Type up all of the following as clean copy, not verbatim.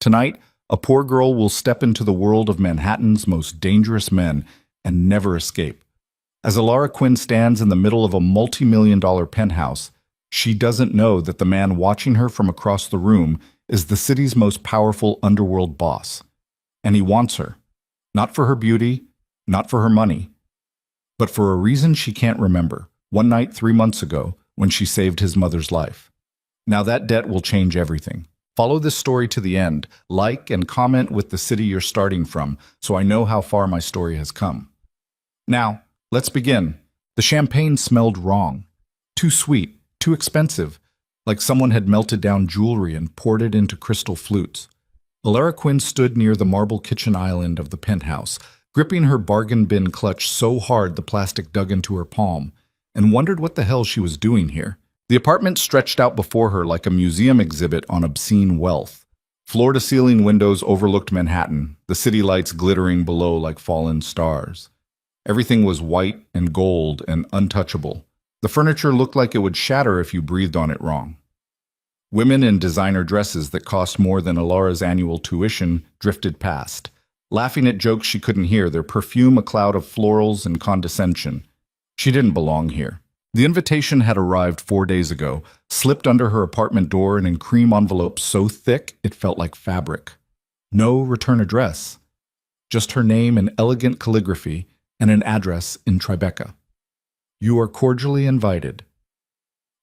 Tonight, a poor girl will step into the world of Manhattan's most dangerous men and never escape. As Alara Quinn stands in the middle of a multi-million-dollar penthouse, she doesn't know that the man watching her from across the room is the city's most powerful underworld boss. And he wants her. Not for her beauty, not for her money, but for a reason she can't remember. One night 3 months ago, when she saved his mother's life. Now that debt will change everything. Follow this story to the end. Like and comment with the city you're starting from, so I know how far my story has come. Now, let's begin. The champagne smelled wrong. Too sweet, too expensive, like someone had melted down jewelry and poured it into crystal flutes. Alara Quinn stood near the marble kitchen island of the penthouse, gripping her bargain bin clutch so hard the plastic dug into her palm, and wondered what the hell she was doing here. The apartment stretched out before her like a museum exhibit on obscene wealth. Floor-to-ceiling windows overlooked Manhattan, the city lights glittering below like fallen stars. Everything was white and gold and untouchable. The furniture looked like it would shatter if you breathed on it wrong. Women in designer dresses that cost more than Alara's annual tuition drifted past, laughing at jokes she couldn't hear, their perfume a cloud of florals and condescension. She didn't belong here. The invitation had arrived 4 days ago, slipped under her apartment door and in cream envelopes so thick it felt like fabric. No return address. Just her name in elegant calligraphy and an address in Tribeca. You are cordially invited.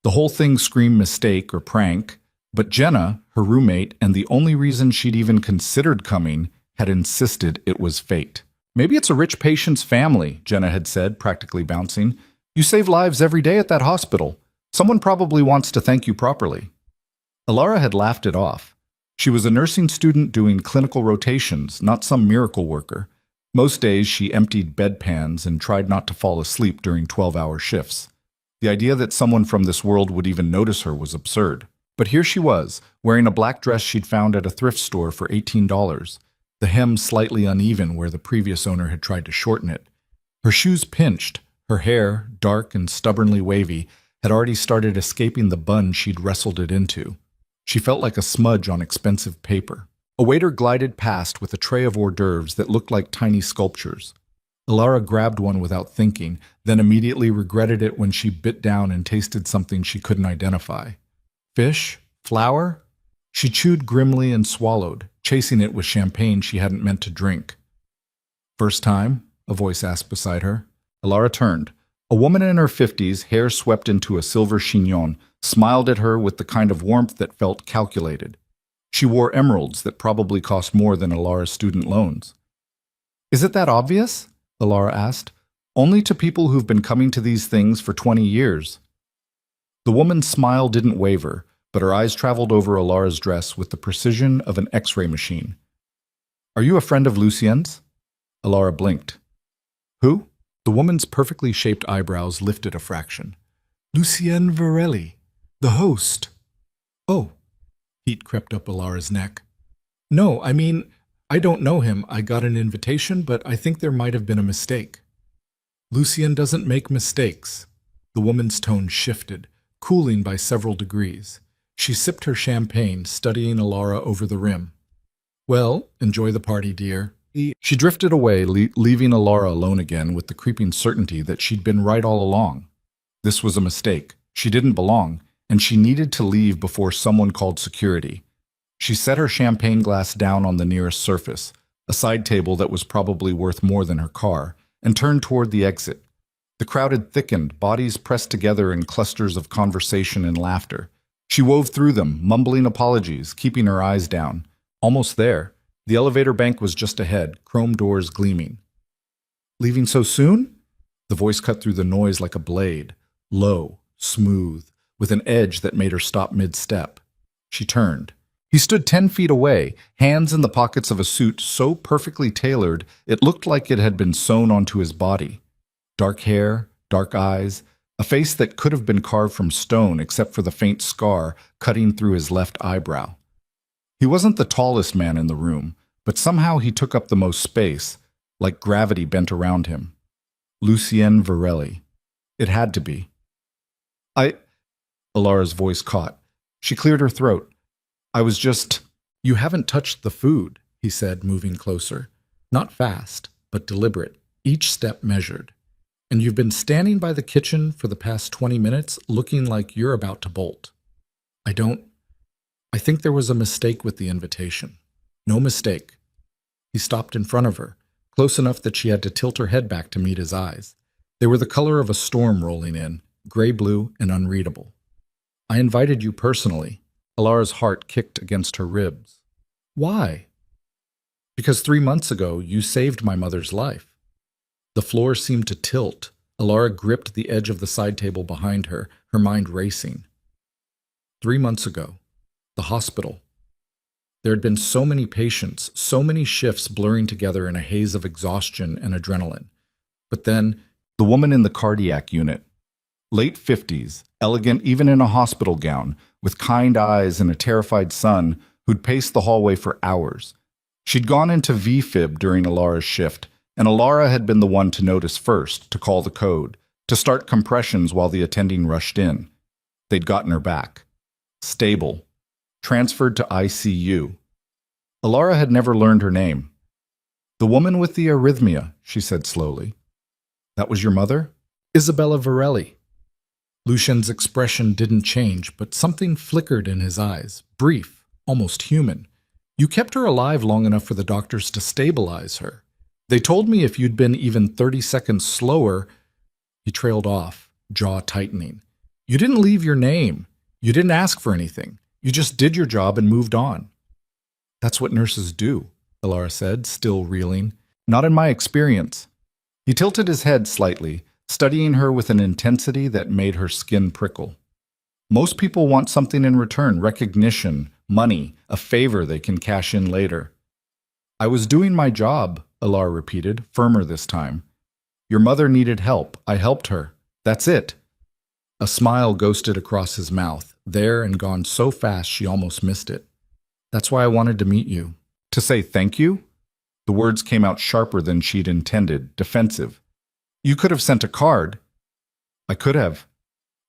The whole thing screamed mistake or prank, but Jenna, her roommate, and the only reason she'd even considered coming, had insisted it was fate. Maybe it's a rich patient's family, Jenna had said, practically bouncing. You save lives every day at that hospital. Someone probably wants to thank you properly. Alara had laughed it off. She was a nursing student doing clinical rotations, not some miracle worker. Most days she emptied bedpans and tried not to fall asleep during 12-hour shifts. The idea that someone from this world would even notice her was absurd. But here she was, wearing a black dress she'd found at a thrift store for $18, the hem slightly uneven where the previous owner had tried to shorten it. Her shoes pinched, her hair, dark and stubbornly wavy, had already started escaping the bun she'd wrestled it into. She felt like a smudge on expensive paper. A waiter glided past with a tray of hors d'oeuvres that looked like tiny sculptures. Alara grabbed one without thinking, then immediately regretted it when she bit down and tasted something she couldn't identify. Fish? Flour? She chewed grimly and swallowed, chasing it with champagne she hadn't meant to drink. First time? A voice asked beside her. Alara turned. A woman in her 50s, hair swept into a silver chignon, smiled at her with the kind of warmth that felt calculated. She wore emeralds that probably cost more than Alara's student loans. Is it that obvious? Alara asked. Only to people who've been coming to these things for 20 years. The woman's smile didn't waver, but her eyes traveled over Alara's dress with the precision of an X-ray machine. Are you a friend of Lucien's? Alara blinked. Who? The woman's perfectly shaped eyebrows lifted a fraction. Lucien Varelli, the host. Oh. Heat crept up Alara's neck. No, I don't know him. I got an invitation, but I think there might have been a mistake. Lucien doesn't make mistakes. The woman's tone shifted, cooling by several degrees. She sipped her champagne, studying Alara over the rim. Well, enjoy the party, dear. She drifted away, leaving Alara alone again with the creeping certainty that she'd been right all along. This was a mistake. She didn't belong, and she needed to leave before someone called security. She set her champagne glass down on the nearest surface, a side table that was probably worth more than her car, and turned toward the exit. The crowd had thickened, bodies pressed together in clusters of conversation and laughter. She wove through them, mumbling apologies, keeping her eyes down. Almost there. The elevator bank was just ahead, chrome doors gleaming. Leaving so soon? The voice cut through the noise like a blade, low, smooth, with an edge that made her stop mid-step. She turned. He stood 10 feet away, hands in the pockets of a suit so perfectly tailored it looked like it had been sewn onto his body. Dark hair, dark eyes, a face that could have been carved from stone except for the faint scar cutting through his left eyebrow. He wasn't the tallest man in the room, but somehow he took up the most space, like gravity bent around him. Lucien Varelli. It had to be. Alara's voice caught. She cleared her throat. I was just, You haven't touched the food, he said, moving closer. Not fast, but deliberate, each step measured. And you've been standing by the kitchen for the past 20 minutes looking like you're about to bolt. I think there was a mistake with the invitation. No mistake. He stopped in front of her, close enough that she had to tilt her head back to meet his eyes. They were the color of a storm rolling in, gray-blue and unreadable. I invited you personally. Alara's heart kicked against her ribs. Why? Because 3 months ago, you saved my mother's life. The floor seemed to tilt. Alara gripped the edge of the side table behind her, her mind racing. 3 months ago, the hospital. There had been so many patients, so many shifts blurring together in a haze of exhaustion and adrenaline. But then, the woman in the cardiac unit, late 50s, elegant even in a hospital gown, with kind eyes and a terrified son who'd paced the hallway for hours. She'd gone into V-fib during Alara's shift, and Alara had been the one to notice first, to call the code, to start compressions while the attending rushed in. They'd gotten her back. Stable. Transferred to ICU. Alara had never learned her name. The woman with the arrhythmia, she said slowly. That was your mother? Isabella Varelli. Lucian's expression didn't change, but something flickered in his eyes, brief, almost human. You kept her alive long enough for the doctors to stabilize her. They told me if you'd been even 30 seconds slower. He trailed off, jaw tightening. You didn't leave your name. You didn't ask for anything. You just did your job and moved on. That's what nurses do, Alara said, still reeling. Not in my experience. He tilted his head slightly, studying her with an intensity that made her skin prickle. Most people want something in return, recognition, money, a favor they can cash in later. I was doing my job, Alara repeated, firmer this time. Your mother needed help. I helped her. That's it. A smile ghosted across his mouth, there and gone so fast she almost missed it. That's why I wanted to meet you. To say thank you? The words came out sharper than she'd intended, defensive. You could have sent a card. I could have.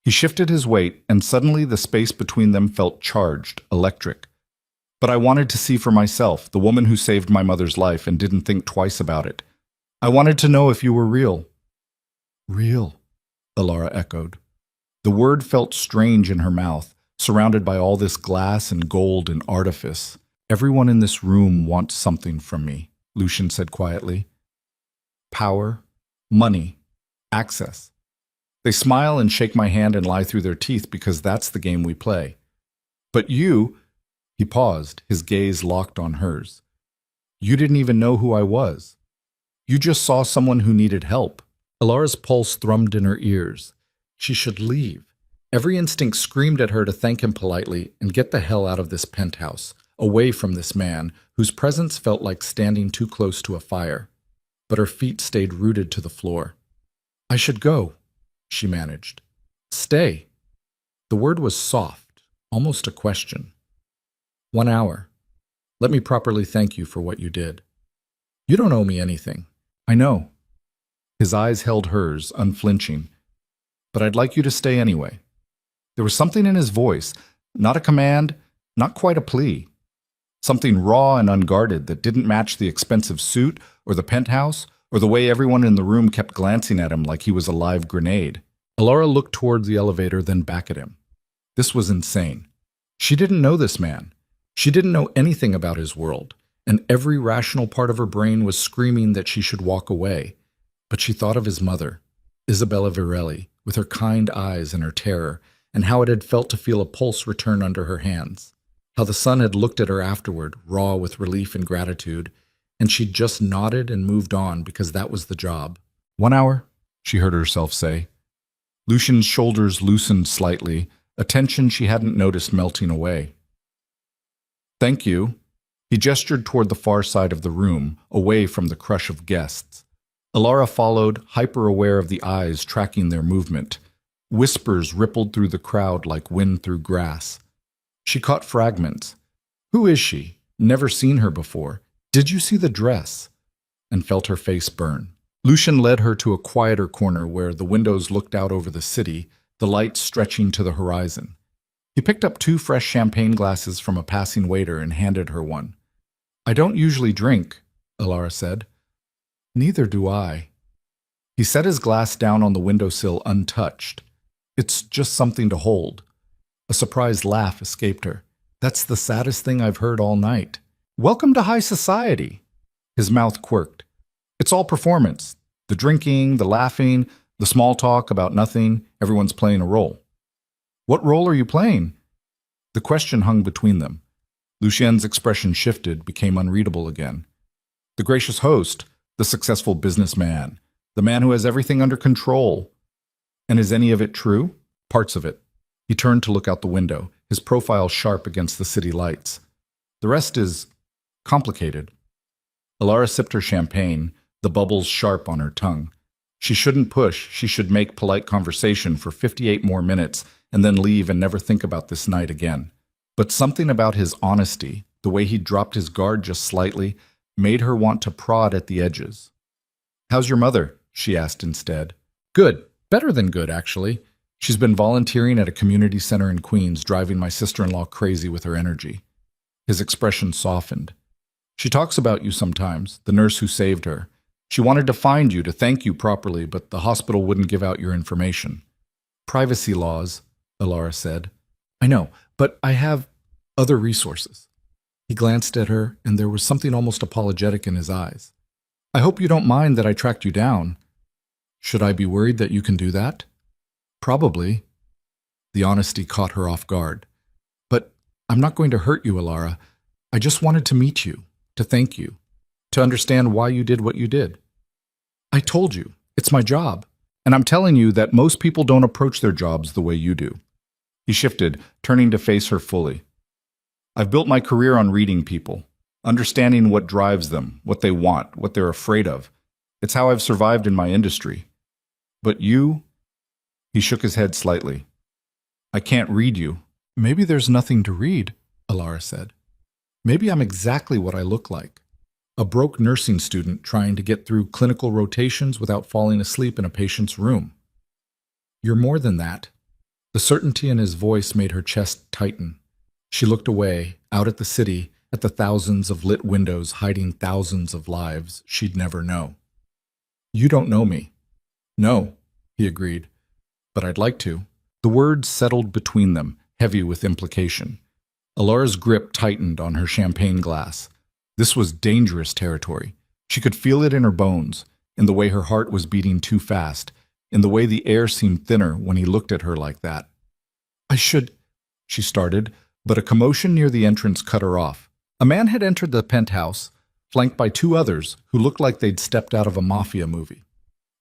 He shifted his weight, and suddenly the space between them felt charged, electric. But I wanted to see for myself, the woman who saved my mother's life and didn't think twice about it. I wanted to know if you were real. Real, Alara echoed. The word felt strange in her mouth, surrounded by all this glass and gold and artifice. Everyone in this room wants something from me, Lucian said quietly. Power, money, access. They smile and shake my hand and lie through their teeth because that's the game we play. But you, he paused, his gaze locked on hers. You didn't even know who I was. You just saw someone who needed help. Alara's pulse thrummed in her ears. She should leave. Every instinct screamed at her to thank him politely and get the hell out of this penthouse, away from this man whose presence felt like standing too close to a fire. But her feet stayed rooted to the floor. I should go, she managed. Stay. The word was soft, almost a question. 1 hour. Let me properly thank you for what you did. You don't owe me anything. I know. His eyes held hers, unflinching. But I'd like you to stay anyway. There was something in his voice, not a command, not quite a plea. Something raw and unguarded that didn't match the expensive suit or the penthouse or the way everyone in the room kept glancing at him like he was a live grenade. Alara looked toward the elevator, then back at him. This was insane. She didn't know this man. She didn't know anything about his world, and every rational part of her brain was screaming that she should walk away. But she thought of his mother, Isabella Varelli, with her kind eyes and her terror, and how it had felt to feel a pulse return under her hands. How the son had looked at her afterward, raw with relief and gratitude, and she'd just nodded and moved on because that was the job. 1 hour, she heard herself say. Lucian's shoulders loosened slightly, a tension she hadn't noticed melting away. Thank you. He gestured toward the far side of the room, away from the crush of guests. Alara followed, hyper-aware of the eyes tracking their movement. Whispers rippled through the crowd like wind through grass. She caught fragments. Who is she? Never seen her before. Did you see the dress? And felt her face burn. Lucian led her to a quieter corner where the windows looked out over the city, the lights stretching to the horizon. He picked up 2 fresh champagne glasses from a passing waiter and handed her one. I don't usually drink, Alara said. Neither do I. He set his glass down on the windowsill untouched. It's just something to hold. A surprised laugh escaped her. That's the saddest thing I've heard all night. Welcome to high society. His mouth quirked. It's all performance. The drinking, the laughing, the small talk about nothing. Everyone's playing a role. What role are you playing? The question hung between them. Lucien's expression shifted, became unreadable again. The gracious host, the successful businessman, the man who has everything under control. And is any of it true? Parts of it. He turned to look out the window, his profile sharp against the city lights. The rest is complicated. Alara sipped her champagne, the bubbles sharp on her tongue. She shouldn't push, she should make polite conversation for 58 more minutes and then leave and never think about this night again. But something about his honesty, the way he dropped his guard just slightly, made her want to prod at the edges. How's your mother? She asked instead. Good. Better than good, actually. She's been volunteering at a community center in Queens, driving my sister-in-law crazy with her energy. His expression softened. She talks about you sometimes, the nurse who saved her. She wanted to find you to thank you properly, but the hospital wouldn't give out your information. Privacy laws, Alara said. I know, but I have other resources. He glanced at her, and there was something almost apologetic in his eyes. I hope you don't mind that I tracked you down. Should I be worried that you can do that? Probably. The honesty caught her off guard. But I'm not going to hurt you, Alara. I just wanted to meet you, to thank you, to understand why you did what you did. I told you, it's my job, and I'm telling you that most people don't approach their jobs the way you do. He shifted, turning to face her fully. I've built my career on reading people, understanding what drives them, what they want, what they're afraid of. It's how I've survived in my industry. But you? He shook his head slightly. I can't read you. Maybe there's nothing to read, Alara said. Maybe I'm exactly what I look like. A broke nursing student trying to get through clinical rotations without falling asleep in a patient's room. You're more than that. The certainty in his voice made her chest tighten. She looked away, out at the city, at the thousands of lit windows hiding thousands of lives she'd never know. You don't know me. No, he agreed. But I'd like to. The words settled between them, heavy with implication. Alara's grip tightened on her champagne glass. This was dangerous territory. She could feel it in her bones, in the way her heart was beating too fast, in the way the air seemed thinner when he looked at her like that. She started, but a commotion near the entrance cut her off. A man had entered the penthouse, flanked by 2 others who looked like they'd stepped out of a mafia movie.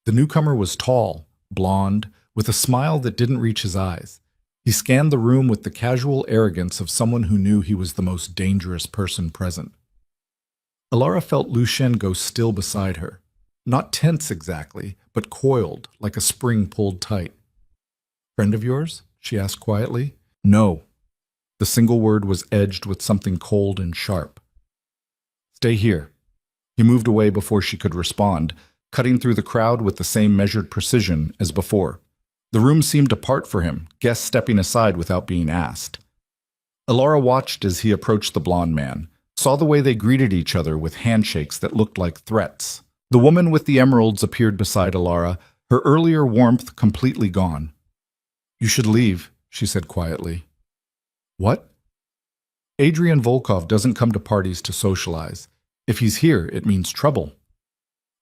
The newcomer was tall, blonde, with a smile that didn't reach his eyes. He scanned the room with the casual arrogance of someone who knew he was the most dangerous person present. Alara felt Lucien go still beside her. Not tense exactly, but coiled, like a spring pulled tight. Friend of yours? She asked quietly. No. The single word was edged with something cold and sharp. Stay here. He moved away before she could respond, cutting through the crowd with the same measured precision as before. The room seemed apart for him, guests stepping aside without being asked. Alara watched as he approached the blonde man, saw the way they greeted each other with handshakes that looked like threats. The woman with the emeralds appeared beside Alara, her earlier warmth completely gone. You should leave, she said quietly. What? Adrian Volkov doesn't come to parties to socialize. If he's here, it means trouble.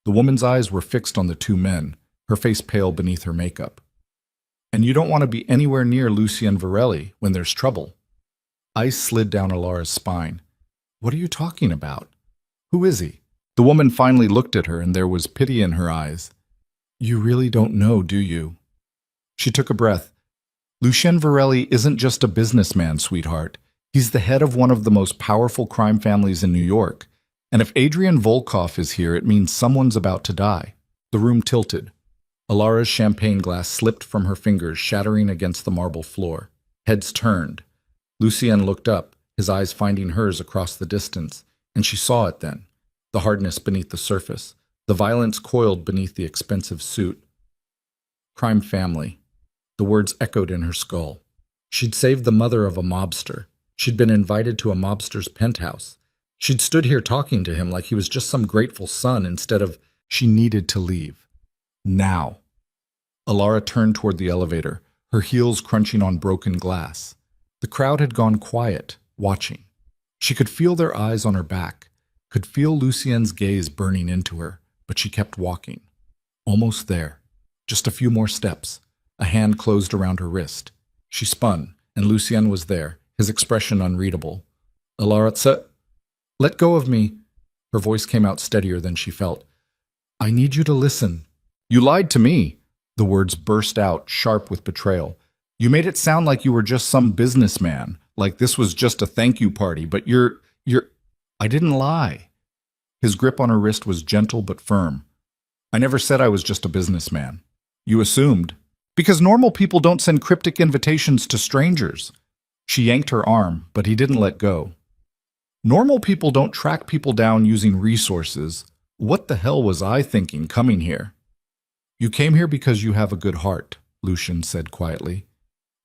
The woman's eyes were fixed on the 2 men, her face pale beneath her makeup. And you don't want to be anywhere near Lucien Varelli when there's trouble. Ice slid down Alara's spine. What are you talking about? Who is he? The woman finally looked at her, and there was pity in her eyes. You really don't know, do you? She took a breath. Lucien Varelli isn't just a businessman, sweetheart. He's the head of one of the most powerful crime families in New York. And if Adrian Volkov is here, it means someone's about to die. The room tilted. Alara's champagne glass slipped from her fingers, shattering against the marble floor. Heads turned. Lucien looked up, his eyes finding hers across the distance, and she saw it then. The hardness beneath the surface, the violence coiled beneath the expensive suit. Crime family. The words echoed in her skull. She'd saved the mother of a mobster. She'd been invited to a mobster's penthouse. She'd stood here talking to him like he was just some grateful son instead of she needed to leave. Now. Alara turned toward the elevator, her heels crunching on broken glass. The crowd had gone quiet, watching. She could feel their eyes on her back, could feel Lucien's gaze burning into her, but she kept walking. Almost there. Just a few more steps. A hand closed around her wrist. She spun, and Lucien was there, his expression unreadable. Alara, let go of me. Her voice came out steadier than she felt. I need you to listen. You lied to me. The words burst out, sharp with betrayal. You made it sound like you were just some businessman, like this was just a thank you party, but you're... I didn't lie. His grip on her wrist was gentle but firm. I never said I was just a businessman. You assumed. Because normal people don't send cryptic invitations to strangers. She yanked her arm, but he didn't let go. Normal people don't track people down using resources. What the hell was I thinking coming here? You came here because you have a good heart, Lucien said quietly.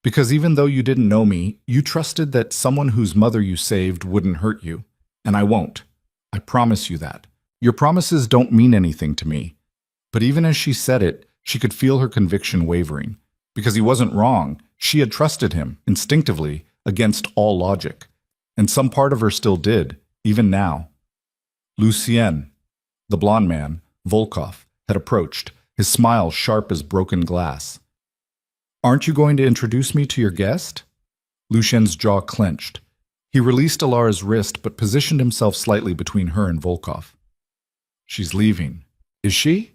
Because even though you didn't know me, you trusted that someone whose mother you saved wouldn't hurt you. And I won't. I promise you that. Your promises don't mean anything to me. But even as she said it, she could feel her conviction wavering. Because he wasn't wrong, she had trusted him, instinctively, against all logic. And some part of her still did, even now. Lucien, the blond man, Volkov, had approached, his smile sharp as broken glass. Aren't you going to introduce me to your guest? Lucien's jaw clenched. He released Alara's wrist but positioned himself slightly between her and Volkov. She's leaving. Is she?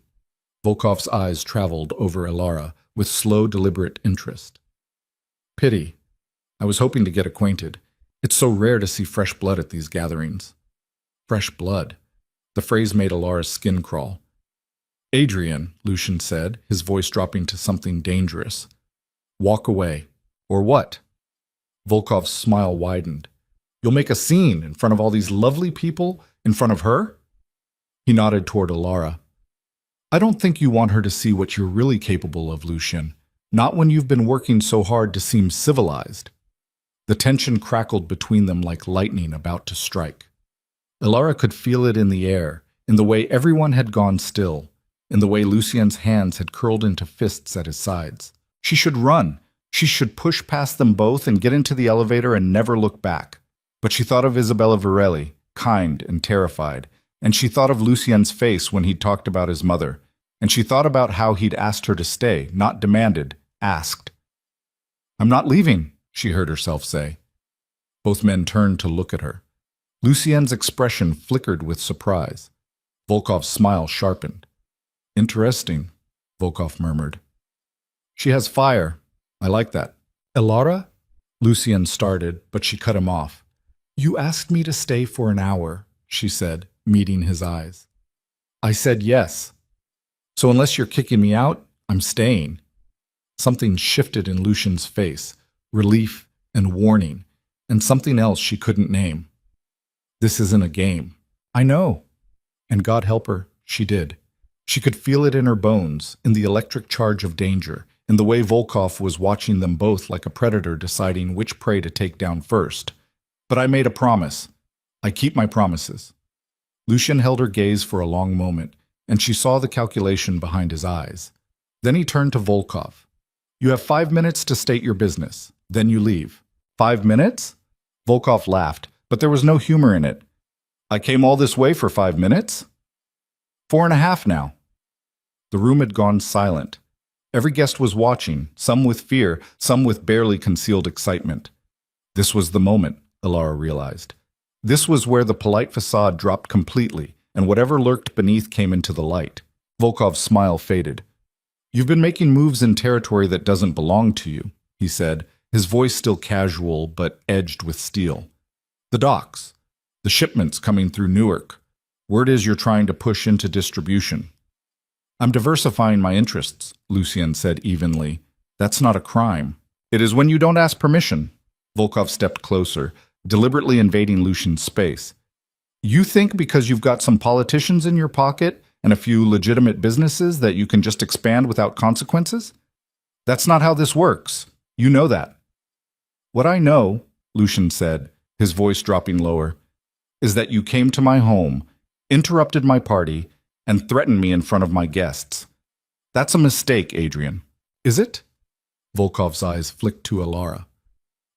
Volkov's eyes traveled over Alara with slow, deliberate interest. Pity. I was hoping to get acquainted. It's so rare to see fresh blood at these gatherings. Fresh blood. The phrase made Alara's skin crawl. Adrian, Lucien said, his voice dropping to something dangerous. Walk away. Or what? Volkov's smile widened. You'll make a scene in front of all these lovely people, in front of her? He nodded toward Alara. I don't think you want her to see what you're really capable of, Lucien. Not when you've been working so hard to seem civilized. The tension crackled between them like lightning about to strike. Alara could feel it in the air, in the way everyone had gone still, in the way Lucien's hands had curled into fists at his sides. She should run. She should push past them both and get into the elevator and never look back. But she thought of Isabella Virelli, kind and terrified, and she thought of Lucien's face when he'd talked about his mother, and she thought about how he'd asked her to stay, not demanded, asked. I'm not leaving, she heard herself say. Both men turned to look at her. Lucien's expression flickered with surprise. Volkov's smile sharpened. Interesting, Volkov murmured. She has fire. I like that. Alara? Lucien started, but she cut him off. You asked me to stay for an hour, she said, meeting his eyes. I said yes. So unless you're kicking me out, I'm staying. Something shifted in Lucien's face, relief and warning, and something else she couldn't name. This isn't a game. I know. And God help her, she did. She could feel it in her bones, in the electric charge of danger, in the way Volkov was watching them both like a predator deciding which prey to take down first. But I made a promise. I keep my promises. Lucien held her gaze for a long moment, and she saw the calculation behind his eyes. Then he turned to Volkov. You have 5 minutes to state your business. Then you leave. 5 minutes? Volkov laughed, but there was no humor in it. I came all this way for 5 minutes? 4.5 now. The room had gone silent. Every guest was watching, some with fear, some with barely concealed excitement. This was the moment, Alara realized. This was where the polite facade dropped completely, and whatever lurked beneath came into the light. Volkov's smile faded. You've been making moves in territory that doesn't belong to you, he said, his voice still casual but edged with steel. The docks. The shipments coming through Newark. Word is you're trying to push into distribution. I'm diversifying my interests, Lucien said evenly. That's not a crime. It is when you don't ask permission. Volkov stepped closer, deliberately invading Lucien's space. You think because you've got some politicians in your pocket and a few legitimate businesses that you can just expand without consequences? That's not how this works. You know that. What I know, Lucian said, his voice dropping lower, is that you came to my home, interrupted my party, and threatened me in front of my guests. That's a mistake, Adrian. Is it? Volkov's eyes flicked to Alara.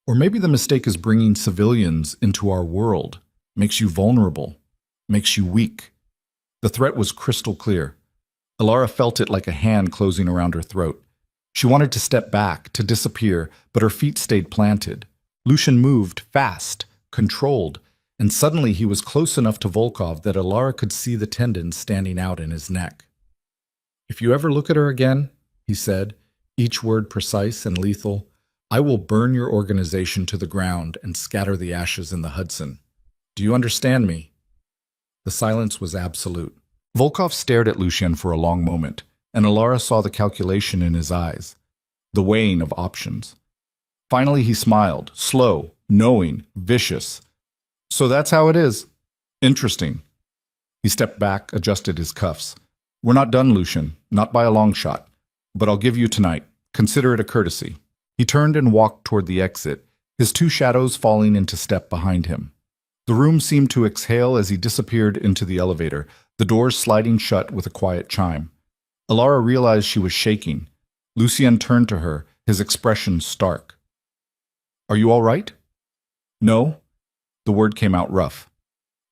Or maybe the mistake is bringing civilians into our world, makes you vulnerable, makes you weak. The threat was crystal clear. Alara felt it like a hand closing around her throat. She wanted to step back, to disappear, but her feet stayed planted. Lucian moved, fast, controlled, and suddenly he was close enough to Volkov that Alara could see the tendons standing out in his neck. If you ever look at her again, he said, each word precise and lethal, I will burn your organization to the ground and scatter the ashes in the Hudson. Do you understand me? The silence was absolute. Volkov stared at Lucian for a long moment, and Alara saw the calculation in his eyes, the weighing of options. Finally he smiled, slow, knowing, vicious. So that's how it is. Interesting. He stepped back, adjusted his cuffs. We're not done, Lucian, not by a long shot. But I'll give you tonight. Consider it a courtesy. He turned and walked toward the exit, his two shadows falling into step behind him. The room seemed to exhale as he disappeared into the elevator, the doors sliding shut with a quiet chime. Alara realized she was shaking. Lucian turned to her, his expression stark. Are you all right? No. The word came out rough.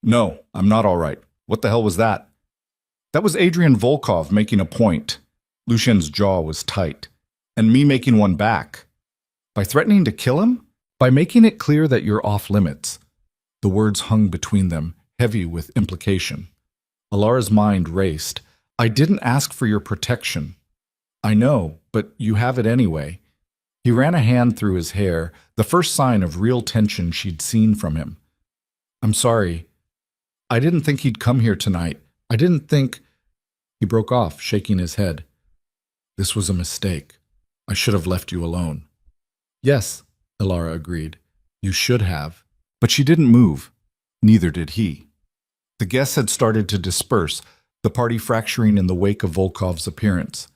No, I'm not all right. What the hell was that? That was Adrian Volkov making a point. Lucian's jaw was tight. And me making one back. By threatening to kill him? By making it clear that you're off limits. The words hung between them, heavy with implication. Alara's mind raced. I didn't ask for your protection. I know, but you have it anyway. He ran a hand through his hair, the first sign of real tension she'd seen from him. I'm sorry. I didn't think he'd come here tonight. I didn't think... He broke off, shaking his head. This was a mistake. I should have left you alone. Yes, Alara agreed. You should have. But she didn't move. Neither did he. The guests had started to disperse, the party fracturing in the wake of Volkov's appearance.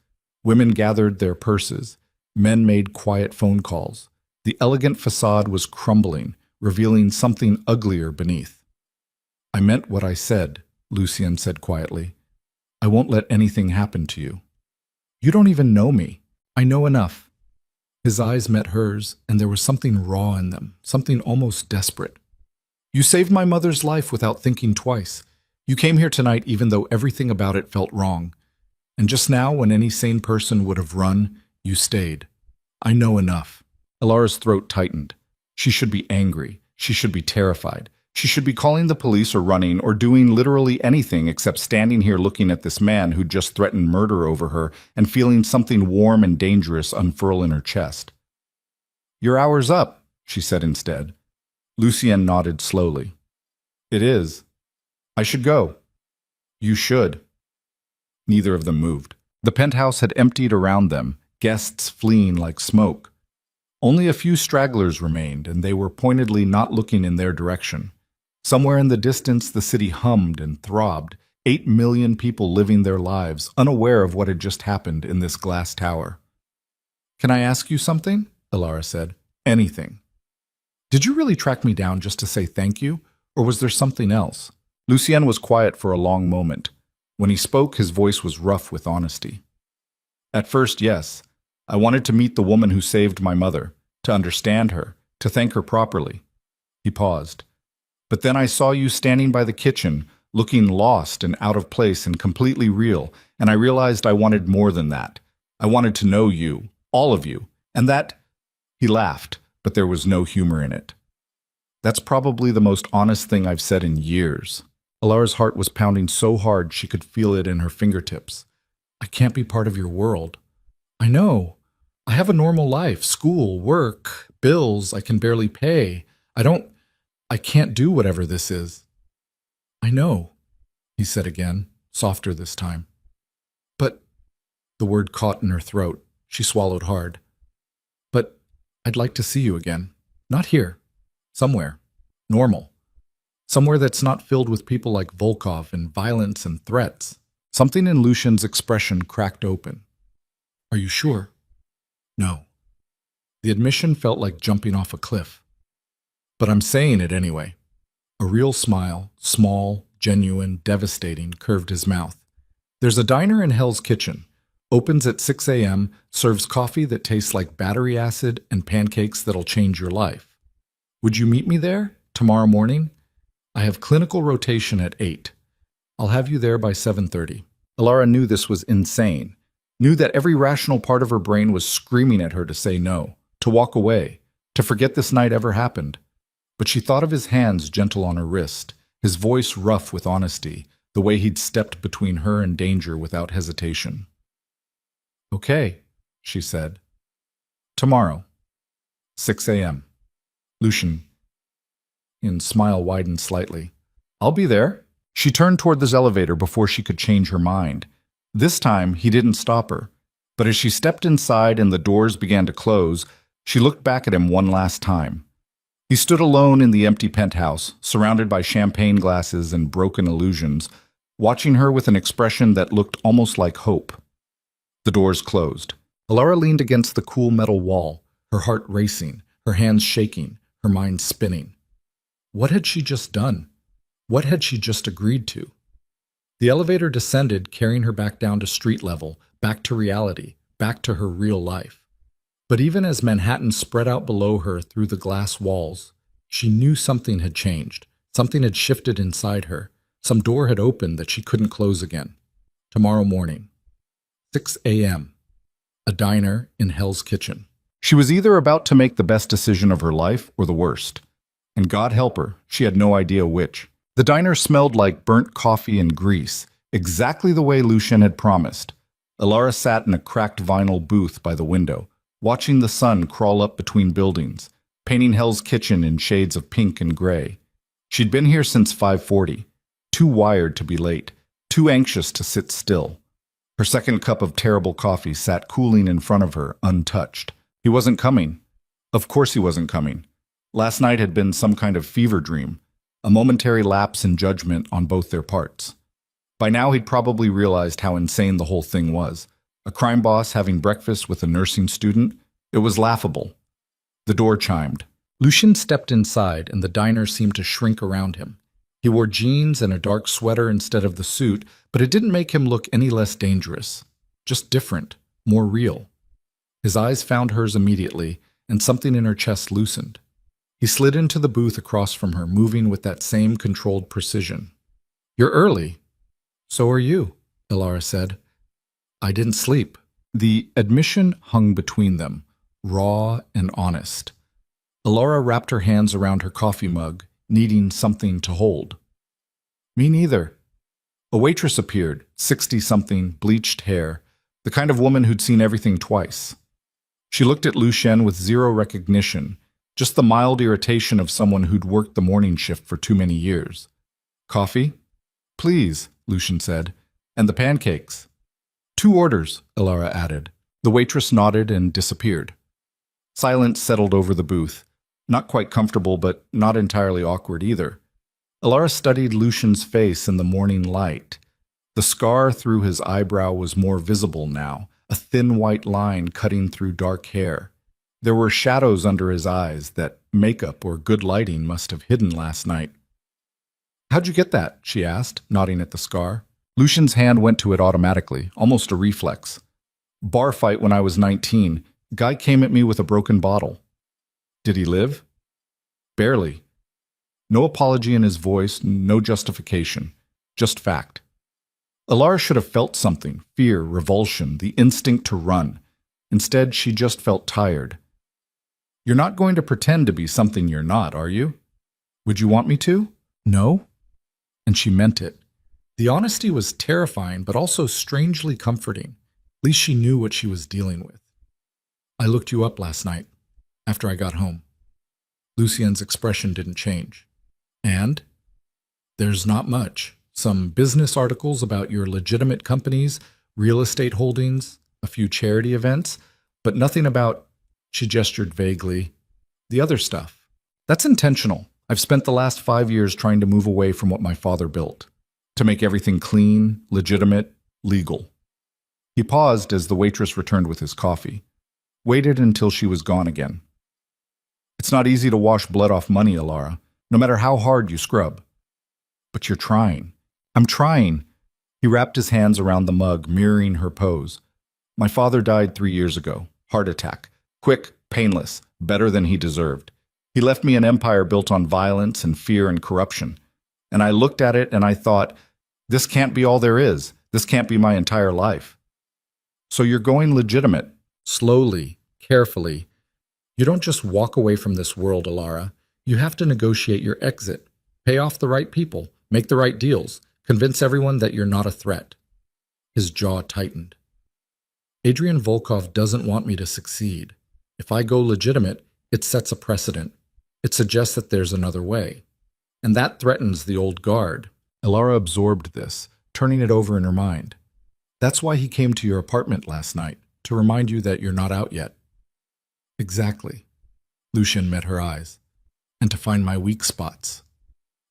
Women gathered their purses. Men made quiet phone calls. The elegant facade was crumbling, revealing something uglier beneath. I meant what I said, Lucian said quietly. I won't let anything happen to you. You don't even know me. I know enough. His eyes met hers, and there was something raw in them, something almost desperate. You saved my mother's life without thinking twice. You came here tonight even though everything about it felt wrong. And just now, when any sane person would have run, you stayed. I know enough. Alara's throat tightened. She should be angry. She should be terrified. She should be calling the police or running or doing literally anything except standing here looking at this man who just threatened murder over her and feeling something warm and dangerous unfurl in her chest. Your hour's up, she said instead. Lucian nodded slowly. It is. I should go. You should. Neither of them moved. The penthouse had emptied around them, guests fleeing like smoke. Only a few stragglers remained, and they were pointedly not looking in their direction. Somewhere in the distance, the city hummed and throbbed, 8 million people living their lives, unaware of what had just happened in this glass tower. Can I ask you something? Alara said. Anything. Did you really track me down just to say thank you, or was there something else? Lucian was quiet for a long moment. When he spoke, his voice was rough with honesty. At first, yes. I wanted to meet the woman who saved my mother, to understand her, to thank her properly. He paused. But then I saw you standing by the kitchen, looking lost and out of place and completely real, and I realized I wanted more than that. I wanted to know you, all of you, and that... He laughed, but there was no humor in it. That's probably the most honest thing I've said in years. Alara's heart was pounding so hard she could feel it in her fingertips. I can't be part of your world. I know. I have a normal life, school, work, bills I can barely pay. I can't do whatever this is. I know, he said again, softer this time. But, the word caught in her throat. She swallowed hard. But I'd like to see you again. Not here. Somewhere. Normal. Somewhere that's not filled with people like Volkov and violence and threats. Something in Lucian's expression cracked open. Are you sure? No. The admission felt like jumping off a cliff. But I'm saying it anyway. A real smile, small, genuine, devastating, curved his mouth. There's a diner in Hell's Kitchen. Opens at 6 a.m., serves coffee that tastes like battery acid and pancakes that'll change your life. Would you meet me there tomorrow morning? I have clinical rotation at 8. I'll have you there by 7:30. Alara knew this was insane, knew that every rational part of her brain was screaming at her to say no, to walk away, to forget this night ever happened. But she thought of his hands gentle on her wrist, his voice rough with honesty, the way he'd stepped between her and danger without hesitation. Okay, she said. Tomorrow, 6 a.m. Lucian's smile widened slightly. I'll be there. She turned toward the elevator before she could change her mind. This time, he didn't stop her. But as she stepped inside and the doors began to close, she looked back at him one last time. He stood alone in the empty penthouse, surrounded by champagne glasses and broken illusions, watching her with an expression that looked almost like hope. The doors closed. Alara leaned against the cool metal wall, her heart racing, her hands shaking, her mind spinning. What had she just done? What had she just agreed to? The elevator descended, carrying her back down to street level, back to reality, back to her real life. But even as Manhattan spread out below her through the glass walls, she knew something had changed. Something had shifted inside her. Some door had opened that she couldn't close again. Tomorrow morning, 6 a.m., a diner in Hell's Kitchen. She was either about to make the best decision of her life or the worst. And God help her, she had no idea which. The diner smelled like burnt coffee and grease, exactly the way Lucian had promised. Alara sat in a cracked vinyl booth by the window, watching the sun crawl up between buildings, painting Hell's Kitchen in shades of pink and gray. She'd been here since 5:40, too wired to be late, too anxious to sit still. Her second cup of terrible coffee sat cooling in front of her, untouched. He wasn't coming. Of course he wasn't coming. Last night had been some kind of fever dream, a momentary lapse in judgment on both their parts. By now he'd probably realized how insane the whole thing was. A crime boss having breakfast with a nursing student? It was laughable. The door chimed. Lucian stepped inside, and the diner seemed to shrink around him. He wore jeans and a dark sweater instead of the suit, but it didn't make him look any less dangerous. Just different, more real. His eyes found hers immediately, and something in her chest loosened. He slid into the booth across from her, moving with that same controlled precision. You're early. So are you, Alara said. I didn't sleep. The admission hung between them, raw and honest. Alara wrapped her hands around her coffee mug, needing something to hold. Me neither. A waitress appeared, 60-something, bleached hair, the kind of woman who'd seen everything twice. She looked at Lucian with zero recognition, just the mild irritation of someone who'd worked the morning shift for too many years. Coffee? Please, Lucian said. And the pancakes. 2 orders, Alara added. The waitress nodded and disappeared. Silence settled over the booth. Not quite comfortable, but not entirely awkward either. Alara studied Lucian's face in the morning light. The scar through his eyebrow was more visible now, a thin white line cutting through dark hair. There were shadows under his eyes that makeup or good lighting must have hidden last night. How'd you get that? She asked, nodding at the scar. Lucian's hand went to it automatically, almost a reflex. Bar fight when I was 19. Guy came at me with a broken bottle. Did he live? Barely. No apology in his voice, no justification. Just fact. Alara should have felt something, fear, revulsion, the instinct to run. Instead, she just felt tired. You're not going to pretend to be something you're not, are you? Would you want me to? No? And she meant it. The honesty was terrifying, but also strangely comforting. At least she knew what she was dealing with. I looked you up last night, after I got home. Lucian's expression didn't change. And? There's not much. Some business articles about your legitimate companies, real estate holdings, a few charity events, but nothing about, she gestured vaguely, the other stuff. That's intentional. I've spent the last 5 years trying to move away from what my father built, to make everything clean, legitimate, legal. He paused as the waitress returned with his coffee. waited until she was gone again. It's not easy to wash blood off money, Alara, no matter how hard you scrub. But you're trying. I'm trying. He wrapped his hands around the mug, mirroring her pose. My father died 3 years ago. Heart attack. Quick, painless, better than he deserved. He left me an empire built on violence and fear and corruption. And I looked at it and I thought, this can't be all there is. This can't be my entire life. So you're going legitimate. Slowly, carefully. You don't just walk away from this world, Alara. You have to negotiate your exit. Pay off the right people. Make the right deals. Convince everyone that you're not a threat. His jaw tightened. Adrian Volkov doesn't want me to succeed. If I go legitimate, it sets a precedent. It suggests that there's another way. And that threatens the old guard. Alara absorbed this, turning it over in her mind. That's why he came to your apartment last night, to remind you that you're not out yet. Exactly. Lucian met her eyes. And to find my weak spots.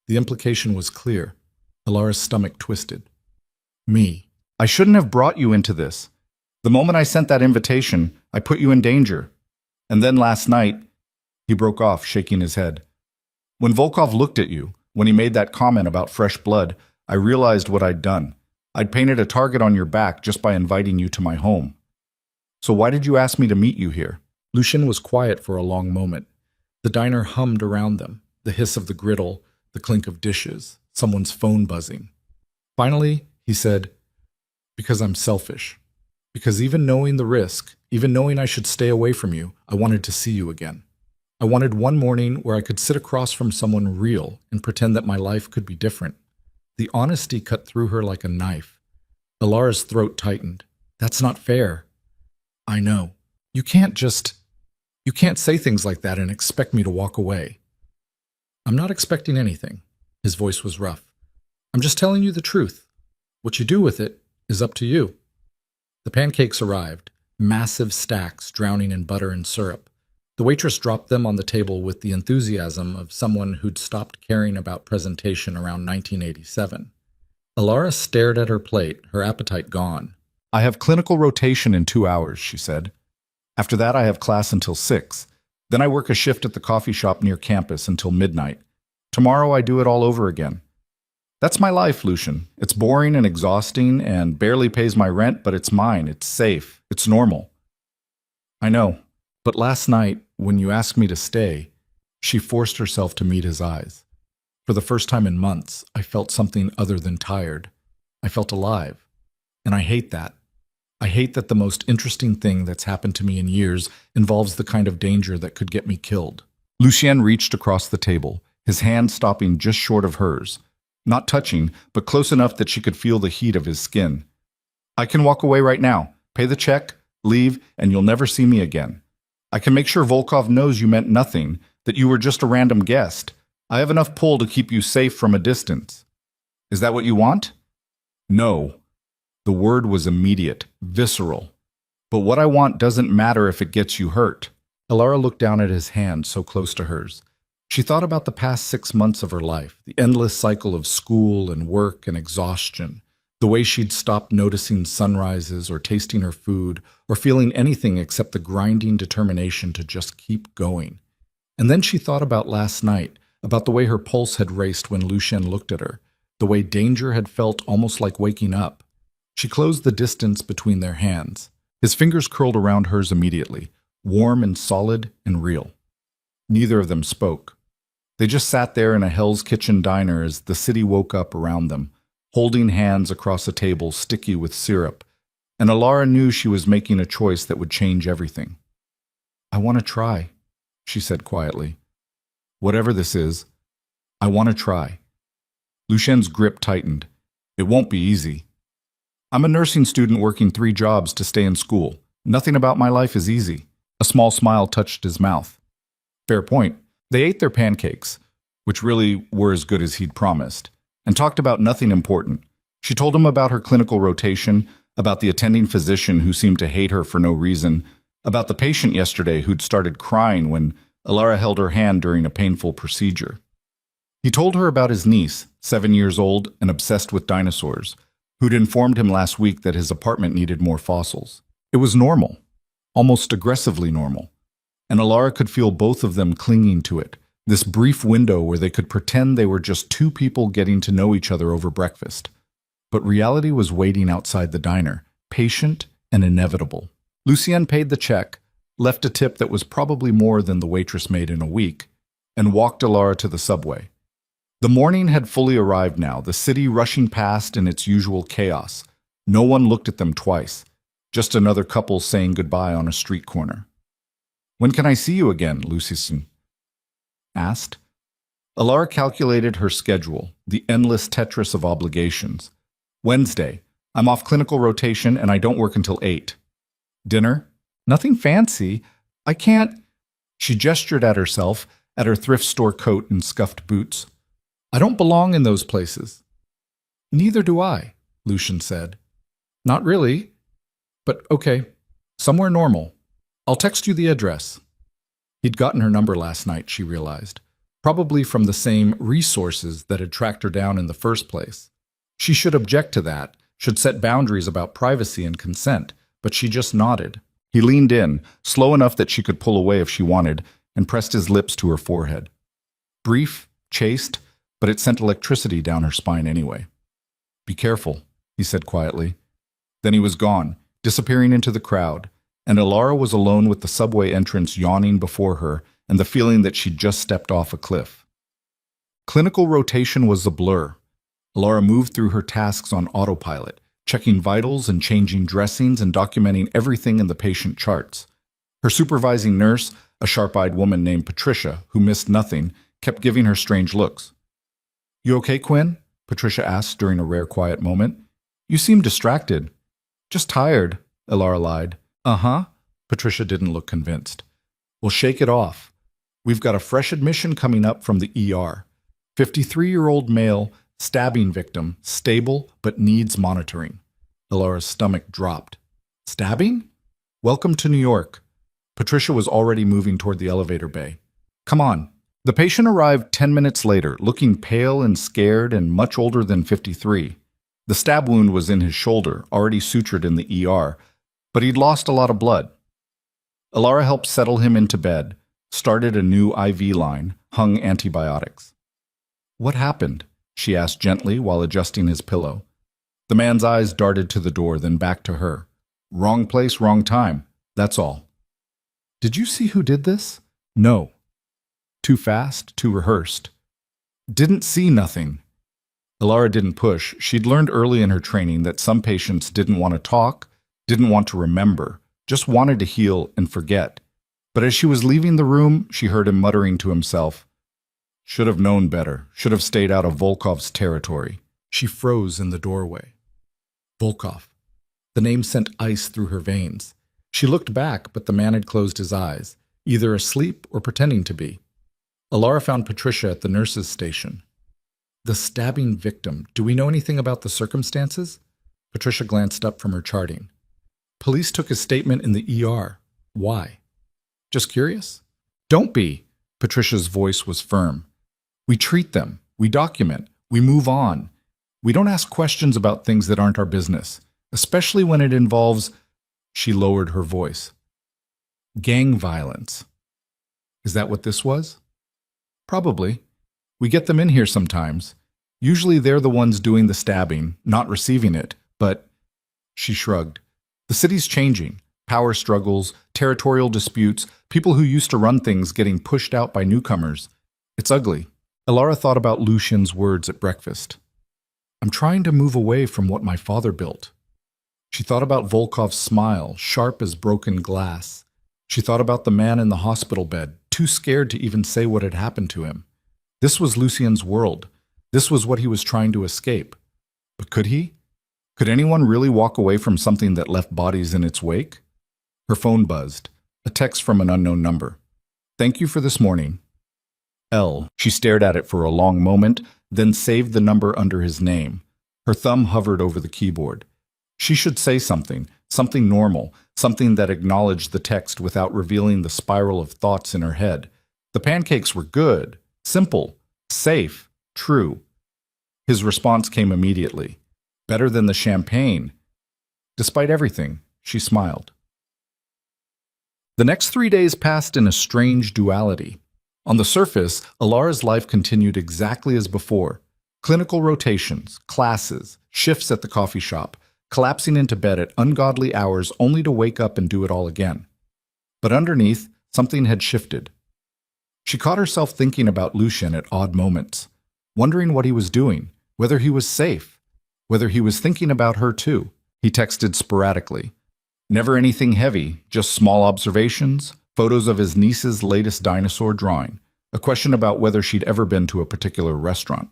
The implication was clear. Alara's stomach twisted. Me. I shouldn't have brought you into this. The moment I sent that invitation, I put you in danger. And then last night, he broke off, shaking his head. When Volkov looked at you, when he made that comment about fresh blood, I realized what I'd done. I'd painted a target on your back just by inviting you to my home. So why did you ask me to meet you here? Lucian was quiet for a long moment. The diner hummed around them, the hiss of the griddle, the clink of dishes, someone's phone buzzing. Finally, he said, because I'm selfish. Because even knowing the risk, even knowing I should stay away from you, I wanted to see you again. I wanted one morning where I could sit across from someone real and pretend that my life could be different. The honesty cut through her like a knife. Alara's throat tightened. That's not fair. I know. You can't say things like that and expect me to walk away. I'm not expecting anything. His voice was rough. I'm just telling you the truth. What you do with it is up to you. The pancakes arrived, massive stacks drowning in butter and syrup. The waitress dropped them on the table with the enthusiasm of someone who'd stopped caring about presentation around 1987. Alara stared at her plate, her appetite gone. I have clinical rotation in 2 hours, she said. After that, I have class until 6. Then I work a shift at the coffee shop near campus until midnight. Tomorrow I do it all over again. That's my life, Lucian. It's boring and exhausting and barely pays my rent, but it's mine. It's safe. It's normal. I know. But last night, when you asked me to stay, she forced herself to meet his eyes. For the first time in months, I felt something other than tired. I felt alive. And I hate that. I hate that the most interesting thing that's happened to me in years involves the kind of danger that could get me killed. Lucien reached across the table, his hand stopping just short of hers. Not touching, but close enough that she could feel the heat of his skin. I can walk away right now, pay the check, leave, and you'll never see me again. I can make sure Volkov knows you meant nothing, that you were just a random guest. I have enough pull to keep you safe from a distance. Is that what you want? No. The word was immediate, visceral. But what I want doesn't matter if it gets you hurt. Alara looked down at his hand so close to hers. She thought about the past 6 months of her life, the endless cycle of school and work and exhaustion, the way she'd stopped noticing sunrises or tasting her food or feeling anything except the grinding determination to just keep going. And then she thought about last night, about the way her pulse had raced when Lucien looked at her, the way danger had felt almost like waking up. She closed the distance between their hands. His fingers curled around hers immediately, warm and solid and real. Neither of them spoke. They just sat there in a Hell's Kitchen diner as the city woke up around them, holding hands across a table sticky with syrup, and Alara knew she was making a choice that would change everything. I want to try, she said quietly. Whatever this is, I want to try. Lucien's grip tightened. It won't be easy. I'm a nursing student working 3 jobs to stay in school. Nothing about my life is easy. A small smile touched his mouth. Fair point. They ate their pancakes, which really were as good as he'd promised, and talked about nothing important. She told him about her clinical rotation, about the attending physician who seemed to hate her for no reason, about the patient yesterday who'd started crying when Alara held her hand during a painful procedure. He told her about his niece, 7 years old and obsessed with dinosaurs, who'd informed him last week that his apartment needed more fossils. It was normal. almost aggressively normal. And Alara could feel both of them clinging to it, this brief window where they could pretend they were just two people getting to know each other over breakfast. But reality was waiting outside the diner, patient and inevitable. Lucien paid the check, left a tip that was probably more than the waitress made in a week, and walked Alara to the subway. The morning had fully arrived now, the city rushing past in its usual chaos. No one looked at them twice, just another couple saying goodbye on a street corner. "When can I see you again?" Lucien asked. Alara calculated her schedule, the endless Tetris of obligations. "Wednesday. I'm off clinical rotation and I don't work until 8. Dinner? Nothing fancy. I can't." She gestured at herself, at her thrift store coat and scuffed boots. "I don't belong in those places." "Neither do I," Lucien said. "Not really. But okay, somewhere normal. I'll text you the address." He'd gotten her number last night, she realized. Probably from the same resources that had tracked her down in the first place. She should object to that, should set boundaries about privacy and consent, but she just nodded. He leaned in, slow enough that she could pull away if she wanted, and pressed his lips to her forehead. Brief, chaste, but it sent electricity down her spine anyway. "Be careful," he said quietly. Then he was gone, disappearing into the crowd, and Alara was alone with the subway entrance yawning before her and the feeling that she'd just stepped off a cliff. Clinical rotation was a blur. Alara moved through her tasks on autopilot, checking vitals and changing dressings and documenting everything in the patient charts. Her supervising nurse, a sharp-eyed woman named Patricia, who missed nothing, kept giving her strange looks. "You okay, Quinn?" Patricia asked during a rare quiet moment. "You seem distracted." "Just tired," Alara lied. "Uh-huh." Patricia didn't look convinced. "Well, shake it off. We've got a fresh admission coming up from the ER. 53-year-old male, stabbing victim, stable but needs monitoring." Alara's stomach dropped. "Stabbing? Welcome to New York." Patricia was already moving toward the elevator bay. "Come on." The patient arrived 10 minutes later, looking pale and scared and much older than 53. The stab wound was in his shoulder, already sutured in the ER, but he'd lost a lot of blood. Alara helped settle him into bed, started a new IV line, hung antibiotics. "What happened?" she asked gently while adjusting his pillow. The man's eyes darted to the door, then back to her. "Wrong place, wrong time. That's all." "Did you see who did this?" "No." "Too fast, too rehearsed." "Didn't see nothing." Alara didn't push. She'd learned early in her training that some patients didn't want to talk, didn't want to remember, just wanted to heal and forget. But as she was leaving the room, she heard him muttering to himself, "Should have known better, should have stayed out of Volkov's territory." She froze in the doorway. Volkov. The name sent ice through her veins. She looked back, but the man had closed his eyes, either asleep or pretending to be. Alara found Patricia at the nurse's station. "The stabbing victim. Do we know anything about the circumstances?" Patricia glanced up from her charting. "Police took his statement in the ER. Why?" "Just curious?" "Don't be." Patricia's voice was firm. "We treat them. We document. We move on. We don't ask questions about things that aren't our business, especially when it involves..." She lowered her voice. "Gang violence." "Is that what this was?" "Probably. We get them in here sometimes. Usually they're the ones doing the stabbing, not receiving it, but..." She shrugged. "The city's changing. Power struggles, territorial disputes, people who used to run things getting pushed out by newcomers. It's ugly." Alara thought about Lucien's words at breakfast. "I'm trying to move away from what my father built." She thought about Volkov's smile, sharp as broken glass. She thought about the man in the hospital bed, too scared to even say what had happened to him. This was Lucien's world. This was what he was trying to escape. But could he? Could anyone really walk away from something that left bodies in its wake? Her phone buzzed. A text from an unknown number. "Thank you for this morning. L." She stared at it for a long moment, then saved the number under his name. Her thumb hovered over the keyboard. She should say something, something normal, something that acknowledged the text without revealing the spiral of thoughts in her head. The pancakes were good, simple, safe, true. His response came immediately. Better than the champagne. Despite everything, she smiled. The next 3 days passed in a strange duality. On the surface, Alara's life continued exactly as before. Clinical rotations, classes, shifts at the coffee shop, collapsing into bed at ungodly hours only to wake up and do it all again. But underneath, something had shifted. She caught herself thinking about Lucien at odd moments, wondering what he was doing, whether he was safe, whether he was thinking about her too. He texted sporadically. Never anything heavy, just small observations, photos of his niece's latest dinosaur drawing, a question about whether she'd ever been to a particular restaurant.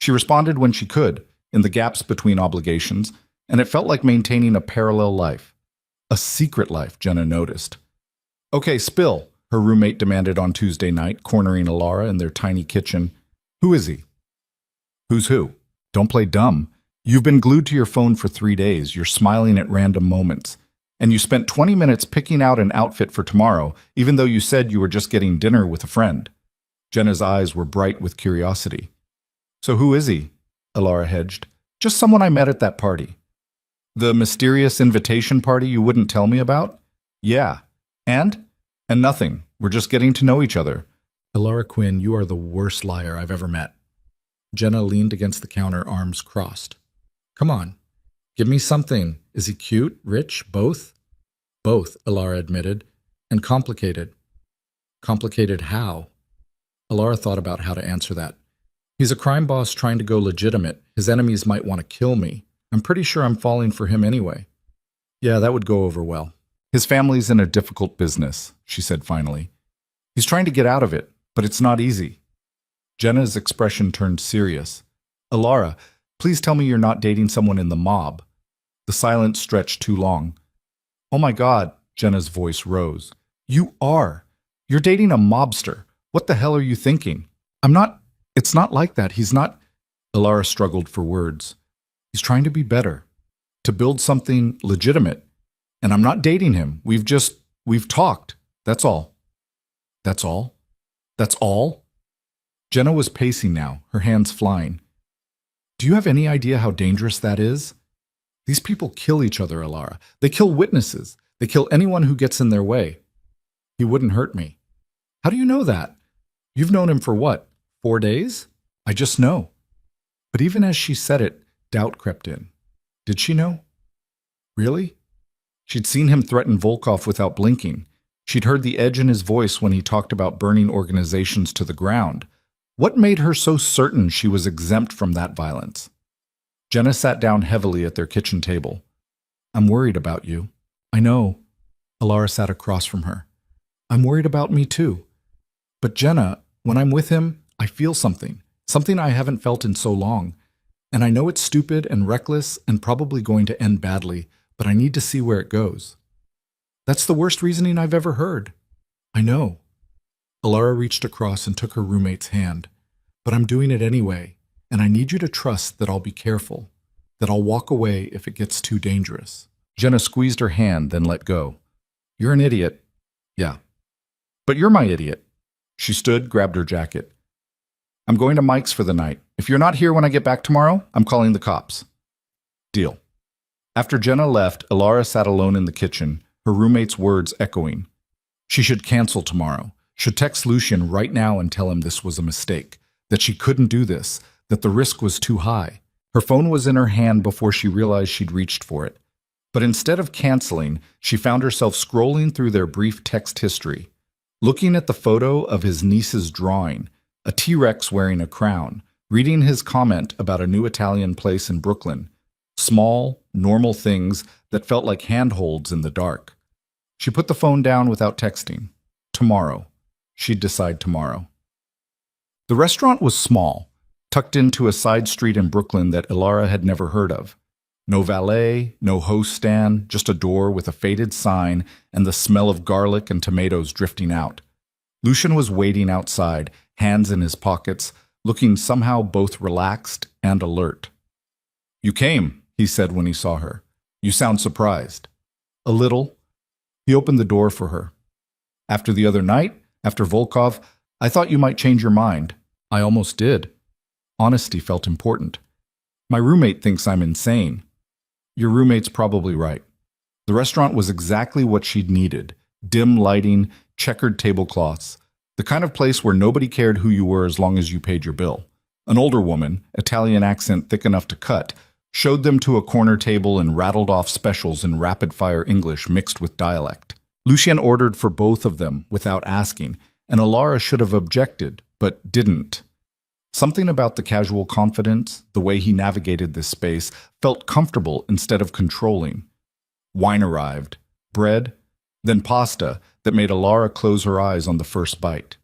She responded when she could, in the gaps between obligations, and it felt like maintaining a parallel life. A secret life, Jenna noticed. "Okay, spill," her roommate demanded on Tuesday night, cornering Alara in their tiny kitchen. "Who is he?" "Who's who? Don't play dumb. You've been glued to your phone for 3 days. You're smiling at random moments. And you spent 20 minutes picking out an outfit for tomorrow, even though you said you were just getting dinner with a friend." Jenna's eyes were bright with curiosity. "So who is he?" Alara hedged. "Just someone I met at that party." "The mysterious invitation party you wouldn't tell me about?" "Yeah. And?" "And nothing. We're just getting to know each other." "Alara Quinn, you are the worst liar I've ever met." Jenna leaned against the counter, arms crossed. "Come on. Give me something. Is he cute, rich, both?" "Both," Alara admitted. "And complicated." "Complicated how?" Alara thought about how to answer that. "He's a crime boss trying to go legitimate. His enemies might want to kill me. I'm pretty sure I'm falling for him anyway." "Yeah, that would go over well." "His family's in a difficult business," she said finally. "He's trying to get out of it, but it's not easy." Jenna's expression turned serious. "Alara, please tell me you're not dating someone in the mob." The silence stretched too long. "Oh my God," Jenna's voice rose. "You are. You're dating a mobster. What the hell are you thinking?" "I'm not. It's not like that. He's not." Alara struggled for words. "He's trying to be better. To build something legitimate. And I'm not dating him. We've talked. That's all." "That's all? That's all?" Jenna was pacing now, her hands flying. "Do you have any idea how dangerous that is? These people kill each other, Alara. They kill witnesses. They kill anyone who gets in their way." "He wouldn't hurt me." "How do you know that? You've known him for what, 4 days?" "I just know." But even as she said it, doubt crept in. Did she know? Really? She'd seen him threaten Volkov without blinking. She'd heard the edge in his voice when he talked about burning organizations to the ground. What made her so certain she was exempt from that violence? Jenna sat down heavily at their kitchen table. "I'm worried about you." "I know." Alara sat across from her. "I'm worried about me too. But Jenna, when I'm with him, I feel something I haven't felt in so long. And I know it's stupid and reckless and probably going to end badly, but I need to see where it goes." "That's the worst reasoning I've ever heard." "I know." Alara reached across and took her roommate's hand. "But I'm doing it anyway, and I need you to trust that I'll be careful, that I'll walk away if it gets too dangerous." Jenna squeezed her hand, then let go. "You're an idiot." "Yeah. But you're my idiot." She stood, grabbed her jacket. "I'm going to Mike's for the night. If you're not here when I get back tomorrow, I'm calling the cops." "Deal." After Jenna left, Alara sat alone in the kitchen, her roommate's words echoing. She should cancel tomorrow, should text Lucien right now and tell him this was a mistake, that she couldn't do this, that the risk was too high. Her phone was in her hand before she realized she'd reached for it. But instead of canceling, she found herself scrolling through their brief text history, looking at the photo of his niece's drawing, a T-Rex wearing a crown, reading his comment about a new Italian place in Brooklyn. Small, normal things that felt like handholds in the dark. She put the phone down without texting. Tomorrow. She'd decide tomorrow. The restaurant was small, tucked into a side street in Brooklyn that Alara had never heard of. No valet, no host stand, just a door with a faded sign and the smell of garlic and tomatoes drifting out. Lucien was waiting outside, hands in his pockets, looking somehow both relaxed and alert. "You came," he said when he saw her. "You sound surprised." "A little." He opened the door for her. "After the other night, after Volkov, I thought you might change your mind." "I almost did." Honesty felt important. "My roommate thinks I'm insane." "Your roommate's probably right." The restaurant was exactly what she'd needed. Dim lighting, checkered tablecloths. The kind of place where nobody cared who you were as long as you paid your bill. An older woman, Italian accent thick enough to cut, showed them to a corner table and rattled off specials in rapid-fire English mixed with dialect. Lucien ordered for both of them without asking, and Alara should have objected, but didn't. Something about the casual confidence, the way he navigated this space, felt comfortable instead of controlling. Wine arrived, bread, then pasta that made Alara close her eyes on the first bite.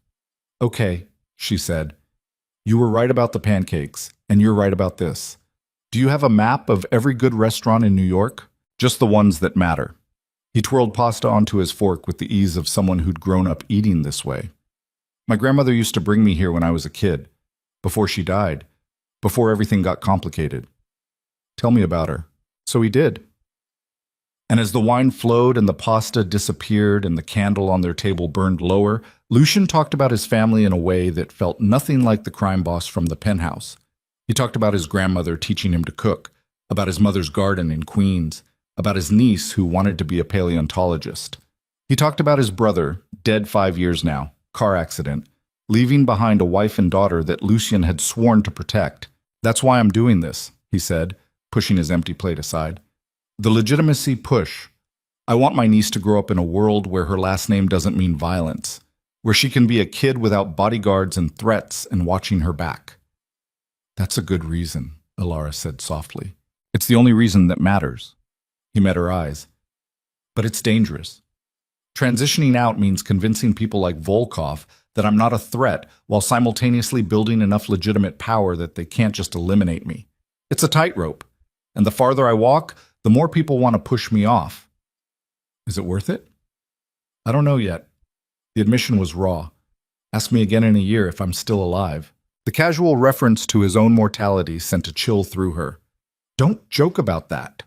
"Okay," she said. "You were right about the pancakes, and you're right about this. Do you have a map of every good restaurant in New York? Just the ones that matter." He twirled pasta onto his fork with the ease of someone who'd grown up eating this way. "My grandmother used to bring me here when I was a kid, before she died, before everything got complicated." "Tell me about her." So he did. And as the wine flowed and the pasta disappeared and the candle on their table burned lower, Lucien talked about his family in a way that felt nothing like the crime boss from the penthouse. He talked about his grandmother teaching him to cook, about his mother's garden in Queens, about his niece who wanted to be a paleontologist. He talked about his brother, dead 5 years now, car accident, leaving behind a wife and daughter that Lucien had sworn to protect. "That's why I'm doing this," he said, pushing his empty plate aside. "The legitimacy push. I want my niece to grow up in a world where her last name doesn't mean violence, where she can be a kid without bodyguards and threats and watching her back." "That's a good reason," Alara said softly. "It's the only reason that matters." He met her eyes. "But it's dangerous. Transitioning out means convincing people like Volkov that I'm not a threat while simultaneously building enough legitimate power that they can't just eliminate me. It's a tightrope, and the farther I walk, the more people want to push me off." "Is it worth it?" "I don't know yet." The admission was raw. "Ask me again in a year if I'm still alive." The casual reference to his own mortality sent a chill through her. "Don't joke about that."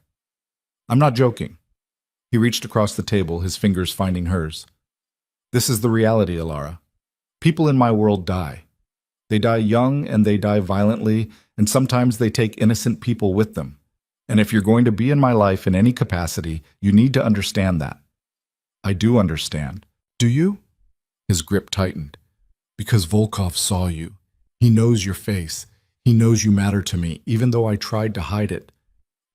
"I'm not joking." He reached across the table, his fingers finding hers. "This is the reality, Alara. People in my world die. They die young and they die violently, and sometimes they take innocent people with them. And if you're going to be in my life in any capacity, you need to understand that." "I do understand." "Do you?" His grip tightened. "Because Volkov saw you. He knows your face. He knows you matter to me, even though I tried to hide it.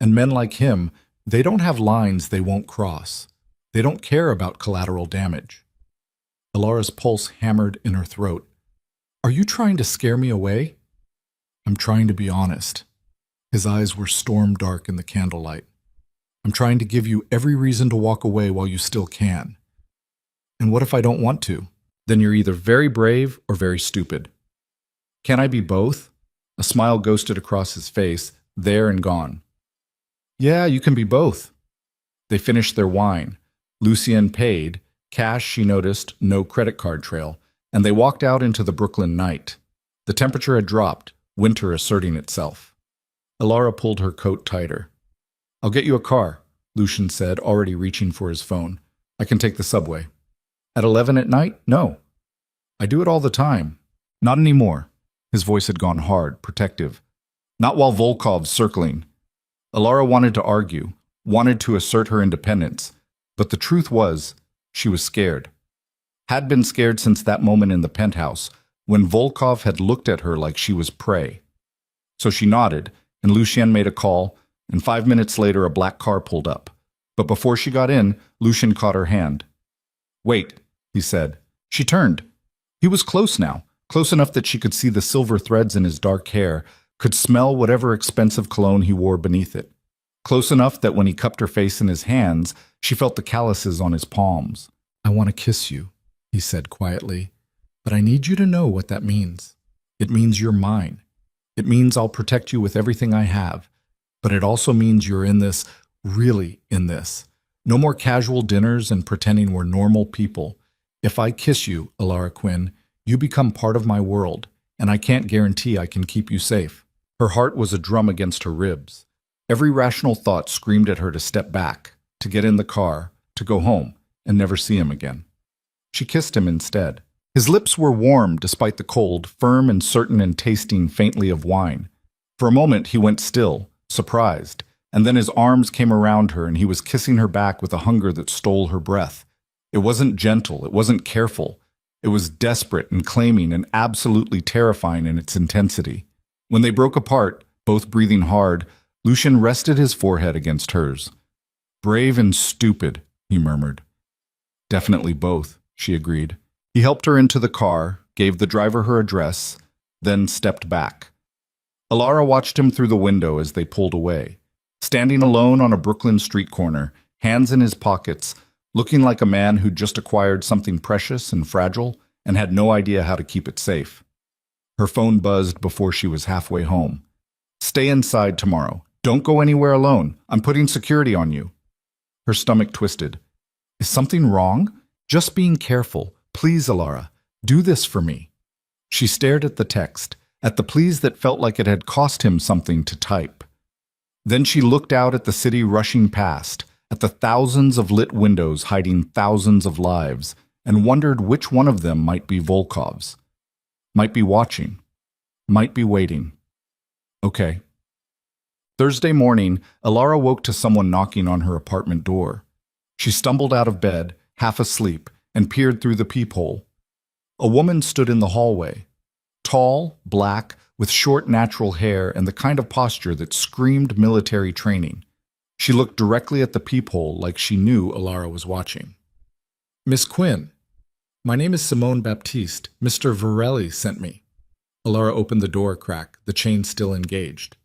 And men like him, they don't have lines they won't cross. They don't care about collateral damage." Alara's pulse hammered in her throat. "Are you trying to scare me away?" "I'm trying to be honest." His eyes were storm dark in the candlelight. "I'm trying to give you every reason to walk away while you still can." "And what if I don't want to?" "Then you're either very brave or very stupid." "Can I be both?" A smile ghosted across his face, there and gone. "Yeah, you can be both." They finished their wine. Lucien paid. Cash, she noticed, no credit card trail. And they walked out into the Brooklyn night. The temperature had dropped, winter asserting itself. Alara pulled her coat tighter. "I'll get you a car," Lucien said, already reaching for his phone. "I can take the subway." "At 11 at night? No." "I do it all the time." "Not anymore." His voice had gone hard, protective. "Not while Volkov's circling." Alara wanted to argue, wanted to assert her independence, but the truth was, she was scared. Had been scared since that moment in the penthouse, when Volkov had looked at her like she was prey. So she nodded, and Lucien made a call, and 5 minutes later a black car pulled up. But before she got in, Lucien caught her hand. "Wait," he said. She turned. He was close now, close enough that she could see the silver threads in his dark hair, could smell whatever expensive cologne he wore beneath it. Close enough that when he cupped her face in his hands, she felt the calluses on his palms. "I want to kiss you," he said quietly, "but I need you to know what that means. It means you're mine. It means I'll protect you with everything I have, but it also means you're in this, really in this. No more casual dinners and pretending we're normal people. If I kiss you, Alara Quinn, you become part of my world, and I can't guarantee I can keep you safe." Her heart was a drum against her ribs. Every rational thought screamed at her to step back, to get in the car, to go home, and never see him again. She kissed him instead. His lips were warm despite the cold, firm and certain and tasting faintly of wine. For a moment he went still, surprised, and then his arms came around her and he was kissing her back with a hunger that stole her breath. It wasn't gentle, it wasn't careful. It was desperate and claiming and absolutely terrifying in its intensity. When they broke apart, both breathing hard, Lucian rested his forehead against hers. "Brave and stupid," he murmured. "Definitely both," she agreed. He helped her into the car, gave the driver her address, then stepped back. Alara watched him through the window as they pulled away. Standing alone on a Brooklyn street corner, hands in his pockets, looking like a man who'd just acquired something precious and fragile and had no idea how to keep it safe. Her phone buzzed before she was halfway home. "Stay inside tomorrow. Don't go anywhere alone. I'm putting security on you." Her stomach twisted. "Is something wrong? Just being careful. Please, Alara, do this for me." She stared at the text, at the please that felt like it had cost him something to type. Then she looked out at the city rushing past, at the thousands of lit windows hiding thousands of lives, and wondered which one of them might be Volkov's. Might be watching. Might be waiting. Okay. Thursday morning, Alara woke to someone knocking on her apartment door. She stumbled out of bed, half asleep, and peered through the peephole. A woman stood in the hallway. Tall, black, with short natural hair and the kind of posture that screamed military training. She looked directly at the peephole like she knew Alara was watching. "Miss Quinn, my name is Simone Baptiste. Mr. Varelli sent me." Alara opened the door crack, the chain still engaged.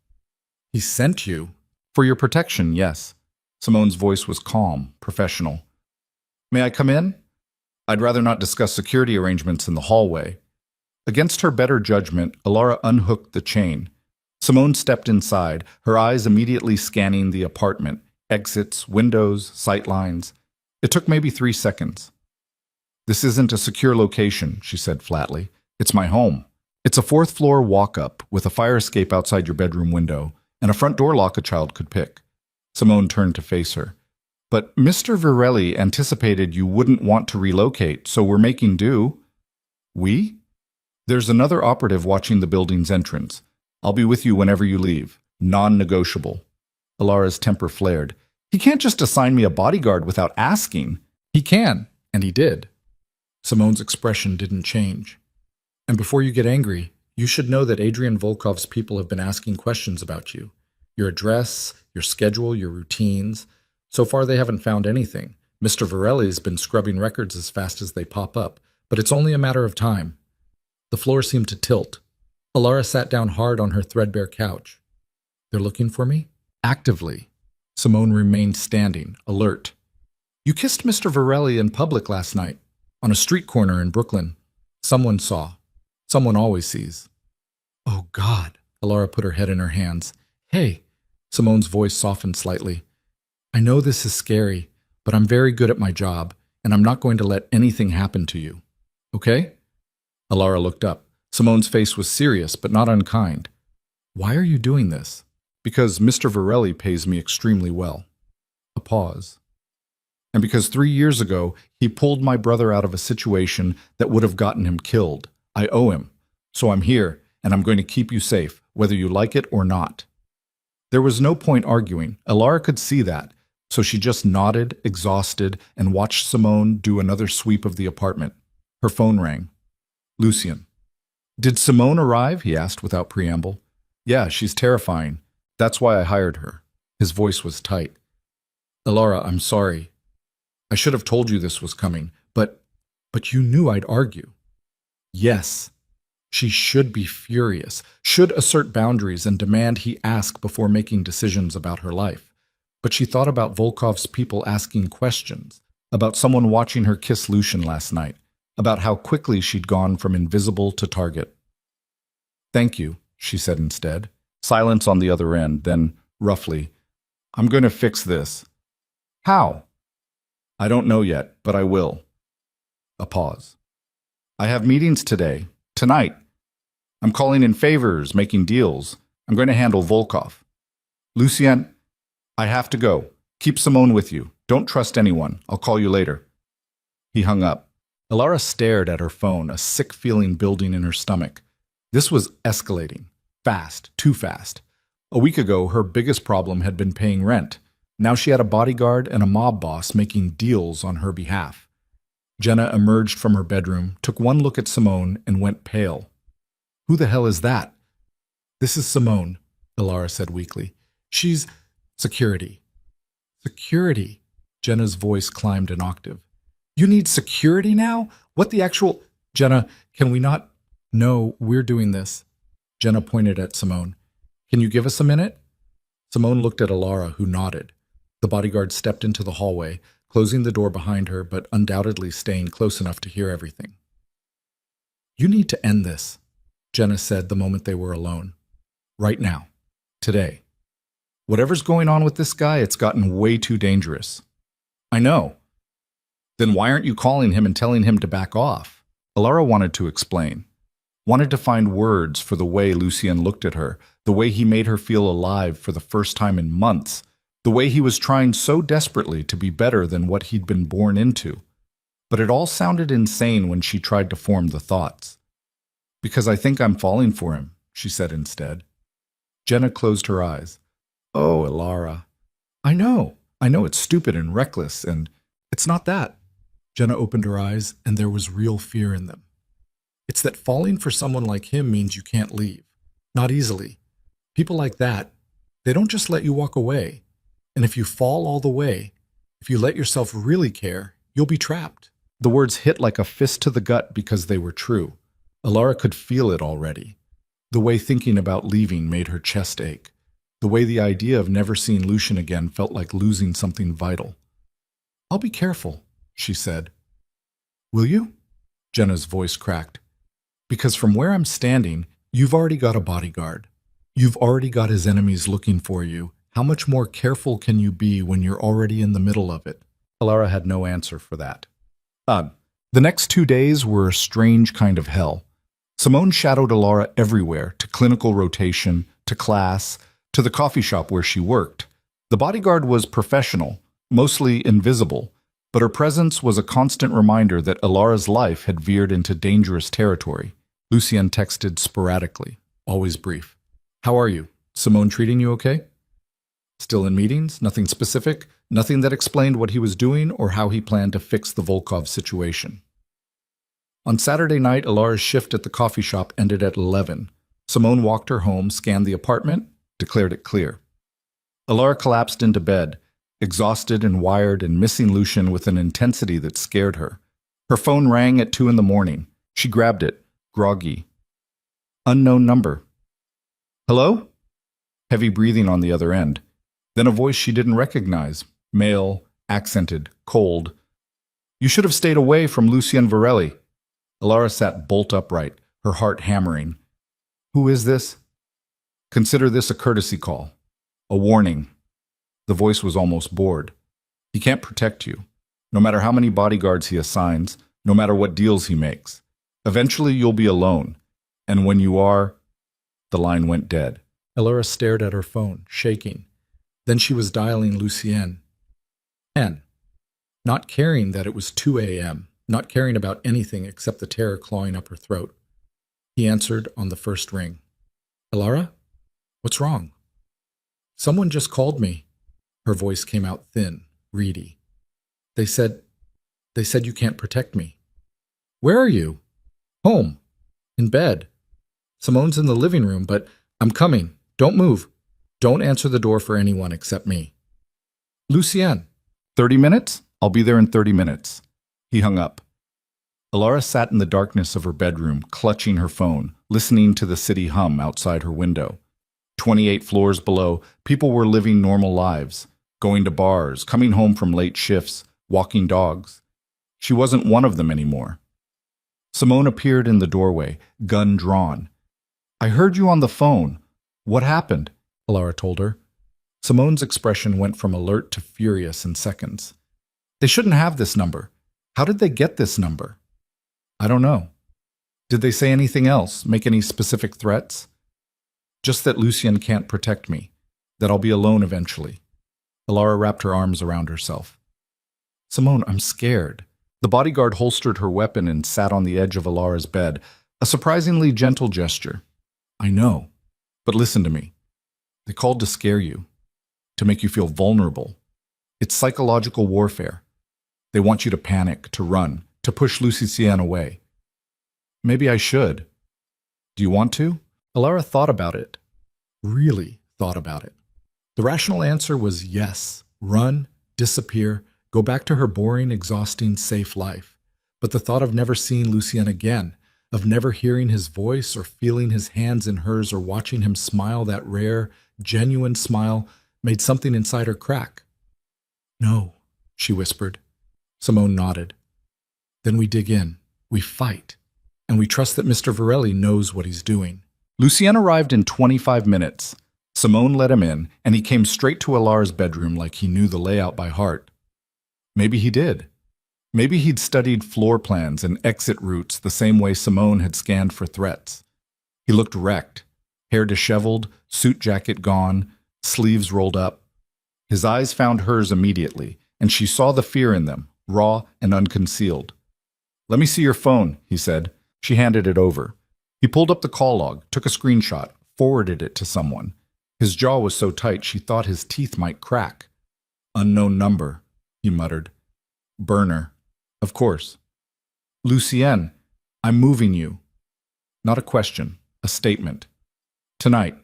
"He sent you?" "For your protection, yes." Simone's voice was calm, professional. "May I come in?" "I'd rather not discuss security arrangements in the hallway." Against her better judgment, Alara unhooked the chain. Simone stepped inside, her eyes immediately scanning the apartment, exits, windows, sightlines. It took maybe 3 seconds. "This isn't a secure location," she said flatly. "It's my home. It's a 4th-floor walk-up with a fire escape outside your bedroom window and a front door lock a child could pick." Simone turned to face her. "But Mr. Varelli anticipated you wouldn't want to relocate, so we're making do." "We?" "There's another operative watching the building's entrance. I'll be with you whenever you leave. Non-negotiable." Alara's temper flared. "He can't just assign me a bodyguard without asking." "He can, and he did." Simone's expression didn't change. "And before you get angry, you should know that Adrian Volkov's people have been asking questions about you. Your address, your schedule, your routines. So far they haven't found anything. Mr. Varelli's been scrubbing records as fast as they pop up, but it's only a matter of time." The floor seemed to tilt. Alara sat down hard on her threadbare couch. "They're looking for me?" "Actively." Simone remained standing, alert. "You kissed Mr. Varelli in public last night, on a street corner in Brooklyn. Someone saw. Someone always sees." "Oh, God." Alara put her head in her hands. "Hey." Simone's voice softened slightly. "I know this is scary, but I'm very good at my job, and I'm not going to let anything happen to you. Okay?" Alara looked up. Simone's face was serious, but not unkind. "Why are you doing this?" "Because Mr. Varelli pays me extremely well." A pause. "And because 3 years ago, he pulled my brother out of a situation that would have gotten him killed. I owe him. So I'm here, and I'm going to keep you safe, whether you like it or not." There was no point arguing. Alara could see that, so she just nodded, exhausted, and watched Simone do another sweep of the apartment. Her phone rang. "Lucien." "Did Simone arrive?" he asked without preamble. "Yeah, she's terrifying. That's why I hired her." His voice was tight. "Alara, I'm sorry. I should have told you this was coming, but you knew I'd argue." "Yes." She should be furious, should assert boundaries and demand he ask before making decisions about her life. But she thought about Volkov's people asking questions, about someone watching her kiss Lucian last night, about how quickly she'd gone from invisible to target. "Thank you," she said instead. Silence on the other end, then, roughly, "I'm going to fix this." "How?" "I don't know yet, but I will." A pause. "I have meetings today, tonight. I'm calling in favors, making deals. I'm going to handle Volkov." "Lucien, I have to go. Keep Simone with you. Don't trust anyone. I'll call you later." He hung up. Alara stared at her phone, a sick feeling building in her stomach. This was escalating. Fast, too fast. A week ago, her biggest problem had been paying rent. Now she had a bodyguard and a mob boss making deals on her behalf. Jenna emerged from her bedroom, took one look at Simone, and went pale. Who the hell is that? This is Simone, Ilara said weakly. She's security. Security. Jenna's voice climbed an octave. You need security now? What the actual... Jenna, can we not... No, we're doing this. Jenna pointed at Simone. Can you give us a minute? Simone looked at Ilara, who nodded. The bodyguard stepped into the hallway, closing the door behind her, but undoubtedly staying close enough to hear everything. You need to end this, Jenna said the moment they were alone. Right now. Today. Whatever's going on with this guy, it's gotten way too dangerous. I know. Then why aren't you calling him and telling him to back off? Ilara wanted to explain. Wanted to find words for the way Lucien looked at her, the way he made her feel alive for the first time in months, the way he was trying so desperately to be better than what he'd been born into. But it all sounded insane when she tried to form the thoughts. Because I think I'm falling for him, she said instead. Jenna closed her eyes. Oh, Ilara. I know it's stupid and reckless, and it's not that. Jenna opened her eyes, and there was real fear in them. It's that falling for someone like him means you can't leave. Not easily. People like that, they don't just let you walk away. And if you fall all the way, if you let yourself really care, you'll be trapped. The words hit like a fist to the gut because they were true. Ilara could feel it already. The way thinking about leaving made her chest ache. The way the idea of never seeing Lucien again felt like losing something vital. I'll be careful, she said. Will you? Jenna's voice cracked. Because from where I'm standing, you've already got a bodyguard. You've already got his enemies looking for you. How much more careful can you be when you're already in the middle of it? Ilara had no answer for that. The next 2 days were a strange kind of hell. Simone shadowed Ilara everywhere, to clinical rotation, to class, to the coffee shop where she worked. The bodyguard was professional, mostly invisible, but her presence was a constant reminder that Ilara's life had veered into dangerous territory. Lucien texted sporadically, always brief. How are you? Simone treating you okay? Still in meetings? Nothing specific? Nothing that explained what he was doing or how he planned to fix the Volkov situation. On Saturday night, Ilara's shift at the coffee shop ended at 11. Simone walked her home, scanned the apartment, declared it clear. Ilara collapsed into bed, exhausted and wired and missing Lucien with an intensity that scared her. Her phone rang at 2 a.m. She grabbed it, groggy. Unknown number. Hello? Heavy breathing on the other end. Then a voice she didn't recognize, male, accented, cold. You should have stayed away from Lucien Varelli. Ilara sat bolt upright, her heart hammering. Who is this? Consider this a courtesy call. A warning. The voice was almost bored. He can't protect you, no matter how many bodyguards he assigns, no matter what deals he makes. Eventually you'll be alone, and when you are... The line went dead. Ilara stared at her phone, shaking. Then she was dialing Lucien. Not caring that it was 2 a.m., not caring about anything except the terror clawing up her throat. He answered on the first ring. Ilara? What's wrong? Someone just called me. Her voice came out thin, reedy. They said you can't protect me. Where are you? Home. In bed. Simone's in the living room, but I'm coming. Don't move. Don't answer the door for anyone except me. Lucien. 30 minutes? I'll be there in 30 minutes. He hung up. Ilara sat in the darkness of her bedroom, clutching her phone, listening to the city hum outside her window. 28 floors below, people were living normal lives, going to bars, coming home from late shifts, walking dogs. She wasn't one of them anymore. Simone appeared in the doorway, gun drawn. I heard you on the phone. What happened? Ilara told her. Simone's expression went from alert to furious in seconds. They shouldn't have this number. How did they get this number? I don't know. Did they say anything else, make any specific threats? Just that Lucien can't protect me, that I'll be alone eventually. Ilara wrapped her arms around herself. Simone, I'm scared. The bodyguard holstered her weapon and sat on the edge of Ilara's bed, a surprisingly gentle gesture. I know, but listen to me. They called to scare you, to make you feel vulnerable. It's psychological warfare. They want you to panic, to run, to push Lucien away. Maybe I should. Do you want to? Alara thought about it. Really thought about it. The rational answer was yes. Run, disappear, go back to her boring, exhausting, safe life. But the thought of never seeing Lucien again, of never hearing his voice or feeling his hands in hers or watching him smile that rare, genuine smile, made something inside her crack. No, she whispered. Simone nodded. Then we dig in, we fight, and we trust that Mr. Varelli knows what he's doing. Lucien arrived in 25 minutes. Simone let him in, and he came straight to Alara's bedroom like he knew the layout by heart. Maybe he did. Maybe he'd studied floor plans and exit routes the same way Simone had scanned for threats. He looked wrecked, hair disheveled, suit jacket gone, sleeves rolled up. His eyes found hers immediately, and she saw the fear in them, raw and unconcealed. "Let me see your phone," he said. She handed it over. He pulled up the call log, took a screenshot, forwarded it to someone. His jaw was so tight she thought his teeth might crack. "Unknown number," he muttered. "Burner. Of course." "Lucien, I'm moving you." Not a question, a statement. "Tonight.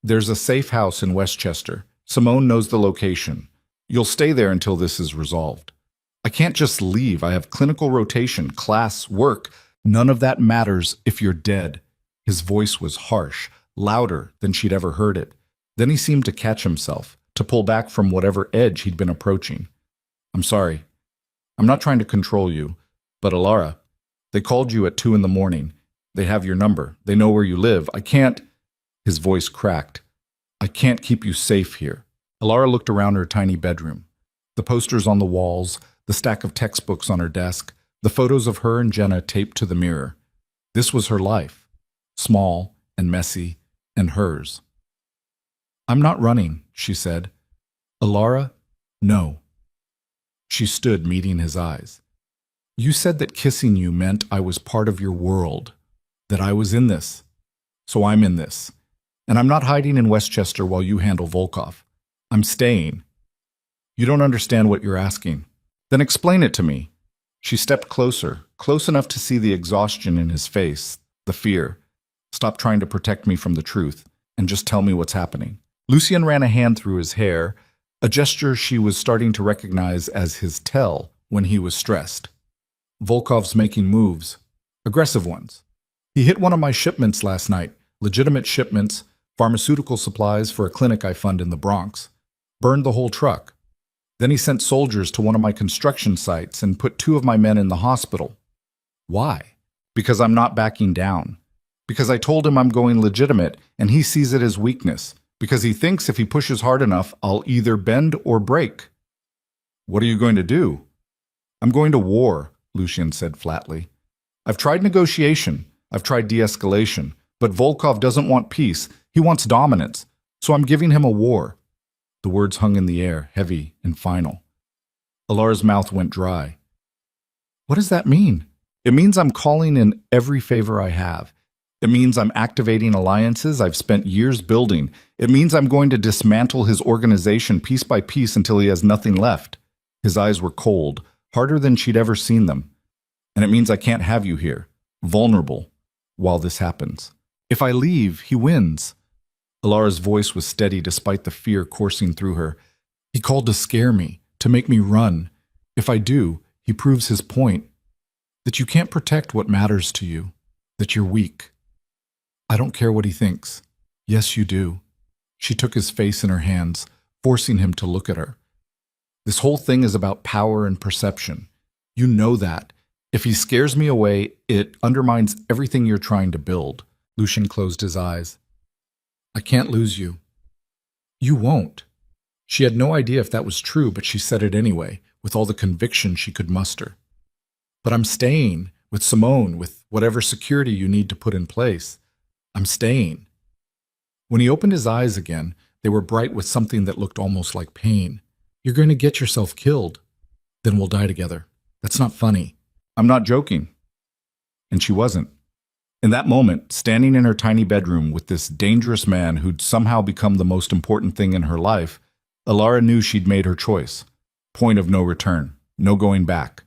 There's a safe house in Westchester. Simone knows the location. You'll stay there until this is resolved. I can't just leave. I have clinical rotation, class, work. None of that matters if you're dead." His voice was harsh, louder than she'd ever heard it. Then he seemed to catch himself, to pull back from whatever edge he'd been approaching. "I'm sorry. I'm not trying to control you, but Alara, they called you at 2 in the morning. They have your number. They know where you live. I can't—" His voice cracked. "I can't keep you safe here." Alara looked around her tiny bedroom. The posters on the walls, the stack of textbooks on her desk, the photos of her and Jenna taped to the mirror. This was her life, small and messy, and hers. "I'm not running," she said. "Alara, no." She stood, meeting his eyes. "You said that kissing you meant I was part of your world, that I was in this. So I'm in this. And I'm not hiding in Westchester while you handle Volkov. I'm staying." "You don't understand what you're asking." "Then explain it to me." She stepped closer, close enough to see the exhaustion in his face, the fear. "Stop trying to protect me from the truth, and just tell me what's happening." Lucien ran a hand through his hair, a gesture she was starting to recognize as his tell when he was stressed. "Volkov's making moves, aggressive ones. He hit one of my shipments last night, legitimate shipments, pharmaceutical supplies for a clinic I fund in the Bronx. Burned the whole truck. Then he sent soldiers to one of my construction sites and put 2 of my men in the hospital. Why? Because I'm not backing down. Because I told him I'm going legitimate, and he sees it as weakness. Because he thinks if he pushes hard enough, I'll either bend or break." "What are you going to do?" "I'm going to war," Lucien said flatly. "I've tried negotiation. I've tried de-escalation. But Volkov doesn't want peace. He wants dominance. So I'm giving him a war." The words hung in the air, heavy and final. Alara's mouth went dry. "What does that mean?" "It means I'm calling in every favor I have. It means I'm activating alliances I've spent years building. It means I'm going to dismantle his organization piece by piece until he has nothing left." His eyes were cold, harder than she'd ever seen them. "And it means I can't have you here, vulnerable, while this happens. If I leave, he wins." Alara's voice was steady despite the fear coursing through her. "He called to scare me, to make me run. If I do, he proves his point, that you can't protect what matters to you, that you're weak. I don't care what he thinks. Yes, you do." She took his face in her hands, forcing him to look at her. "This whole thing is about power and perception. You know that. If he scares me away, it undermines everything you're trying to build." Lucien closed his eyes. "I can't lose you." "You won't." She had no idea if that was true, but she said it anyway, with all the conviction she could muster. "But I'm staying, with Simone, with whatever security you need to put in place. I'm staying." When he opened his eyes again, they were bright with something that looked almost like pain. "You're going to get yourself killed. Then we'll die together. That's not funny." "I'm not joking." And she wasn't. In that moment, standing in her tiny bedroom with this dangerous man who'd somehow become the most important thing in her life, Alara knew she'd made her choice. Point of no return. No going back.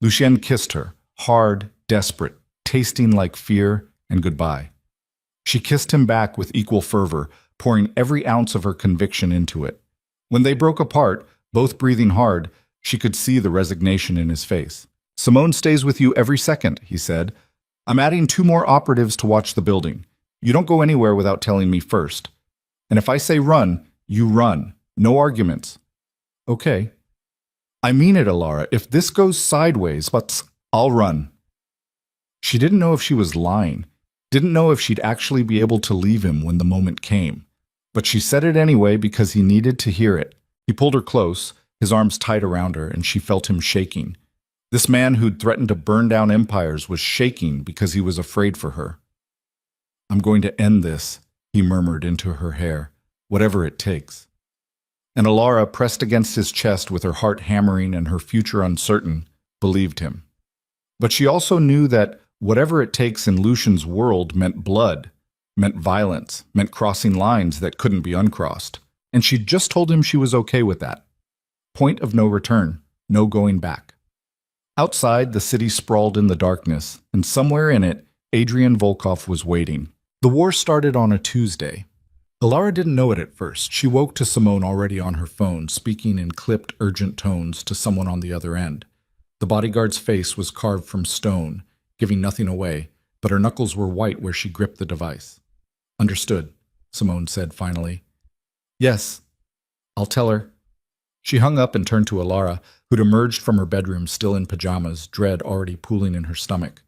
Lucien kissed her, hard, desperate, tasting like fear and goodbye. She kissed him back with equal fervor, pouring every ounce of her conviction into it. When they broke apart, both breathing hard, she could see the resignation in his face. Simone stays with you every second, he said. I'm adding 2 more operatives to watch the building. You don't go anywhere without telling me first. And if I say run, you run. No arguments. Okay. I mean it, Alara. If this goes sideways, but I'll run. She didn't know if she was lying, didn't know if she'd actually be able to leave him when the moment came. But she said it anyway because he needed to hear it. He pulled her close, his arms tight around her, and she felt him shaking. This man who'd threatened to burn down empires was shaking because he was afraid for her. I'm going to end this, he murmured into her hair, whatever it takes. And Alara, pressed against his chest with her heart hammering and her future uncertain, believed him. But she also knew that whatever it takes in Lucian's world meant blood, meant violence, meant crossing lines that couldn't be uncrossed. And she'd just told him she was okay with that. Point of no return, no going back. Outside, the city sprawled in the darkness, and somewhere in it, Adrian Volkov was waiting. The war started on a Tuesday. Alara didn't know it at first. She woke to Simone already on her phone, speaking in clipped, urgent tones to someone on the other end. The bodyguard's face was carved from stone, giving nothing away, but her knuckles were white where she gripped the device. Understood, Simone said finally. Yes, I'll tell her. She hung up and turned to Alara, who'd emerged from her bedroom still in pajamas, dread already pooling in her stomach.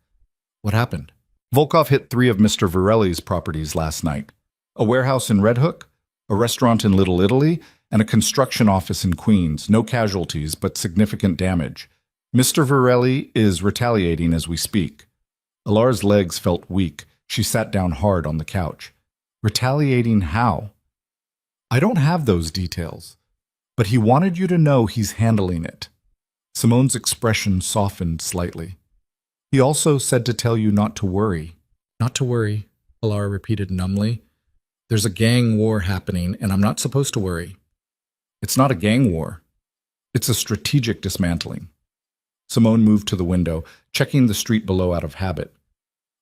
What happened? Volkov hit 3 of Mr. Varelli's properties last night. A warehouse in Red Hook, a restaurant in Little Italy, and a construction office in Queens. No casualties, but significant damage. Mr. Varelli is retaliating as we speak. Alara's legs felt weak. She sat down hard on the couch. Retaliating how? I don't have those details. But he wanted you to know he's handling it. Simone's expression softened slightly. He also said to tell you not to worry. Not to worry, Alara repeated numbly. There's a gang war happening, and I'm not supposed to worry. It's not a gang war. It's a strategic dismantling. Simone moved to the window, checking the street below out of habit.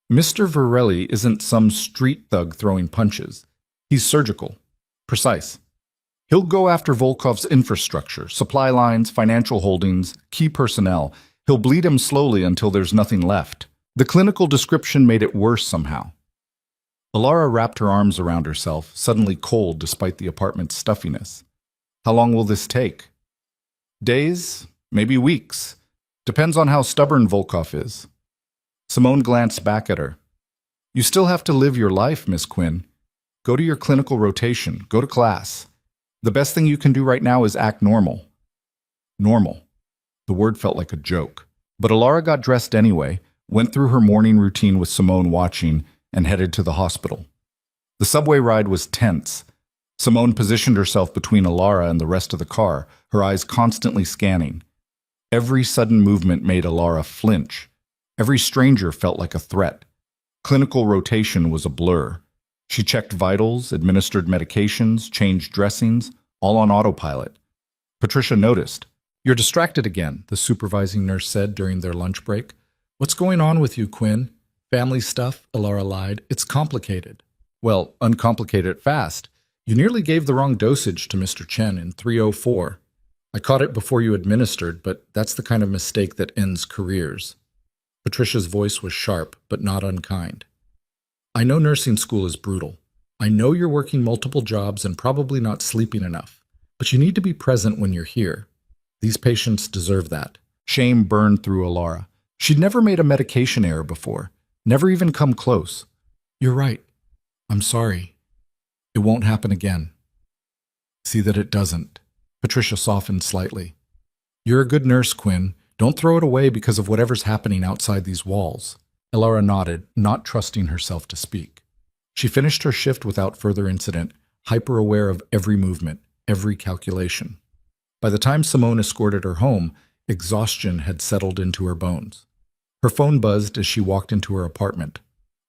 Mr. Varelli isn't some street thug throwing punches. He's surgical, precise. He'll go after Volkov's infrastructure, supply lines, financial holdings, key personnel. He'll bleed him slowly until there's nothing left. The clinical description made it worse somehow. Alara wrapped her arms around herself, suddenly cold despite the apartment's stuffiness. How long will this take? Days? Maybe weeks. Depends on how stubborn Volkov is. Simone glanced back at her. You still have to live your life, Miss Quinn. Go to your clinical rotation. Go to class. The best thing you can do right now is act normal. Normal. The word felt like a joke. But Alara got dressed anyway, went through her morning routine with Simone watching, and headed to the hospital. The subway ride was tense. Simone positioned herself between Alara and the rest of the car, her eyes constantly scanning. Every sudden movement made Alara flinch. Every stranger felt like a threat. Clinical rotation was a blur. She checked vitals, administered medications, changed dressings, all on autopilot. Patricia noticed. You're distracted again, the supervising nurse said during their lunch break. What's going on with you, Quinn? Family stuff, Alara lied. It's complicated. Well, uncomplicate it fast. You nearly gave the wrong dosage to Mr. Chen in 304. I caught it before you administered, but that's the kind of mistake that ends careers. Patricia's voice was sharp, but not unkind. I know nursing school is brutal. I know you're working multiple jobs and probably not sleeping enough, but you need to be present when you're here. These patients deserve that. Shame burned through Alara. She'd never made a medication error before, never even come close. You're right. I'm sorry. It won't happen again. See that it doesn't. Patricia softened slightly. You're a good nurse, Quinn. Don't throw it away because of whatever's happening outside these walls. Alara nodded, not trusting herself to speak. She finished her shift without further incident, hyper-aware of every movement, every calculation. By the time Simone escorted her home, exhaustion had settled into her bones. Her phone buzzed as she walked into her apartment.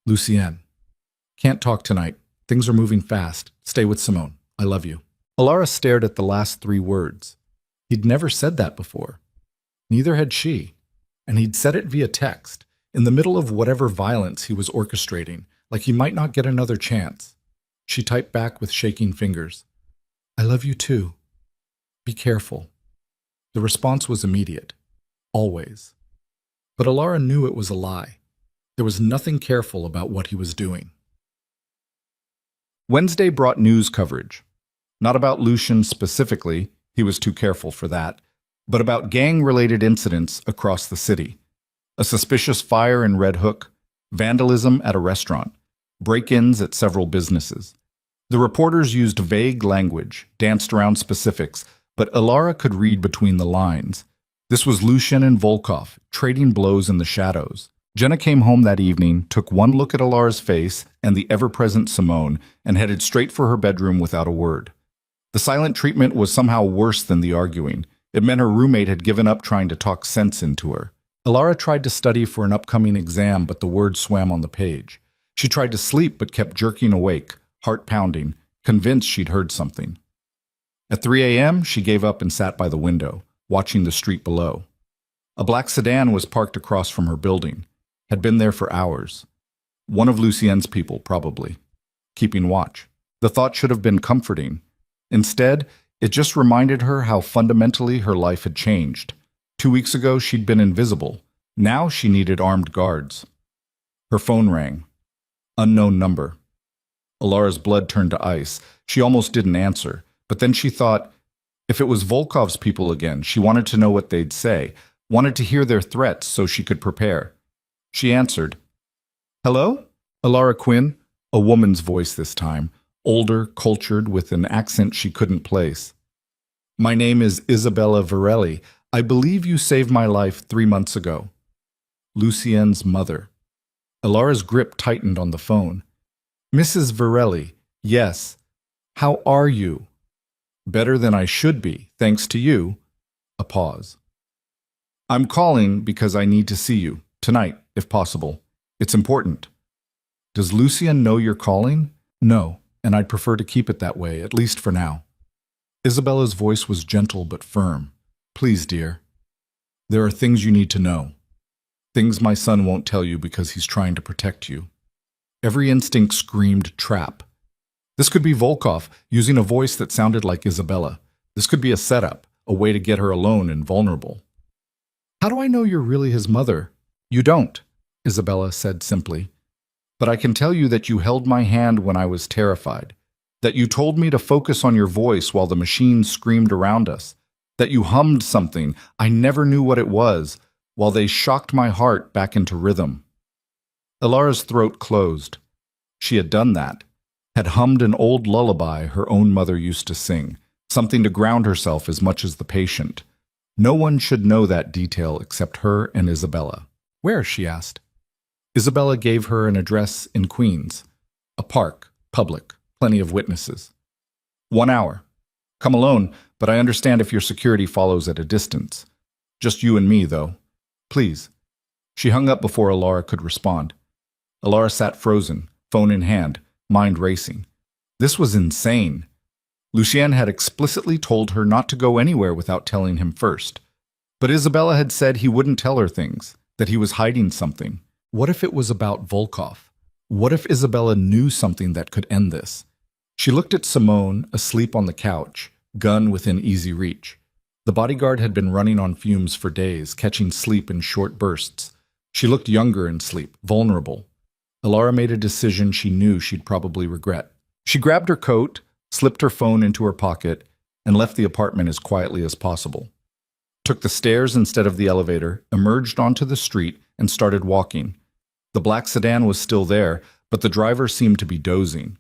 Lucien. Can't talk tonight. Things are moving fast. Stay with Simone. I love you. Alara stared at the last 3 words. He'd never said that before. Neither had she. and he'd said it via text, in the middle of whatever violence he was orchestrating, like he might not get another chance. She typed back with shaking fingers. I love you too. Be careful. The response was immediate. Always. But Alara knew it was a lie. There was nothing careful about what he was doing. Wednesday brought news coverage. Not about Lucian specifically, he was too careful for that, but about gang-related incidents across the city. A suspicious fire in Red Hook, vandalism at a restaurant, break-ins at several businesses. The reporters used vague language, danced around specifics, but Alara could read between the lines. This was Lucian and Volkov, trading blows in the shadows. Jenna came home that evening, took one look at Alara's face and the ever-present Simone, and headed straight for her bedroom without a word. The silent treatment was somehow worse than the arguing. It meant her roommate had given up trying to talk sense into her. Alara tried to study for an upcoming exam, but the words swam on the page. She tried to sleep but kept jerking awake, heart pounding, convinced she'd heard something. At 3 a.m., she gave up and sat by the window, watching the street below. A black sedan was parked across from her building, had been there for hours. One of Lucien's people, probably, keeping watch. The thought should have been comforting. Instead, it just reminded her how fundamentally her life had changed. 2 weeks ago, she'd been invisible. Now she needed armed guards. Her phone rang. Unknown number. Alara's blood turned to ice. She almost didn't answer, but then she thought, if it was Volkov's people again, she wanted to know what they'd say, wanted to hear their threats so she could prepare. She answered. Hello? Alara Quinn, a woman's voice this time, older, cultured, with an accent she couldn't place. My name is Isabella Varelli. I believe you saved my life 3 months ago. Lucien's mother. Alara's grip tightened on the phone. Mrs. Varelli, yes. How are you? Better than I should be, thanks to you. A pause. I'm calling because I need to see you, tonight, if possible. It's important. Does Lucien know you're calling? No, and I'd prefer to keep it that way, at least for now. Isabella's voice was gentle but firm. Please, dear. There are things you need to know. Things my son won't tell you because he's trying to protect you. Every instinct screamed trap. This could be Volkov, using a voice that sounded like Isabella. This could be a setup, a way to get her alone and vulnerable. How do I know you're really his mother? You don't, Isabella said simply. But I can tell you that you held my hand when I was terrified, that you told me to focus on your voice while the machines screamed around us, that you hummed something, I never knew what it was, while they shocked my heart back into rhythm. Alara's throat closed. She had done that, had hummed an old lullaby her own mother used to sing, something to ground herself as much as the patient. No one should know that detail except her and Isabella. Where? She asked. Isabella gave her an address in Queens. A park, public, plenty of witnesses. 1 hour. Come alone, but I understand if your security follows at a distance. Just you and me, though. Please. She hung up before Alara could respond. Alara sat frozen, phone in hand, mind racing. This was insane. Lucien had explicitly told her not to go anywhere without telling him first. But Isabella had said he wouldn't tell her things, that he was hiding something. What if it was about Volkov? What if Isabella knew something that could end this? She looked at Simone, asleep on the couch, gun within easy reach. The bodyguard had been running on fumes for days, catching sleep in short bursts. She looked younger in sleep, vulnerable. Alara made a decision she knew she'd probably regret. She grabbed her coat, slipped her phone into her pocket, and left the apartment as quietly as possible. Took the stairs instead of the elevator, emerged onto the street, and started walking. The black sedan was still there, but the driver seemed to be dozing.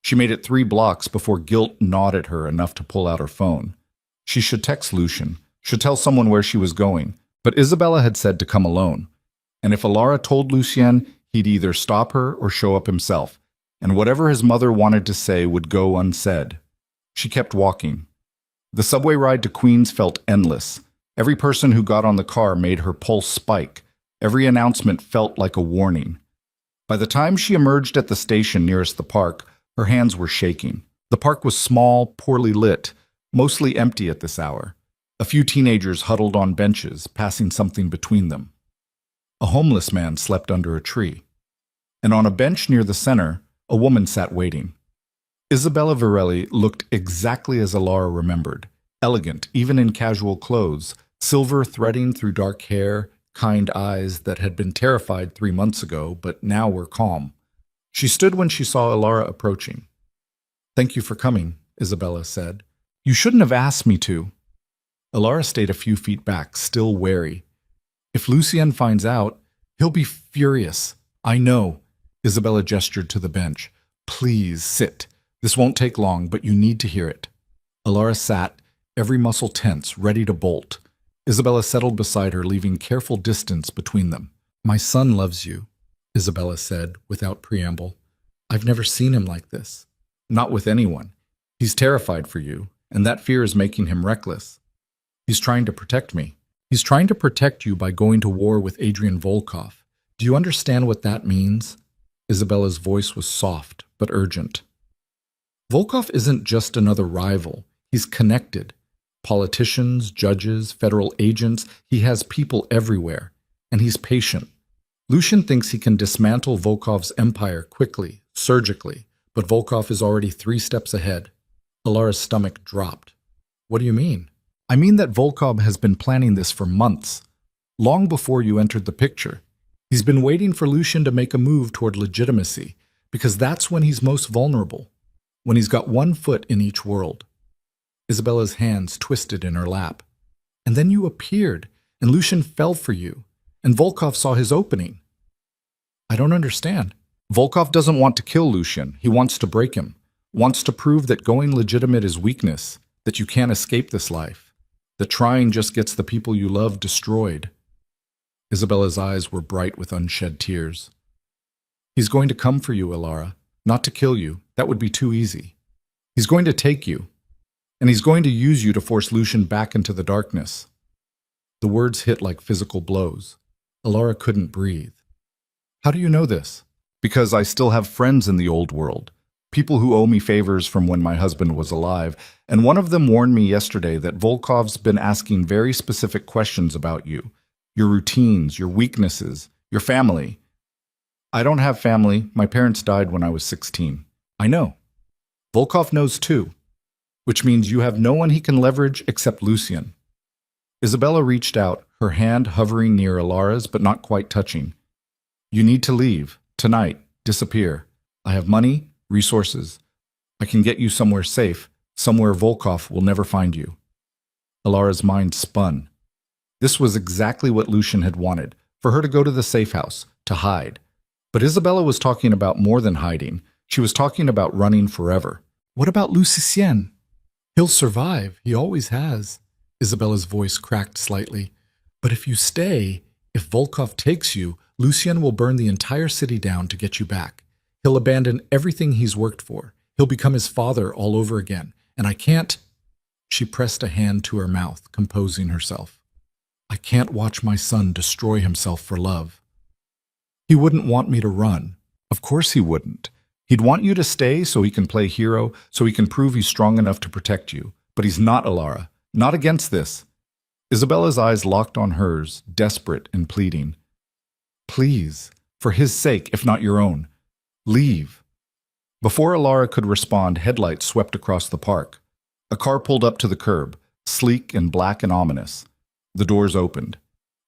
She made it 3 blocks before guilt gnawed at her enough to pull out her phone. She should text Lucian, should tell someone where she was going, but Isabella had said to come alone. And if Alara told Lucien, he'd either stop her or show up himself, and whatever his mother wanted to say would go unsaid. She kept walking. The subway ride to Queens felt endless. Every person who got on the car made her pulse spike. Every announcement felt like a warning. By the time she emerged at the station nearest the park, her hands were shaking. The park was small, poorly lit, mostly empty at this hour. A few teenagers huddled on benches, passing something between them. A homeless man slept under a tree. And on a bench near the center, a woman sat waiting. Isabella Varelli looked exactly as Alara remembered, elegant, even in casual clothes, silver threading through dark hair, kind eyes that had been terrified 3 months ago, but now were calm. She stood when she saw Alara approaching. "Thank you for coming," Isabella said. "You shouldn't have asked me to." Alara stayed a few feet back, still wary. "If Lucien finds out, he'll be furious." "I know." Isabella gestured to the bench. "Please sit. This won't take long, but you need to hear it." Alara sat, every muscle tense, ready to bolt. Isabella settled beside her, leaving careful distance between them. "My son loves you," Isabella said, without preamble. "I've never seen him like this. Not with anyone. He's terrified for you, and that fear is making him reckless. He's trying to protect me. He's trying to protect you by going to war with Adrian Volkov. Do you understand what that means?" Isabella's voice was soft, but urgent. "Volkov isn't just another rival. He's connected. Politicians, judges, federal agents, he has people everywhere. And he's patient. Lucien thinks he can dismantle Volkov's empire quickly, surgically, but Volkov is already 3 steps ahead." Alara's stomach dropped. "What do you mean?" "I mean that Volkov has been planning this for months, long before you entered the picture. He's been waiting for Lucien to make a move toward legitimacy, because that's when he's most vulnerable, when he's got one foot in each world." Isabella's hands twisted in her lap. "And then you appeared, and Lucien fell for you, and Volkov saw his opening." "I don't understand." "Volkov doesn't want to kill Lucien. He wants to break him, wants to prove that going legitimate is weakness, that you can't escape this life, that trying just gets the people you love destroyed." Isabella's eyes were bright with unshed tears. "He's going to come for you, Alara, not to kill you. That would be too easy. He's going to take you, and he's going to use you to force Lucien back into the darkness." The words hit like physical blows. Alara couldn't breathe. "How do you know this?" "Because I still have friends in the old world, people who owe me favors from when my husband was alive, and one of them warned me yesterday that Volkov's been asking very specific questions about you, your routines, your weaknesses, your family." "I don't have family. My parents died when I was 16. "I know. Volkov knows too, which means you have no one he can leverage except Lucien." Isabella reached out, her hand hovering near Alara's but not quite touching. "You need to leave. Tonight. Disappear. I have money, resources. I can get you somewhere safe, somewhere Volkov will never find you." Alara's mind spun. This was exactly what Lucien had wanted, for her to go to the safe house, to hide. But Isabella was talking about more than hiding. She was talking about running forever. "What about Lucien? He'll survive. He always has." Isabella's voice cracked slightly. "But if you stay, if Volkov takes you, Lucien will burn the entire city down to get you back. He'll abandon everything he's worked for. He'll become his father all over again. And I can't—" She pressed a hand to her mouth, composing herself. "I can't watch my son destroy himself for love." "He wouldn't want me to run." "Of course he wouldn't. He'd want you to stay so he can play hero, so he can prove he's strong enough to protect you. But he's not, Alara. Not against this." Isabella's eyes locked on hers, desperate and pleading. "Please, for his sake, if not your own, leave." Before Alara could respond, headlights swept across the park. A car pulled up to the curb, sleek and black and ominous. The doors opened.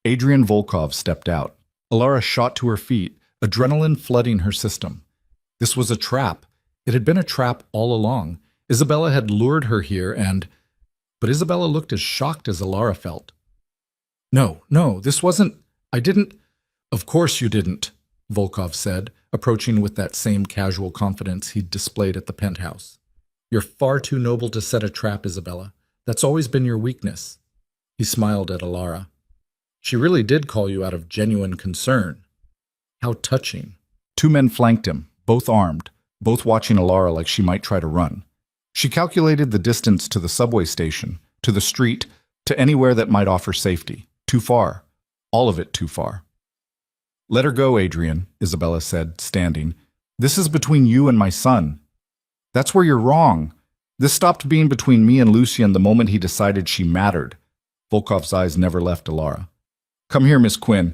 Adrian Volkov stepped out. Alara shot to her feet, adrenaline flooding her system. This was a trap. It had been a trap all along. Isabella had lured her here But Isabella looked as shocked as Alara felt. No, this wasn't— I didn't— "Of course you didn't," Volkov said, approaching with that same casual confidence he'd displayed at the penthouse. "You're far too noble to set a trap, Isabella. That's always been your weakness." He smiled at Alara. "She really did call you out of genuine concern." How touching. 2 men flanked him, both armed, both watching Alara like she might try to run. She calculated the distance to the subway station, to the street, to anywhere that might offer safety. Too far. All of it too far. "Let her go, Adrian," Isabella said, standing. "This is between you and my son." "That's where you're wrong. This stopped being between me and Lucien the moment he decided she mattered." Volkov's eyes never left Alara. "Come here, Miss Quinn."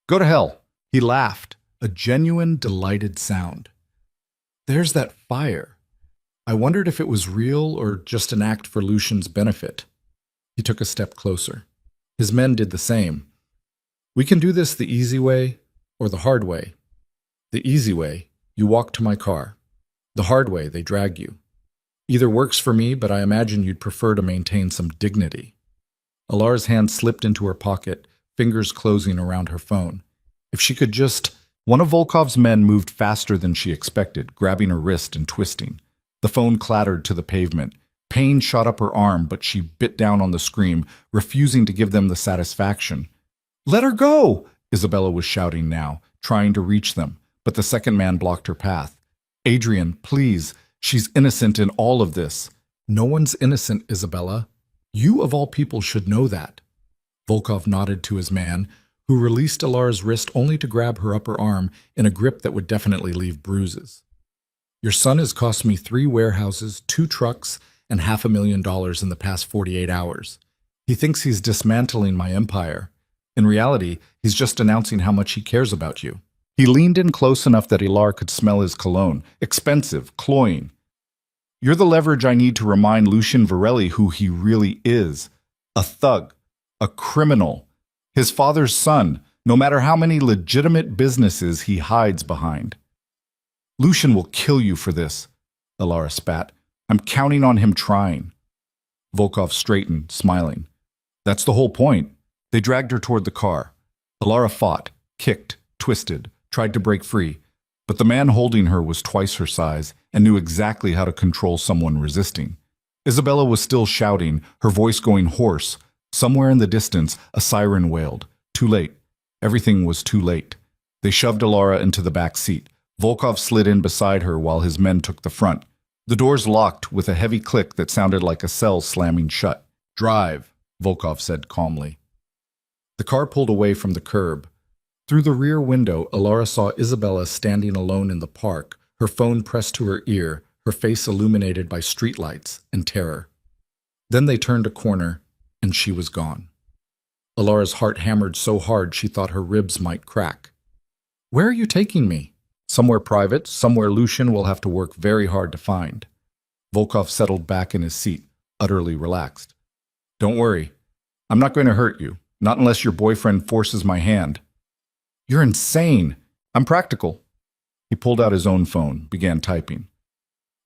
Go to hell. He laughed, a genuine, delighted sound. There's that fire. I wondered if it was real or just an act for Lucian's benefit. He took a step closer. His men did the same. We can do this the easy way or the hard way. The easy way, you walk to my car. The hard way, they drag you. Either works for me, but I imagine you'd prefer to maintain some dignity. Alara's hand slipped into her pocket, fingers closing around her phone. If she could just... One of Volkov's men moved faster than she expected, grabbing her wrist and twisting. The phone clattered to the pavement. Pain shot up her arm, but she bit down on the scream, refusing to give them the satisfaction. "Let her go!" Isabella was shouting now, trying to reach them, but the second man blocked her path. "Adrian, please, she's innocent in all of this." "No one's innocent, Isabella. You of all people should know that." Volkov nodded to his man, who released Alara's wrist only to grab her upper arm in a grip that would definitely leave bruises. "Your son has cost me 3 warehouses, 2 trucks, and $500,000 in the past 48 hours. He thinks he's dismantling my empire. In reality, he's just announcing how much he cares about you." He leaned in close enough that Ilar could smell his cologne. Expensive, cloying. "You're the leverage I need to remind Lucian Varelli who he really is. A thug. A criminal. His father's son, no matter how many legitimate businesses he hides behind." "Lucian will kill you for this," Alara spat. "I'm counting on him trying." Volkov straightened, smiling. "That's the whole point." They dragged her toward the car. Alara fought, kicked, twisted, tried to break free, but the man holding her was twice her size and knew exactly how to control someone resisting. Isabella was still shouting, her voice going hoarse. Somewhere in the distance, a siren wailed. Too late. Everything was too late. They shoved Alara into the back seat. Volkov slid in beside her while his men took the front. The doors locked with a heavy click that sounded like a cell slamming shut. "Drive," Volkov said calmly. The car pulled away from the curb. Through the rear window, Alara saw Isabella standing alone in the park, her phone pressed to her ear, her face illuminated by streetlights and terror. Then they turned a corner, and she was gone. Alara's heart hammered so hard she thought her ribs might crack. "Where are you taking me?" "Somewhere private, somewhere Lucian will have to work very hard to find." Volkov settled back in his seat, utterly relaxed. "Don't worry. I'm not going to hurt you, not unless your boyfriend forces my hand." "You're insane. I'm practical." He pulled out his own phone, began typing.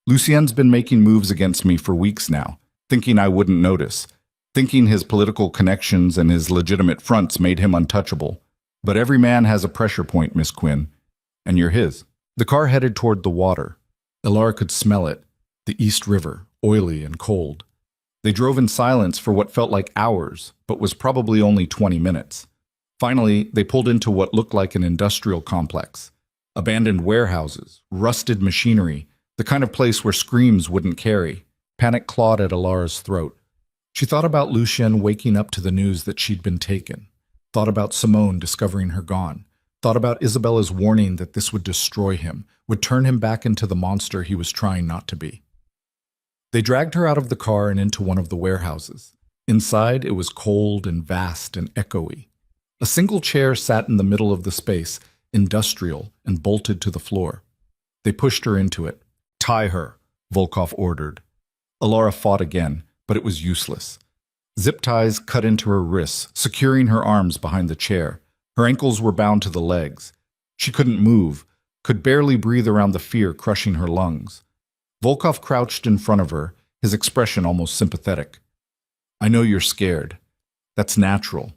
"Lucien's been making moves against me for weeks now, thinking I wouldn't notice, thinking his political connections and his legitimate fronts made him untouchable. But every man has a pressure point, Miss Quinn, and you're his." The car headed toward the water. Ilar could smell it, the East River, oily and cold. They drove in silence for what felt like hours, but was probably only 20 minutes. Finally, they pulled into what looked like an industrial complex. Abandoned warehouses, rusted machinery, the kind of place where screams wouldn't carry. Panic clawed at Alara's throat. She thought about Lucien waking up to the news that she'd been taken. Thought about Simone discovering her gone. Thought about Isabella's warning that this would destroy him, would turn him back into the monster he was trying not to be. They dragged her out of the car and into one of the warehouses. Inside, it was cold and vast and echoey. A single chair sat in the middle of the space, industrial and bolted to the floor. They pushed her into it. "Tie her," Volkov ordered. Alara fought again, but it was useless. Zip ties cut into her wrists, securing her arms behind the chair. Her ankles were bound to the legs. She couldn't move, could barely breathe around the fear crushing her lungs. Volkov crouched in front of her, his expression almost sympathetic. "I know you're scared. That's natural.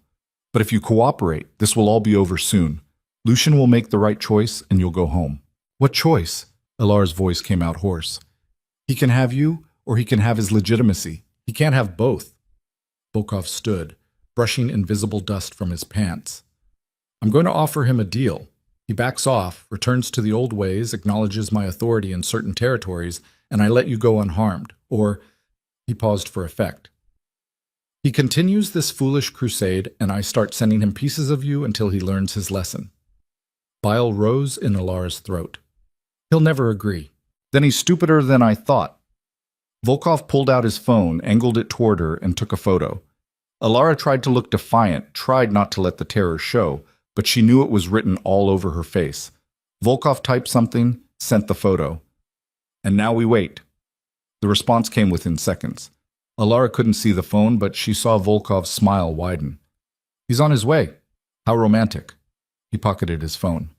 But if you cooperate, this will all be over soon. Lucian will make the right choice and you'll go home." "What choice?" Alara's voice came out hoarse. "He can have you, or he can have his legitimacy. He can't have both." Volkov stood, brushing invisible dust from his pants. "I'm going to offer him a deal. He backs off, returns to the old ways, acknowledges my authority in certain territories, and I let you go unharmed. Or," he paused for effect, "he continues this foolish crusade, and I start sending him pieces of you until he learns his lesson." Bile rose in Alara's throat. "He'll never agree." "Then he's stupider than I thought." Volkov pulled out his phone, angled it toward her, and took a photo. Alara tried to look defiant, tried not to let the terror show, but she knew it was written all over her face. Volkov typed something, sent the photo. And now we wait. The response came within seconds. Alara couldn't see the phone, but she saw Volkov's smile widen. He's on his way. How romantic. He pocketed his phone.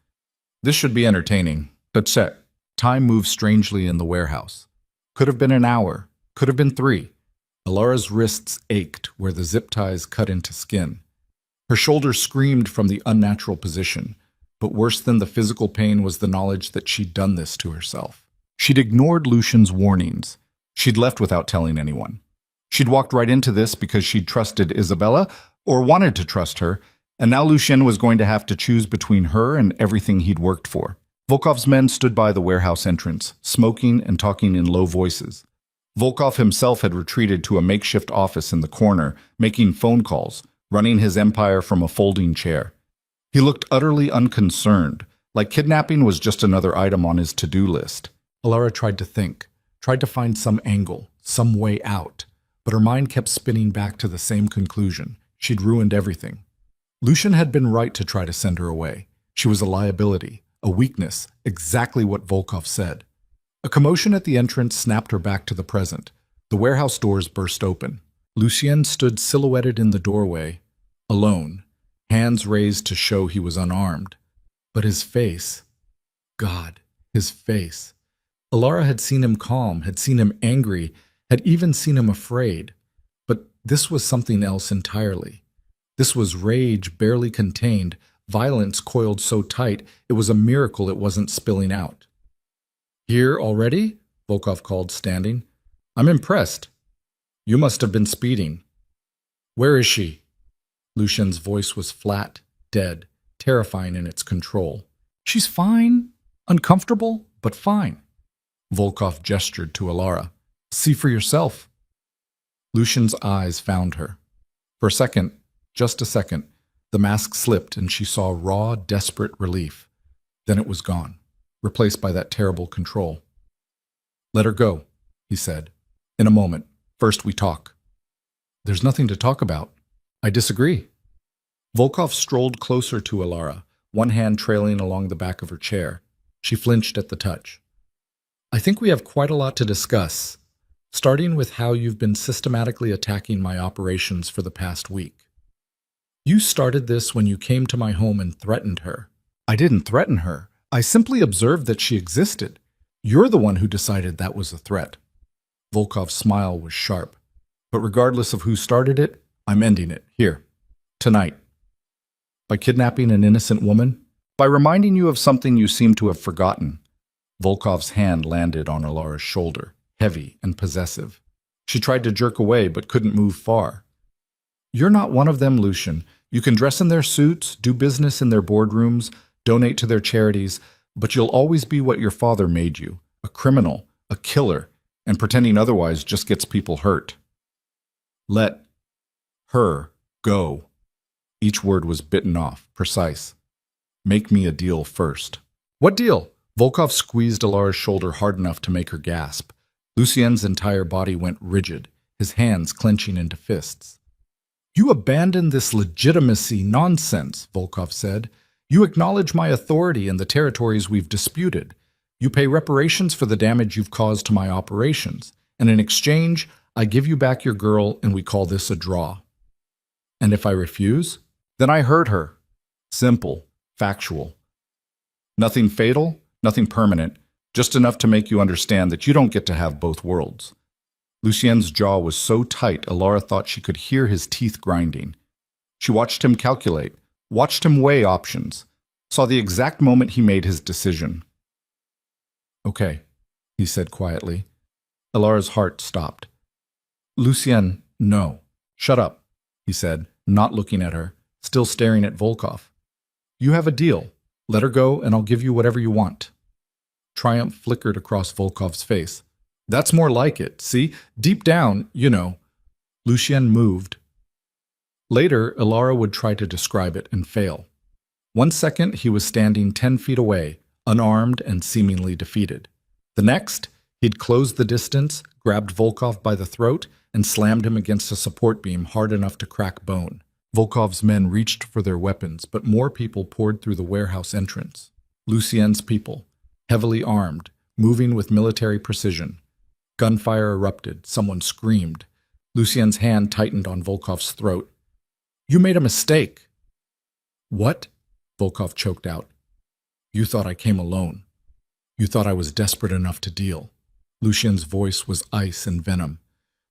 This should be entertaining. That's it. Time moved strangely in the warehouse. Could have been an hour. Could have been 3. Alara's wrists ached where the zip ties cut into skin. Her shoulder screamed from the unnatural position, but worse than the physical pain was the knowledge that she'd done this to herself. She'd ignored Lucian's warnings. She'd left without telling anyone. She'd walked right into this because she'd trusted Isabella, or wanted to trust her, and now Lucien was going to have to choose between her and everything he'd worked for. Volkov's men stood by the warehouse entrance, smoking and talking in low voices. Volkov himself had retreated to a makeshift office in the corner, making phone calls, running his empire from a folding chair. He looked utterly unconcerned, like kidnapping was just another item on his to-do list. Alara tried to think, tried to find some angle, some way out, but her mind kept spinning back to the same conclusion. She'd ruined everything. Lucian had been right to try to send her away. She was a liability, a weakness, exactly what Volkov said. A commotion at the entrance snapped her back to the present. The warehouse doors burst open. Lucien stood silhouetted in the doorway, alone, hands raised to show he was unarmed. But his face, God, his face. Alara had seen him calm, had seen him angry, had even seen him afraid. But this was something else entirely. This was rage barely contained, violence coiled so tight it was a miracle it wasn't spilling out. Here already? Volkov called, standing. I'm impressed. You must have been speeding. Where is she? Lucian's voice was flat, dead, terrifying in its control. She's fine. Uncomfortable, but fine. Volkov gestured to Alara. See for yourself. Lucian's eyes found her. For a second, just a second, the mask slipped and she saw raw, desperate relief. Then it was gone, replaced by that terrible control. Let her go, he said. In a moment. First we talk. There's nothing to talk about. I disagree. Volkov strolled closer to Alara, one hand trailing along the back of her chair. She flinched at the touch. I think we have quite a lot to discuss, starting with how you've been systematically attacking my operations for the past week. You started this when you came to my home and threatened her. I didn't threaten her. I simply observed that she existed. You're the one who decided that was a threat. Volkov's smile was sharp. But regardless of who started it, I'm ending it, here, tonight. By kidnapping an innocent woman? By reminding you of something you seem to have forgotten. Volkov's hand landed on Alara's shoulder, heavy and possessive. She tried to jerk away, but couldn't move far. You're not one of them, Lucian. You can dress in their suits, do business in their boardrooms, donate to their charities, but you'll always be what your father made you, a criminal, a killer, and pretending otherwise just gets people hurt. Let her go. Each word was bitten off, precise. Make me a deal first. What deal? Volkov squeezed Alara's shoulder hard enough to make her gasp. Lucien's entire body went rigid, his hands clenching into fists. You abandon this legitimacy nonsense, Volkov said. You acknowledge my authority in the territories we've disputed. You pay reparations for the damage you've caused to my operations, and in exchange, I give you back your girl and we call this a draw. And if I refuse, then I hurt her. Simple, factual. Nothing fatal, nothing permanent, just enough to make you understand that you don't get to have both worlds. Lucien's jaw was so tight, Alara thought she could hear his teeth grinding. She watched him calculate, watched him weigh options, saw the exact moment he made his decision. Okay, he said quietly. Alara's heart stopped. Lucien, no. Shut up, he said, not looking at her, still staring at Volkov. You have a deal. Let her go and I'll give you whatever you want. Triumph flickered across Volkov's face. That's more like it, see? Deep down, you know. Lucien moved. Later, Alara would try to describe it and fail. 1 second, he was standing 10 feet away, unarmed and seemingly defeated. The next, he'd closed the distance, grabbed Volkov by the throat, and slammed him against a support beam hard enough to crack bone. Volkov's men reached for their weapons, but more people poured through the warehouse entrance. Lucien's people, heavily armed, moving with military precision. Gunfire erupted. Someone screamed. Lucien's hand tightened on Volkov's throat. "You made a mistake." "What?" Volkov choked out. "You thought I came alone. You thought I was desperate enough to deal." Lucien's voice was ice and venom.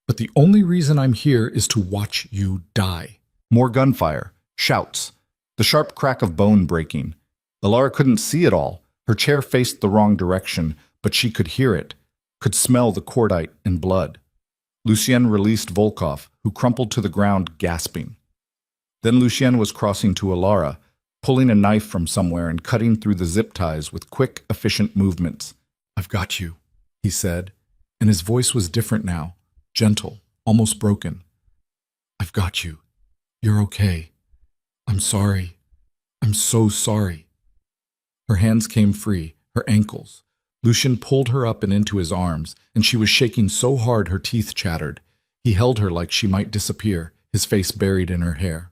"But the only reason I'm here is to watch you die." More gunfire, shouts, the sharp crack of bone breaking. Alara couldn't see it all. Her chair faced the wrong direction, but she could hear it, could smell the cordite and blood. Lucien released Volkov, who crumpled to the ground, gasping. Then Lucien was crossing to Alara, pulling a knife from somewhere and cutting through the zip ties with quick, efficient movements. "I've got you," he said, and his voice was different now, gentle, almost broken. "I've got you. You're okay. I'm sorry. I'm so sorry." Her hands came free, her ankles. Lucien pulled her up and into his arms, and she was shaking so hard her teeth chattered. He held her like she might disappear, his face buried in her hair.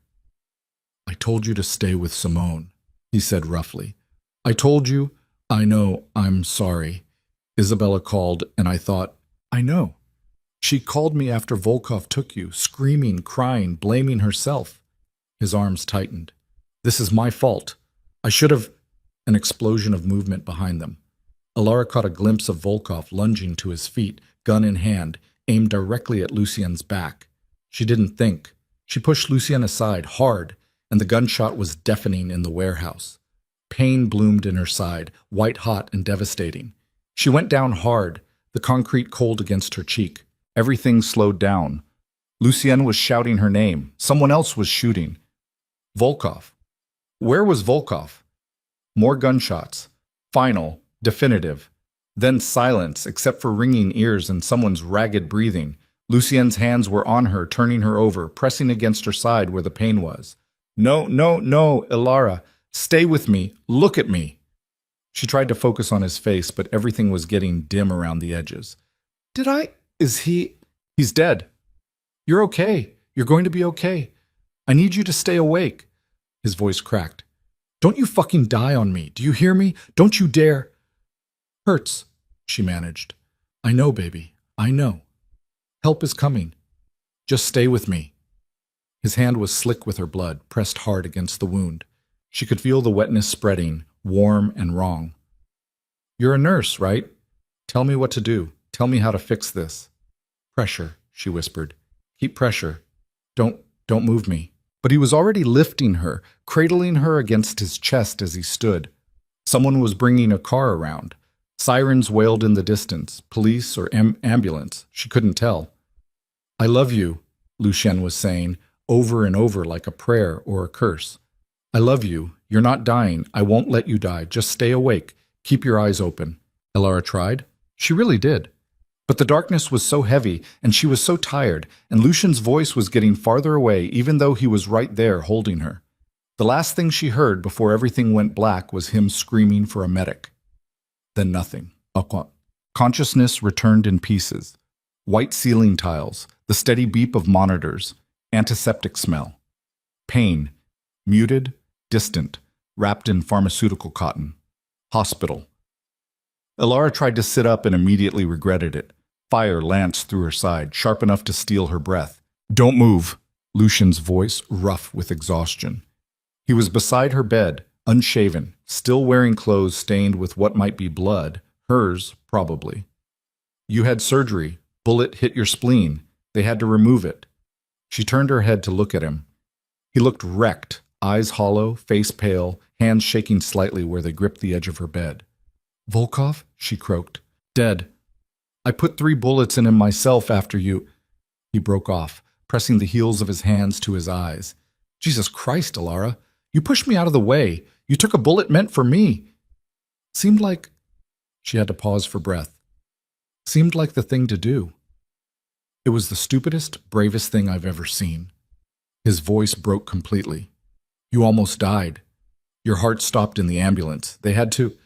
"I told you to stay with Simone," he said roughly. "I told you, I know, I'm sorry. Isabella called, and I thought, I know. She called me after Volkov took you, screaming, crying, blaming herself." His arms tightened. "This is my fault. I should have—" An explosion of movement behind them. Alara caught a glimpse of Volkov lunging to his feet, gun in hand, aimed directly at Lucien's back. She didn't think. She pushed Lucien aside, hard, and the gunshot was deafening in the warehouse. Pain bloomed in her side, white-hot and devastating. She went down hard, the concrete cold against her cheek. Everything slowed down. Lucien was shouting her name. Someone else was shooting. Volkov. Where was Volkov? More gunshots. Final, definitive. Then silence, except for ringing ears and someone's ragged breathing. Lucien's hands were on her, turning her over, pressing against her side where the pain was. "No, no, no, Alara. Stay with me. Look at me." She tried to focus on his face, but everything was getting dim around the edges. Is he... He's dead. You're okay. You're going to be okay. I need you to stay awake." His voice cracked. "Don't you fucking die on me. Do you hear me? Don't you dare." "Hurts," she managed. "I know, baby. I know. Help is coming. Just stay with me." His hand was slick with her blood, pressed hard against the wound. She could feel the wetness spreading, warm and wrong. "You're a nurse, right? Tell me what to do. Tell me how to fix this." "Pressure," she whispered. "Keep pressure. Don't move me." But he was already lifting her, cradling her against his chest as he stood. Someone was bringing a car around. Sirens wailed in the distance, police or ambulance, she couldn't tell. "I love you," Lucien was saying, over and over like a prayer or a curse. "I love you. You're not dying. I won't let you die. Just stay awake. Keep your eyes open." Alara tried. She really did. But the darkness was so heavy, and she was so tired, and Lucien's voice was getting farther away even though he was right there holding her. The last thing she heard before everything went black was him screaming for a medic. Then nothing. Consciousness returned in pieces. White ceiling tiles, the steady beep of monitors, antiseptic smell. Pain, muted, distant, wrapped in pharmaceutical cotton. Hospital. Alara tried to sit up and immediately regretted it. Fire lanced through her side, sharp enough to steal her breath. "Don't move," Lucien's voice rough with exhaustion. He was beside her bed, unshaven, still wearing clothes stained with what might be blood, hers, probably. "You had surgery. Bullet hit your spleen. They had to remove it." She turned her head to look at him. He looked wrecked, eyes hollow, face pale, hands shaking slightly where they gripped the edge of her bed. "Volkov?" she croaked. "Dead. I put 3 bullets in him myself after you—" He broke off, pressing the heels of his hands to his eyes. "Jesus Christ, Alara. You pushed me out of the way. You took a bullet meant for me." Seemed like... She had to pause for breath. Seemed like the thing to do. It was the stupidest, bravest thing I've ever seen. His voice broke completely. "You almost died. Your heart stopped in the ambulance. They had to—"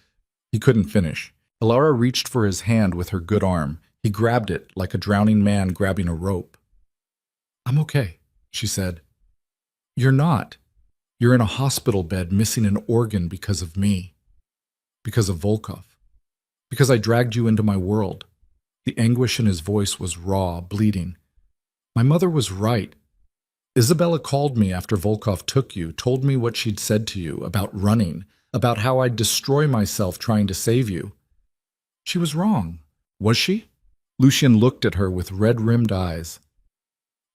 He couldn't finish. Alara reached for his hand with her good arm. He grabbed it like a drowning man grabbing a rope. "I'm okay," she said. You're not. You're in a hospital bed missing an organ because of me. Because of Volkov. Because I dragged you into my world. The anguish in his voice was raw, bleeding. My mother was right. Isabella called me after Volkov took you, told me what she'd said to you about running, about how I'd destroy myself trying to save you. She was wrong. Was she? Lucian looked at her with red-rimmed eyes.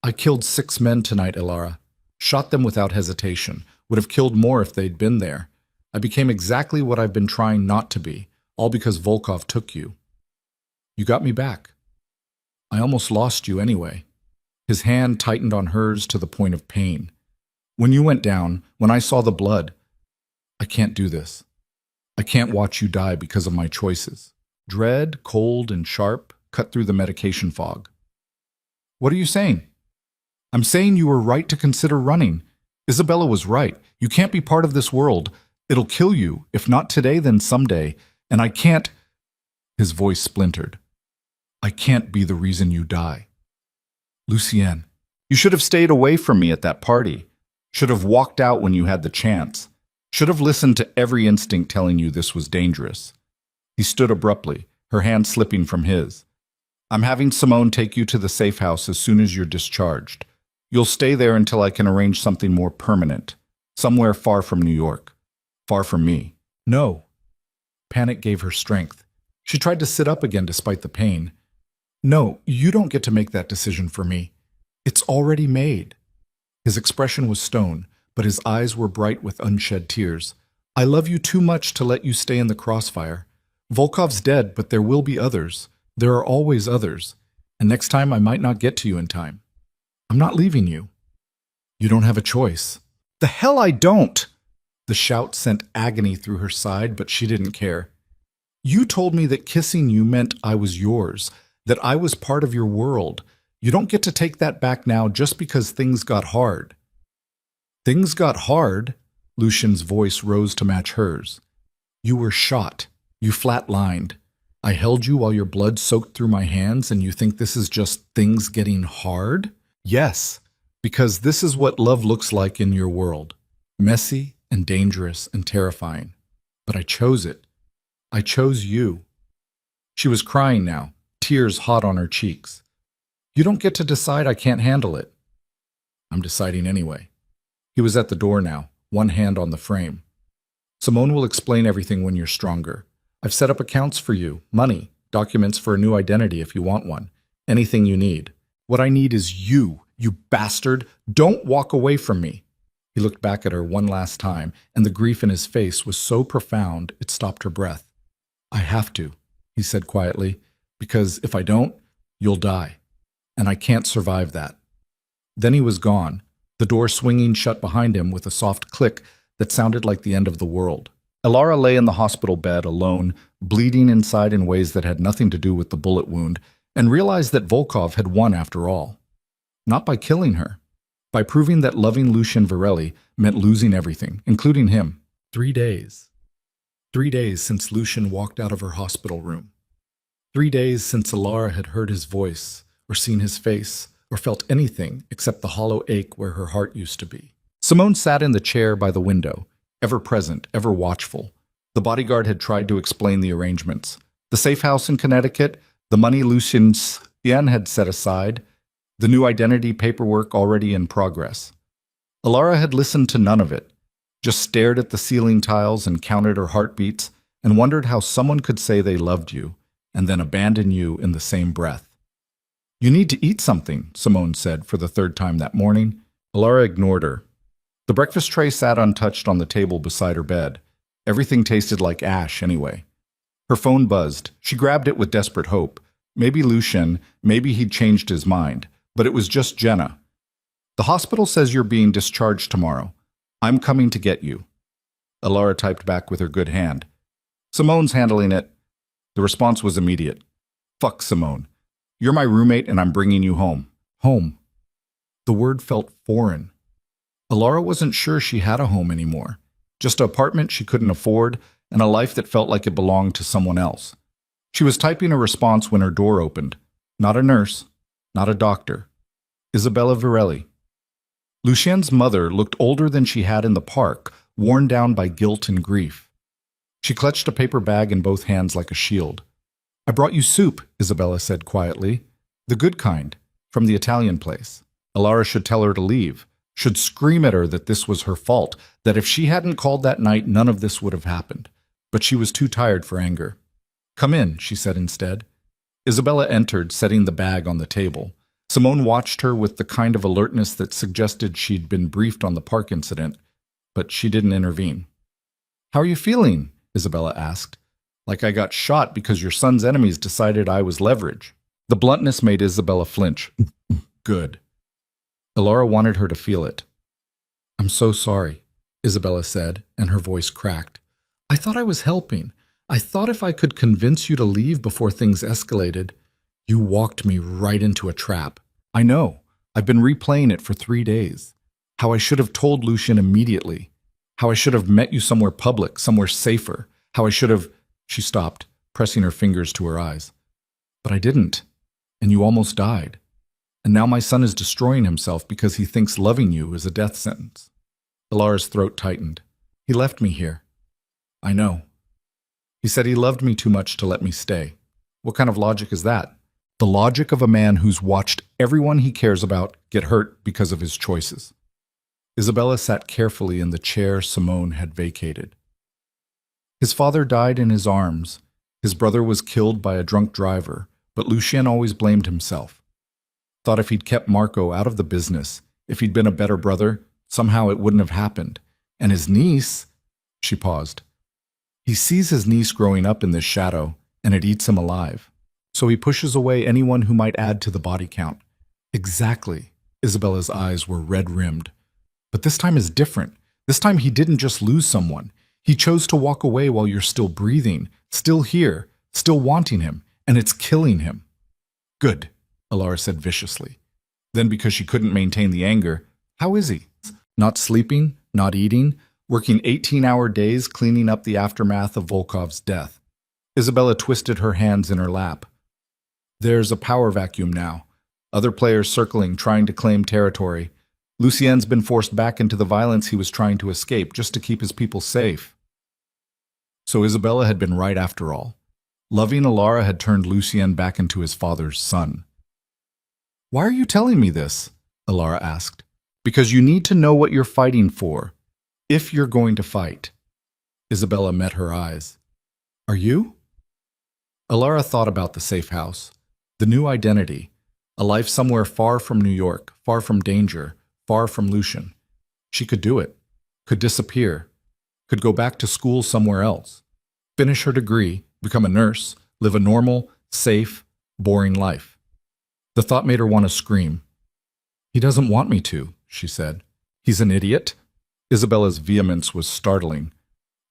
I killed 6 men tonight, Ilara. Shot them without hesitation. Would have killed more if they'd been there. I became exactly what I've been trying not to be, all because Volkov took you. You got me back. I almost lost you anyway. His hand tightened on hers to the point of pain. When you went down, when I saw the blood, I can't do this. I can't watch you die because of my choices. Dread, cold and sharp, cut through the medication fog. What are you saying? I'm saying you were right to consider running. Isabella was right. You can't be part of this world. It'll kill you. If not today, then someday. And I can't... His voice splintered. I can't be the reason you die. Lucienne, you should have stayed away from me at that party. Should have walked out when you had the chance. Should have listened to every instinct telling you this was dangerous. He stood abruptly, her hand slipping from his. I'm having Simone take you to the safe house as soon as you're discharged. You'll stay there until I can arrange something more permanent. Somewhere far from New York. Far from me. No. Panic gave her strength. She tried to sit up again despite the pain. No, you don't get to make that decision for me. It's already made. His expression was stone, but his eyes were bright with unshed tears. I love you too much to let you stay in the crossfire. Volkov's dead, but there will be others. There are always others. And next time I might not get to you in time. I'm not leaving you. You don't have a choice. The hell I don't! The shout sent agony through her side, but she didn't care. You told me that kissing you meant I was yours, that I was part of your world. You don't get to take that back now just because things got hard. Things got hard? Lucian's voice rose to match hers. You were shot. You flatlined. I held you while your blood soaked through my hands, and you think this is just things getting hard? Yes, because this is what love looks like in your world. Messy and dangerous and terrifying. But I chose it. I chose you. She was crying now, tears hot on her cheeks. You don't get to decide I can't handle it. I'm deciding anyway. He was at the door now, one hand on the frame. Simone will explain everything when you're stronger. I've set up accounts for you, money, documents for a new identity if you want one, anything you need. What I need is you bastard. Don't walk away from me. He looked back at her one last time, and the grief in his face was so profound it stopped her breath. I have to, he said quietly, because if I don't, you'll die. And I can't survive that. Then he was gone, the door swinging shut behind him with a soft click that sounded like the end of the world. Ilara lay in the hospital bed alone, bleeding inside in ways that had nothing to do with the bullet wound, and realized that Volkov had won after all. Not by killing her, by proving that loving Lucian Varelli meant losing everything, including him. 3 days. 3 days since Lucian walked out of her hospital room. 3 days since Ilara had heard his voice, or seen his face, or felt anything except the hollow ache where her heart used to be. Simone sat in the chair by the window, ever present, ever watchful. The bodyguard had tried to explain the arrangements. The safe house in Connecticut, the money Lucian had set aside, the new identity paperwork already in progress. Ilara had listened to none of it, just stared at the ceiling tiles and counted her heartbeats and wondered how someone could say they loved you and then abandon you in the same breath. You need to eat something, Simone said for the 3rd time that morning. Ilara ignored her. The breakfast tray sat untouched on the table beside her bed. Everything tasted like ash anyway. Her phone buzzed. She grabbed it with desperate hope. Maybe Lucian, maybe he'd changed his mind. But it was just Jenna. The hospital says you're being discharged tomorrow. I'm coming to get you. Ilara typed back with her good hand. Simone's handling it. The response was immediate. Fuck Simone. You're my roommate and I'm bringing you home. Home. The word felt foreign. Ilara wasn't sure she had a home anymore. Just an apartment she couldn't afford and a life that felt like it belonged to someone else. She was typing a response when her door opened. Not a nurse. Not a doctor. Isabella Varelli. Lucien's mother looked older than she had in the park, worn down by guilt and grief. She clutched a paper bag in both hands like a shield. "I brought you soup," Isabella said quietly. "The good kind, from the Italian place." Alara should tell her to leave, should scream at her that this was her fault, that if she hadn't called that night, none of this would have happened. But she was too tired for anger. "Come in," she said instead. Isabella entered, setting the bag on the table. Simone watched her with the kind of alertness that suggested she'd been briefed on the park incident, but she didn't intervene. "How are you feeling?" Isabella asked. "Like I got shot because your son's enemies decided I was leverage." The bluntness made Isabella flinch. Good. Alara wanted her to feel it. "I'm so sorry," Isabella said, and her voice cracked. "I thought I was helping. I thought if I could convince you to leave before things escalated, you walked me right into a trap. I know. I've been replaying it for 3 days. How I should have told Lucien immediately. How I should have met you somewhere public, somewhere safer. How I should have—" She stopped, pressing her fingers to her eyes. "But I didn't. And you almost died. And now my son is destroying himself because he thinks loving you is a death sentence." Alara's throat tightened. "He left me here." "I know. He said he loved me too much to let me stay. What kind of logic is that? The logic of a man who's watched everyone he cares about get hurt because of his choices." Isabella sat carefully in the chair Simone had vacated. "His father died in his arms. His brother was killed by a drunk driver, but Lucien always blamed himself. Thought if he'd kept Marco out of the business, if he'd been a better brother, somehow it wouldn't have happened. And his niece—" She paused. "He sees his niece growing up in this shadow, and it eats him alive. So he pushes away anyone who might add to the body count." "Exactly." Isabella's eyes were red-rimmed. "But this time is different. This time he didn't just lose someone. He chose to walk away while you're still breathing, still here, still wanting him, and it's killing him." "Good," Alara said viciously. Then, because she couldn't maintain the anger, "How is he? Not sleeping, not eating, working 18-hour days cleaning up the aftermath of Volkov's death." Isabella twisted her hands in her lap. "There's a power vacuum now. Other players circling, trying to claim territory. Lucien's been forced back into the violence he was trying to escape, just to keep his people safe." So Isabella had been right after all. Loving Alara had turned Lucien back into his father's son. "Why are you telling me this?" Alara asked. "Because you need to know what you're fighting for, if you're going to fight." Isabella met her eyes. "Are you?" Alara thought about the safe house, the new identity, a life somewhere far from New York, far from danger, far from Lucien. She could do it, could disappear, could go back to school somewhere else, finish her degree, become a nurse, live a normal, safe, boring life. The thought made her want to scream. "He doesn't want me to," she said. "He's an idiot?" Isabella's vehemence was startling.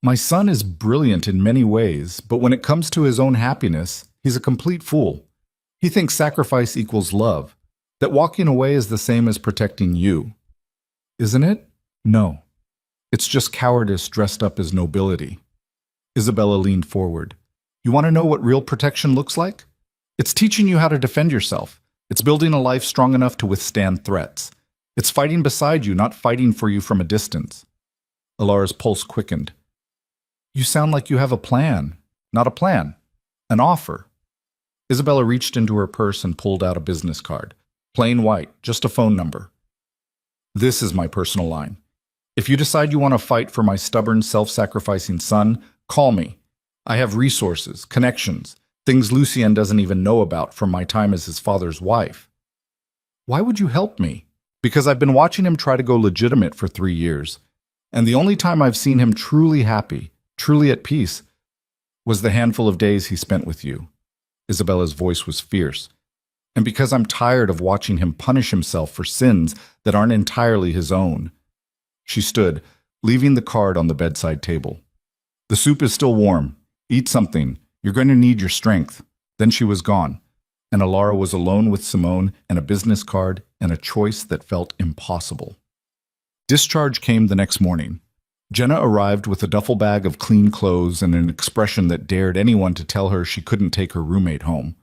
"My son is brilliant in many ways, but when it comes to his own happiness, he's a complete fool. He thinks sacrifice equals love, that walking away is the same as protecting you. Isn't it? No. It's just cowardice dressed up as nobility." Isabella leaned forward. "You want to know what real protection looks like? It's teaching you how to defend yourself. It's building a life strong enough to withstand threats. It's fighting beside you, not fighting for you from a distance." Alara's pulse quickened. "You sound like you have a plan." "Not a plan. An offer." Isabella reached into her purse and pulled out a business card. Plain white, just a phone number. "This is my personal line. If you decide you want to fight for my stubborn, self-sacrificing son, call me. I have resources, connections, things Lucien doesn't even know about from my time as his father's wife." "Why would you help me?" "Because I've been watching him try to go legitimate for 3 years. And the only time I've seen him truly happy, truly at peace, was the handful of days he spent with you." Isabella's voice was fierce. "And because I'm tired of watching him punish himself for sins that aren't entirely his own." She stood, leaving the card on the bedside table. "The soup is still warm. Eat something. You're going to need your strength." Then she was gone, and Alara was alone with Simone and a business card and a choice that felt impossible. Discharge came the next morning. Jenna arrived with a duffel bag of clean clothes and an expression that dared anyone to tell her she couldn't take her roommate home.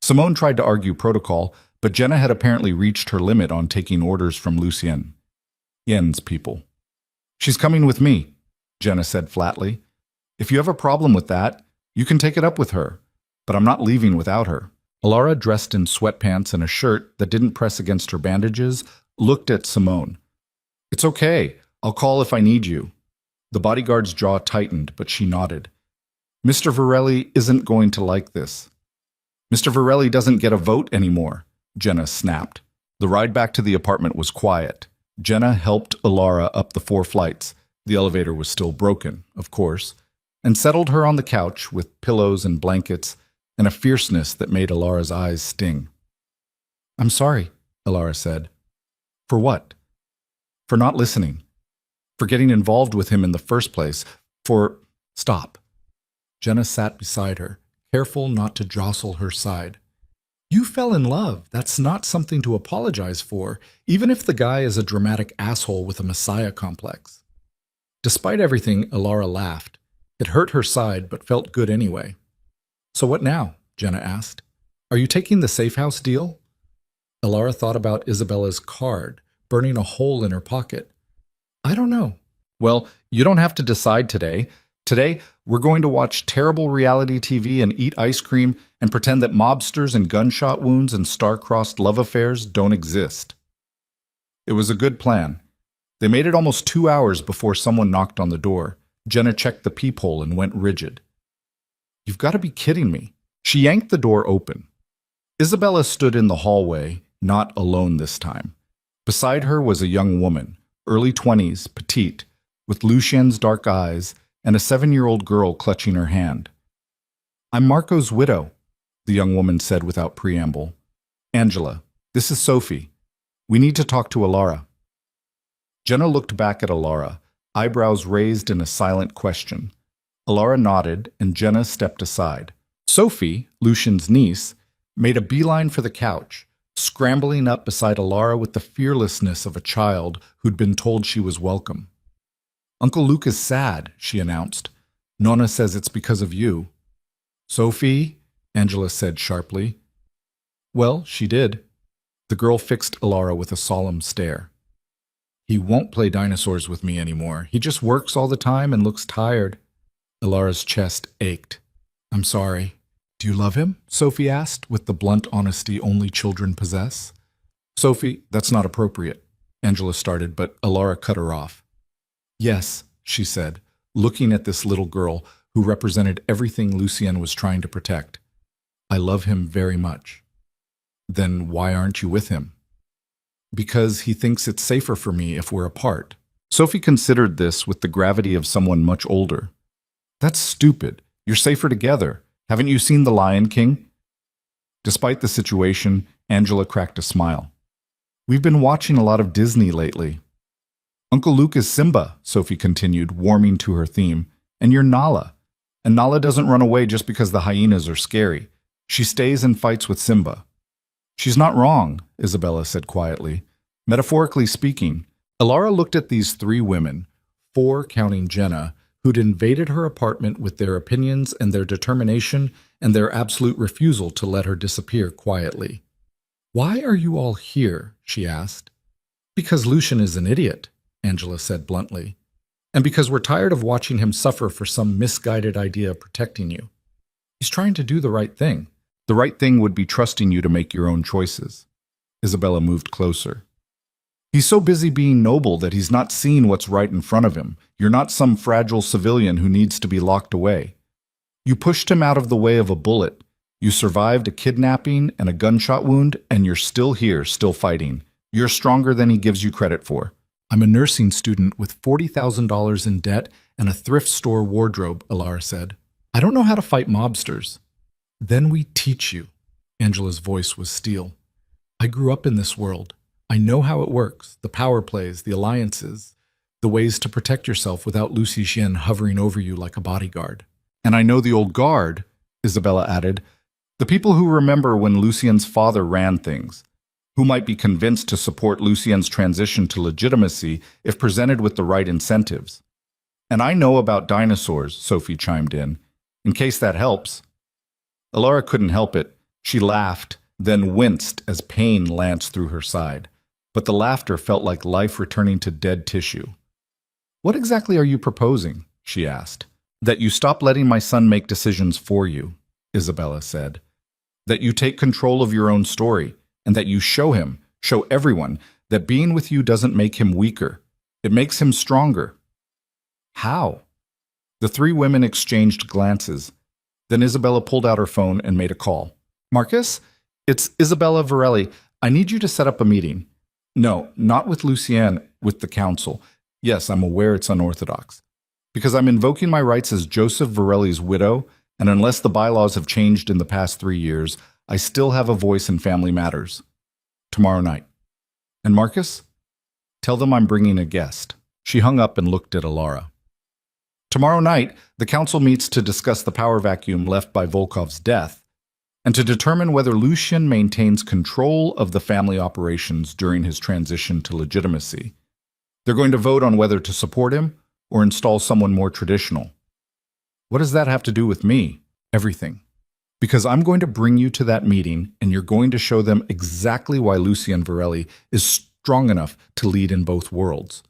Simone tried to argue protocol, but Jenna had apparently reached her limit on taking orders from Lucien. Yen's people. She's coming with me, Jenna said flatly. If you have a problem with that, you can take it up with her, but I'm not leaving without her. Alara, dressed in sweatpants and a shirt that didn't press against her bandages, looked at Simone. It's okay. I'll call if I need you. The bodyguard's jaw tightened, but she nodded. Mr. Varelli isn't going to like this. Mr. Varelli doesn't get a vote anymore, Jenna snapped. The ride back to the apartment was quiet. Jenna helped Alara up the 4 flights. The elevator was still broken, of course, and settled her on the couch with pillows and blankets and a fierceness that made Alara's eyes sting. I'm sorry, Alara said. For what? For not listening. For getting involved with him in the first place. Stop. Jenna sat beside her, careful not to jostle her side. You fell in love. That's not something to apologize for, even if the guy is a dramatic asshole with a messiah complex. Despite everything, Alara laughed. It hurt her side, but felt good anyway. So what now? Jenna asked. Are you taking the safe house deal? Alara thought about Isabella's card, burning a hole in her pocket. I don't know. Well, you don't have to decide today. Today, we're going to watch terrible reality TV and eat ice cream and pretend that mobsters and gunshot wounds and star-crossed love affairs don't exist. It was a good plan. They made it almost 2 hours before someone knocked on the door. Jenna checked the peephole and went rigid. You've got to be kidding me. She yanked the door open. Isabella stood in the hallway, not alone this time. Beside her was a young woman, early 20s, petite, with Lucien's dark eyes and a 7-year-old girl clutching her hand. I'm Marco's widow, the young woman said without preamble. Angela, this is Sophie. We need to talk to Alara. Jenna looked back at Alara, eyebrows raised in a silent question. Alara nodded, and Jenna stepped aside. Sophie, Lucien's niece, made a beeline for the couch, scrambling up beside Alara with the fearlessness of a child who'd been told she was welcome. Uncle Luke is sad, she announced. Nonna says it's because of you. Sophie, Angela said sharply. Well, she did. The girl fixed Alara with a solemn stare. He won't play dinosaurs with me anymore. He just works all the time and looks tired. Alara's chest ached. I'm sorry. Do you love him? Sophie asked, with the blunt honesty only children possess. Sophie, that's not appropriate, Angela started, but Alara cut her off. Yes, she said, looking at this little girl who represented everything Lucien was trying to protect. I love him very much. Then why aren't you with him? Because he thinks it's safer for me if we're apart. Sophie considered this with the gravity of someone much older. That's stupid. You're safer together. Haven't you seen The Lion King? Despite the situation, Angela cracked a smile. We've been watching a lot of Disney lately. Uncle Luke is Simba, Sophie continued, warming to her theme, and you're Nala. And Nala doesn't run away just because the hyenas are scary. She stays and fights with Simba. She's not wrong, Isabella said quietly. Metaphorically speaking, Alara looked at these 3 women, 4 counting Jenna, who'd invaded her apartment with their opinions and their determination and their absolute refusal to let her disappear quietly. Why are you all here? She asked. Because Lucien is an idiot, Angela said bluntly. And because we're tired of watching him suffer for some misguided idea of protecting you. He's trying to do the right thing. The right thing would be trusting you to make your own choices. Isabella moved closer. He's so busy being noble that he's not seeing what's right in front of him. You're not some fragile civilian who needs to be locked away. You pushed him out of the way of a bullet. You survived a kidnapping and a gunshot wound, and you're still here, still fighting. You're stronger than he gives you credit for. I'm a nursing student with $40,000 in debt and a thrift store wardrobe, Alara said. I don't know how to fight mobsters. Then we teach you. Angela's voice was steel. I grew up in this world. I know how it works, the power plays, the alliances, the ways to protect yourself without Lucien hovering over you like a bodyguard. And I know the old guard, Isabella added, the people who remember when Lucien's father ran things, who might be convinced to support Lucien's transition to legitimacy if presented with the right incentives. And I know about dinosaurs, Sophie chimed in case that helps. Alara couldn't help it. She laughed, then winced as pain lanced through her side. but the laughter felt like life returning to dead tissue. "What exactly are you proposing?" she asked. "That you stop letting my son make decisions for you," Isabella said. "That you take control of your own story, and that you show him, show everyone, that being with you doesn't make him weaker. It makes him stronger." "How?" The three women exchanged glances. Then Isabella pulled out her phone and made a call. "Marcus? It's Isabella Varelli. I need you to set up a meeting." "No, not with Lucienne, with the council. Yes, I'm aware it's unorthodox. Because I'm invoking my rights as Joseph Varelli's widow, and unless the bylaws have changed in the past 3 years, I still have a voice in family matters. Tomorrow night. And Marcus? Tell them I'm bringing a guest." She hung up and looked at Alara. "Tomorrow night, the council meets to discuss the power vacuum left by Volkov's death, and to determine whether Lucian maintains control of the family operations during his transition to legitimacy. They're going to vote on whether to support him or install someone more traditional." "What does that have to do with me?" "Everything. Because I'm going to bring you to that meeting, and you're going to show them exactly why Lucian Varelli is strong enough to lead in both worlds."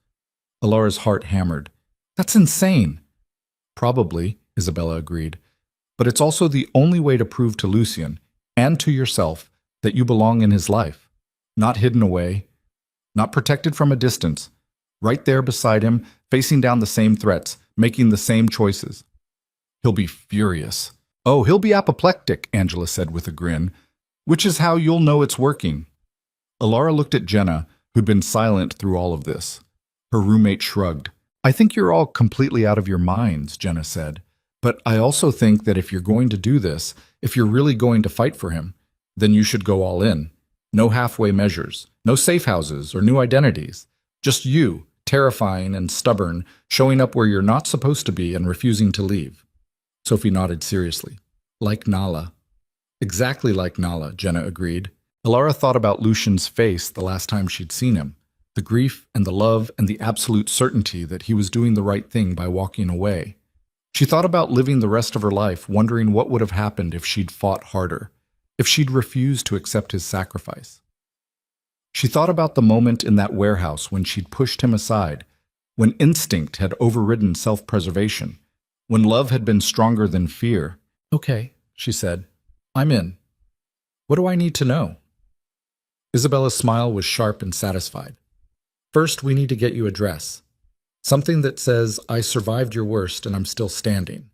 Alara's heart hammered. "That's insane." "Probably," Isabella agreed. "But it's also the only way to prove to Lucian, and to yourself, that you belong in his life. Not hidden away, not protected from a distance. Right there beside him, facing down the same threats, making the same choices." "He'll be furious." "Oh, he'll be apoplectic," Angela said with a grin. "Which is how you'll know it's working." Alara looked at Jenna, who'd been silent through all of this. Her roommate shrugged. "I think you're all completely out of your minds," Jenna said. "But I also think that if you're going to do this, if you're really going to fight for him, then you should go all in. No halfway measures, no safe houses or new identities. Just you, terrifying and stubborn, showing up where you're not supposed to be and refusing to leave." Sophie nodded seriously. "Like Nala." "Exactly like Nala," Jenna agreed. Alara thought about Lucian's face the last time she'd seen him. The grief and the love and the absolute certainty that he was doing the right thing by walking away. She thought about living the rest of her life wondering what would have happened if she'd fought harder, if she'd refused to accept his sacrifice. She thought about the moment in that warehouse when she'd pushed him aside, when instinct had overridden self-preservation, when love had been stronger than fear. "Okay," she said. "I'm in. What do I need to know?" Isabella's smile was sharp and satisfied. "First, we need to get you a dress. Something that says, 'I survived your worst and I'm still standing.'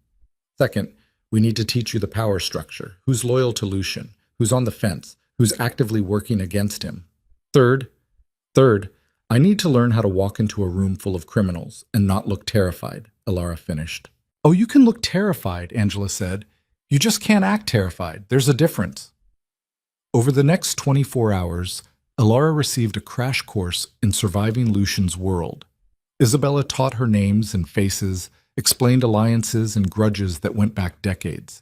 Second, we need to teach you the power structure, who's loyal to Lucian, who's on the fence, who's actively working against him. Third, I need to learn how to walk into a room full of criminals and not look terrified," Alara finished. "Oh, you can look terrified," Angela said. "You just can't act terrified. There's a difference." Over the next 24 hours, Alara received a crash course in surviving Lucian's world. Isabella taught her names and faces, explained alliances and grudges that went back decades.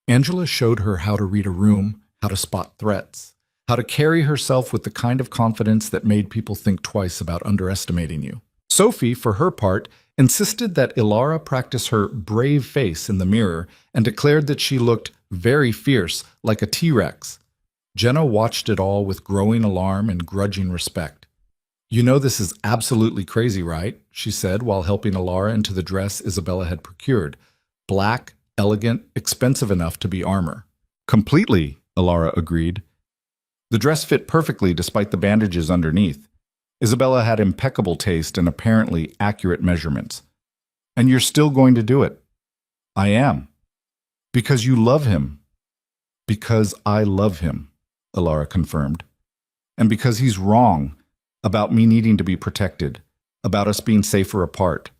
Angela showed her how to read a room, how to spot threats, how to carry herself with the kind of confidence that made people think twice about underestimating you. Sophie, for her part, insisted that Alara practice her brave face in the mirror and declared that she looked very fierce, like a T-Rex. Jenna watched it all with growing alarm and grudging respect. "You know this is absolutely crazy, right?" she said while helping Alara into the dress Isabella had procured. Black, elegant, expensive enough to be armor. "Completely," Alara agreed. The dress fit perfectly despite the bandages underneath. Isabella had impeccable taste and apparently accurate measurements. "And you're still going to do it?" "I am." "Because you love him." "Because I love him," Alara confirmed. "And because he's wrong about me needing to be protected, about us being safer apart,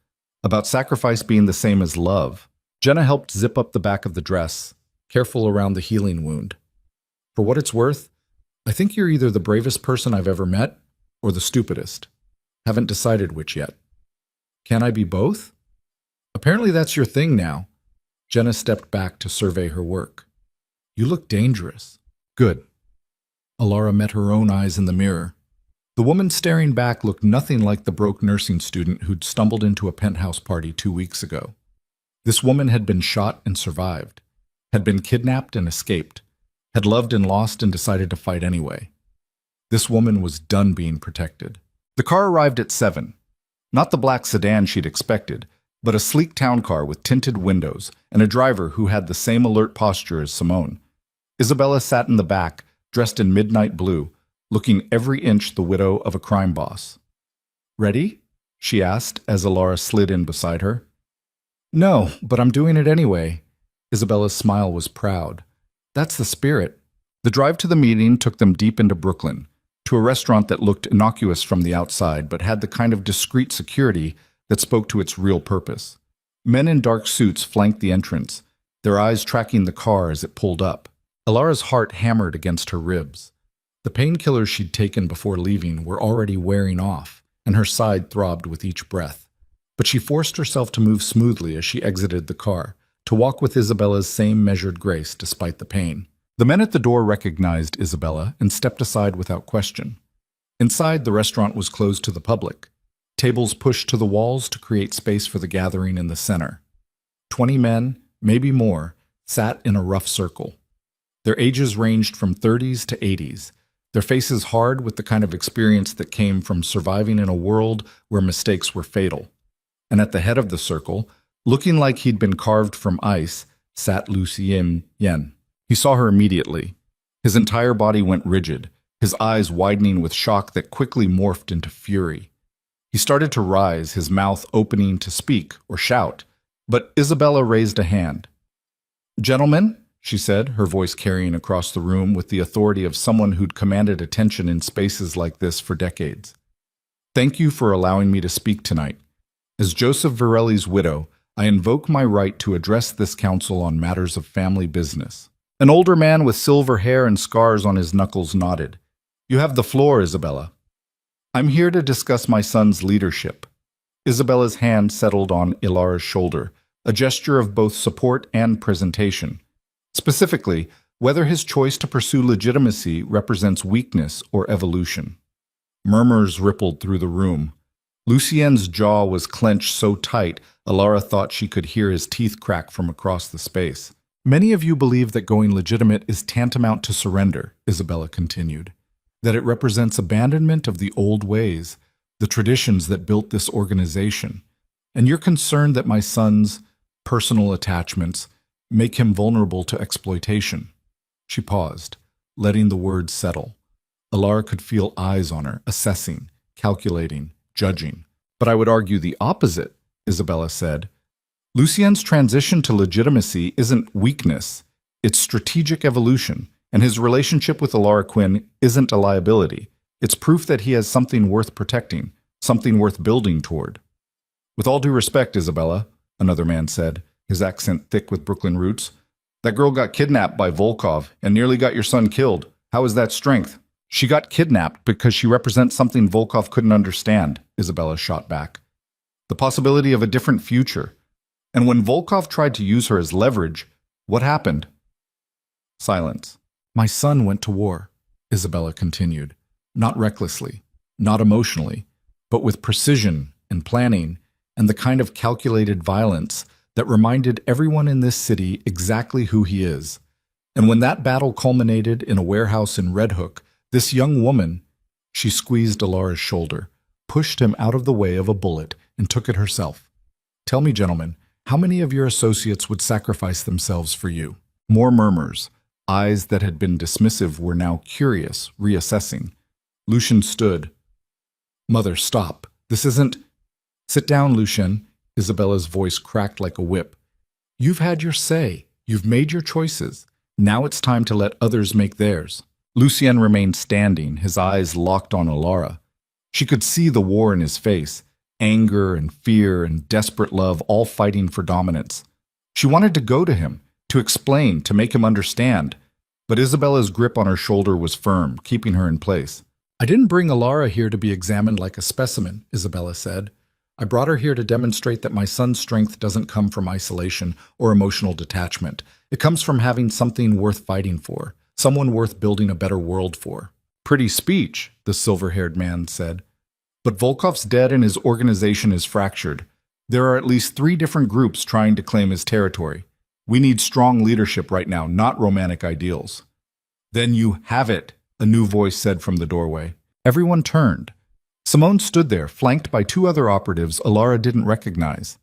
about sacrifice being the same as love." Jenna helped zip up the back of the dress, careful around the healing wound. "For what it's worth, I think you're either the bravest person I've ever met or the stupidest. Haven't decided which yet." "Can I be both?" "Apparently that's your thing now." Jenna stepped back to survey her work. "You look dangerous." "Good." Alara met her own eyes in the mirror. The woman staring back looked nothing like the broke nursing student who'd stumbled into a penthouse party 2 weeks ago. This woman had been shot and survived, had been kidnapped and escaped, had loved and lost and decided to fight anyway. This woman was done being protected. The car arrived at 7. Not the black sedan she'd expected, but a sleek town car with tinted windows and a driver who had the same alert posture as Simone. Isabella sat in the back, dressed in midnight blue, looking every inch the widow of a crime boss. "Ready?" she asked as Alara slid in beside her. "No, but I'm doing it anyway." Isabella's smile was proud. "That's the spirit." The drive to the meeting took them deep into Brooklyn, to a restaurant that looked innocuous from the outside but had the kind of discreet security that spoke to its real purpose. Men in dark suits flanked the entrance, their eyes tracking the car as it pulled up. Alara's heart hammered against her ribs. The painkillers she'd taken before leaving were already wearing off, and her side throbbed with each breath. But she forced herself to move smoothly as she exited the car, to walk with Isabella's same measured grace despite the pain. The men at the door recognized Isabella and stepped aside without question. Inside, the restaurant was closed to the public, tables pushed to the walls to create space for the gathering in the center. 20 men, maybe more, sat in a rough circle. Their ages ranged from 30s to 80s, their faces hard with the kind of experience that came from surviving in a world where mistakes were fatal. And at the head of the circle, looking like he'd been carved from ice, sat Lucien Yen. He saw her immediately. His entire body went rigid, his eyes widening with shock that quickly morphed into fury. He started to rise, his mouth opening to speak or shout, but Isabella raised a hand. "Gentlemen," she said, her voice carrying across the room with the authority of someone who'd commanded attention in spaces like this for decades. "Thank you for allowing me to speak tonight. As Joseph Varelli's widow, I invoke my right to address this council on matters of family business." An older man with silver hair and scars on his knuckles nodded. "You have the floor, Isabella." "I'm here to discuss my son's leadership." Isabella's hand settled on Ilara's shoulder, a gesture of both support and presentation. Specifically, whether his choice to pursue legitimacy represents weakness or evolution. Murmurs rippled through the room. Lucien's jaw was clenched so tight, Ilara thought she could hear his teeth crack from across the space. "Many of you believe that going legitimate is tantamount to surrender," Isabella continued, "that it represents abandonment of the old ways, the traditions that built this organization, and you're concerned that my son's personal attachments make him vulnerable to exploitation." She paused, letting the words settle. Ilara could feel eyes on her, assessing, calculating, judging. "But I would argue the opposite," Isabella said. "Lucien's transition to legitimacy isn't weakness, it's strategic evolution, and his relationship with Ilara Quinn isn't a liability. It's proof that he has something worth protecting, something worth building toward." "With all due respect, Isabella," another man said, his accent thick with Brooklyn roots, "that girl got kidnapped by Volkov and nearly got your son killed. How is that strength?" "She got kidnapped because she represents something Volkov couldn't understand," Isabella shot back. "The possibility of a different future. And when Volkov tried to use her as leverage, what happened?" Silence. "My son went to war," Isabella continued, not recklessly, not emotionally, but with precision and planning and the kind of calculated violence that reminded everyone in this city exactly who he is. And when that battle culminated in a warehouse in Red Hook, this young woman, she squeezed Ilara's shoulder, pushed him out of the way of a bullet and took it herself. "Tell me, gentlemen, how many of your associates would sacrifice themselves for you?" More murmurs. Eyes that had been dismissive were now curious, reassessing. Lucien stood. "Mother, stop. This isn't—" "Sit down, Lucien." Isabella's voice cracked like a whip. "You've had your say. You've made your choices. Now it's time to let others make theirs." Lucien remained standing, his eyes locked on Ilara. She could see the war in his face, anger and fear and desperate love all fighting for dominance. She wanted to go to him, to explain, to make him understand. But Isabella's grip on her shoulder was firm, keeping her in place. "I didn't bring Ilara here to be examined like a specimen," Isabella said. "I brought her here to demonstrate that my son's strength doesn't come from isolation or emotional detachment. It comes from having something worth fighting for, someone worth building a better world for." "Pretty speech," the silver-haired man said. "But Volkov's dead and his organization is fractured. There are at least 3 different groups trying to claim his territory. We need strong leadership right now, not romantic ideals." "Then you have it," a new voice said from the doorway. Everyone turned. Simone stood there, flanked by two other operatives Alara didn't recognize.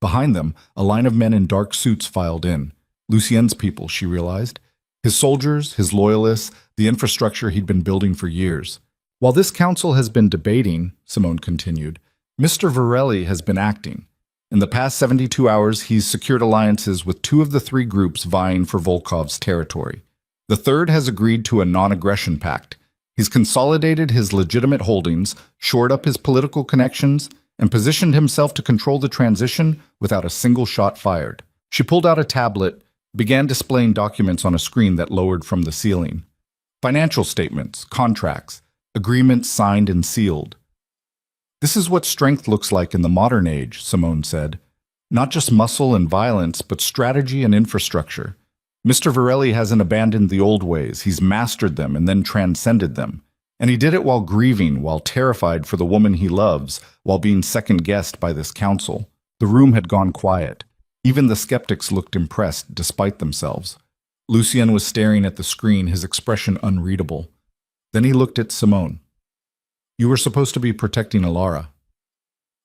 Behind them, a line of men in dark suits filed in. Lucien's people, she realized. His soldiers, his loyalists, the infrastructure he'd been building for years. While this council has been debating, Simone continued, Mr. Varelli has been acting. In the past 72 hours, he's secured alliances with two of the three groups vying for Volkov's territory. The third has agreed to a non-aggression pact. He's consolidated his legitimate holdings, shored up his political connections, and positioned himself to control the transition without a single shot fired. She pulled out a tablet, began displaying documents on a screen that lowered from the ceiling. Financial statements, contracts, agreements signed and sealed. This is what strength looks like in the modern age, Simone said. Not just muscle and violence, but strategy and infrastructure. Mr. Varelli hasn't abandoned the old ways. He's mastered them and then transcended them. And he did it while grieving, while terrified for the woman he loves, while being second-guessed by this council. The room had gone quiet. Even the skeptics looked impressed, despite themselves. Lucien was staring at the screen, his expression unreadable. Then he looked at Simone. You were supposed to be protecting Alara.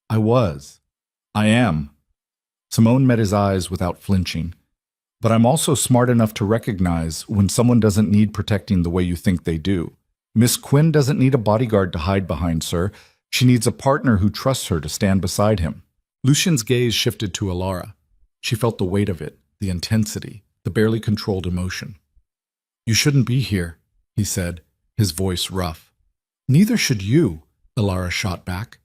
I was. I am. Simone met his eyes without flinching. But I'm also smart enough to recognize when someone doesn't need protecting the way you think they do. Miss Quinn doesn't need a bodyguard to hide behind, sir. She needs a partner who trusts her to stand beside him. Lucien's gaze shifted to Alara. She felt the weight of it, the intensity, the barely controlled emotion. You shouldn't be here, he said, his voice rough. Neither should you, Alara shot back.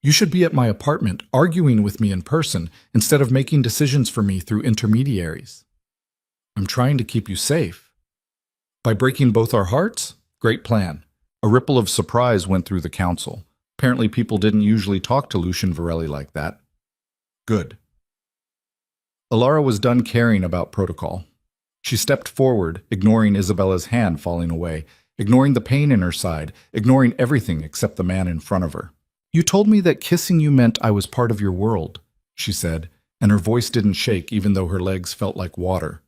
You should be at my apartment, arguing with me in person, instead of making decisions for me through intermediaries. I'm trying to keep you safe. By breaking both our hearts? Great plan. A ripple of surprise went through the council. Apparently people didn't usually talk to Lucien Varelli like that. Good. Alara was done caring about protocol. She stepped forward, ignoring Isabella's hand falling away, ignoring the pain in her side, ignoring everything except the man in front of her. You told me that kissing you meant I was part of your world, she said, and her voice didn't shake even though her legs felt like water.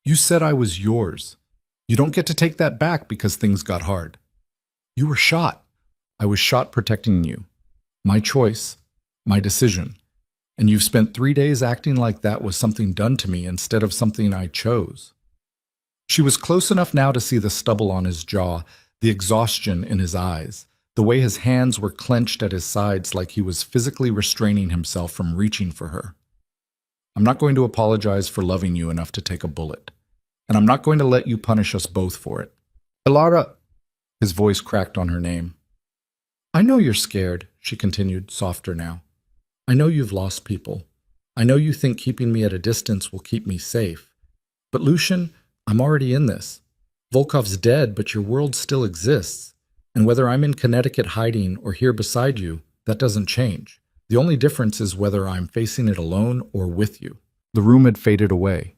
You said I was yours. You don't get to take that back because things got hard. You were shot. I was shot protecting you. My choice, my decision. And you've spent 3 days acting like that was something done to me instead of something I chose. She was close enough now to see the stubble on his jaw, the exhaustion in his eyes, the way his hands were clenched at his sides like he was physically restraining himself from reaching for her. I'm not going to apologize for loving you enough to take a bullet. And I'm not going to let you punish us both for it. Alara, his voice cracked on her name. I know you're scared, she continued, softer now. I know you've lost people. I know you think keeping me at a distance will keep me safe. But Lucien, I'm already in this. Volkov's dead, but your world still exists. And whether I'm in Connecticut hiding or here beside you, that doesn't change. The only difference is whether I'm facing it alone or with you. The room had faded away.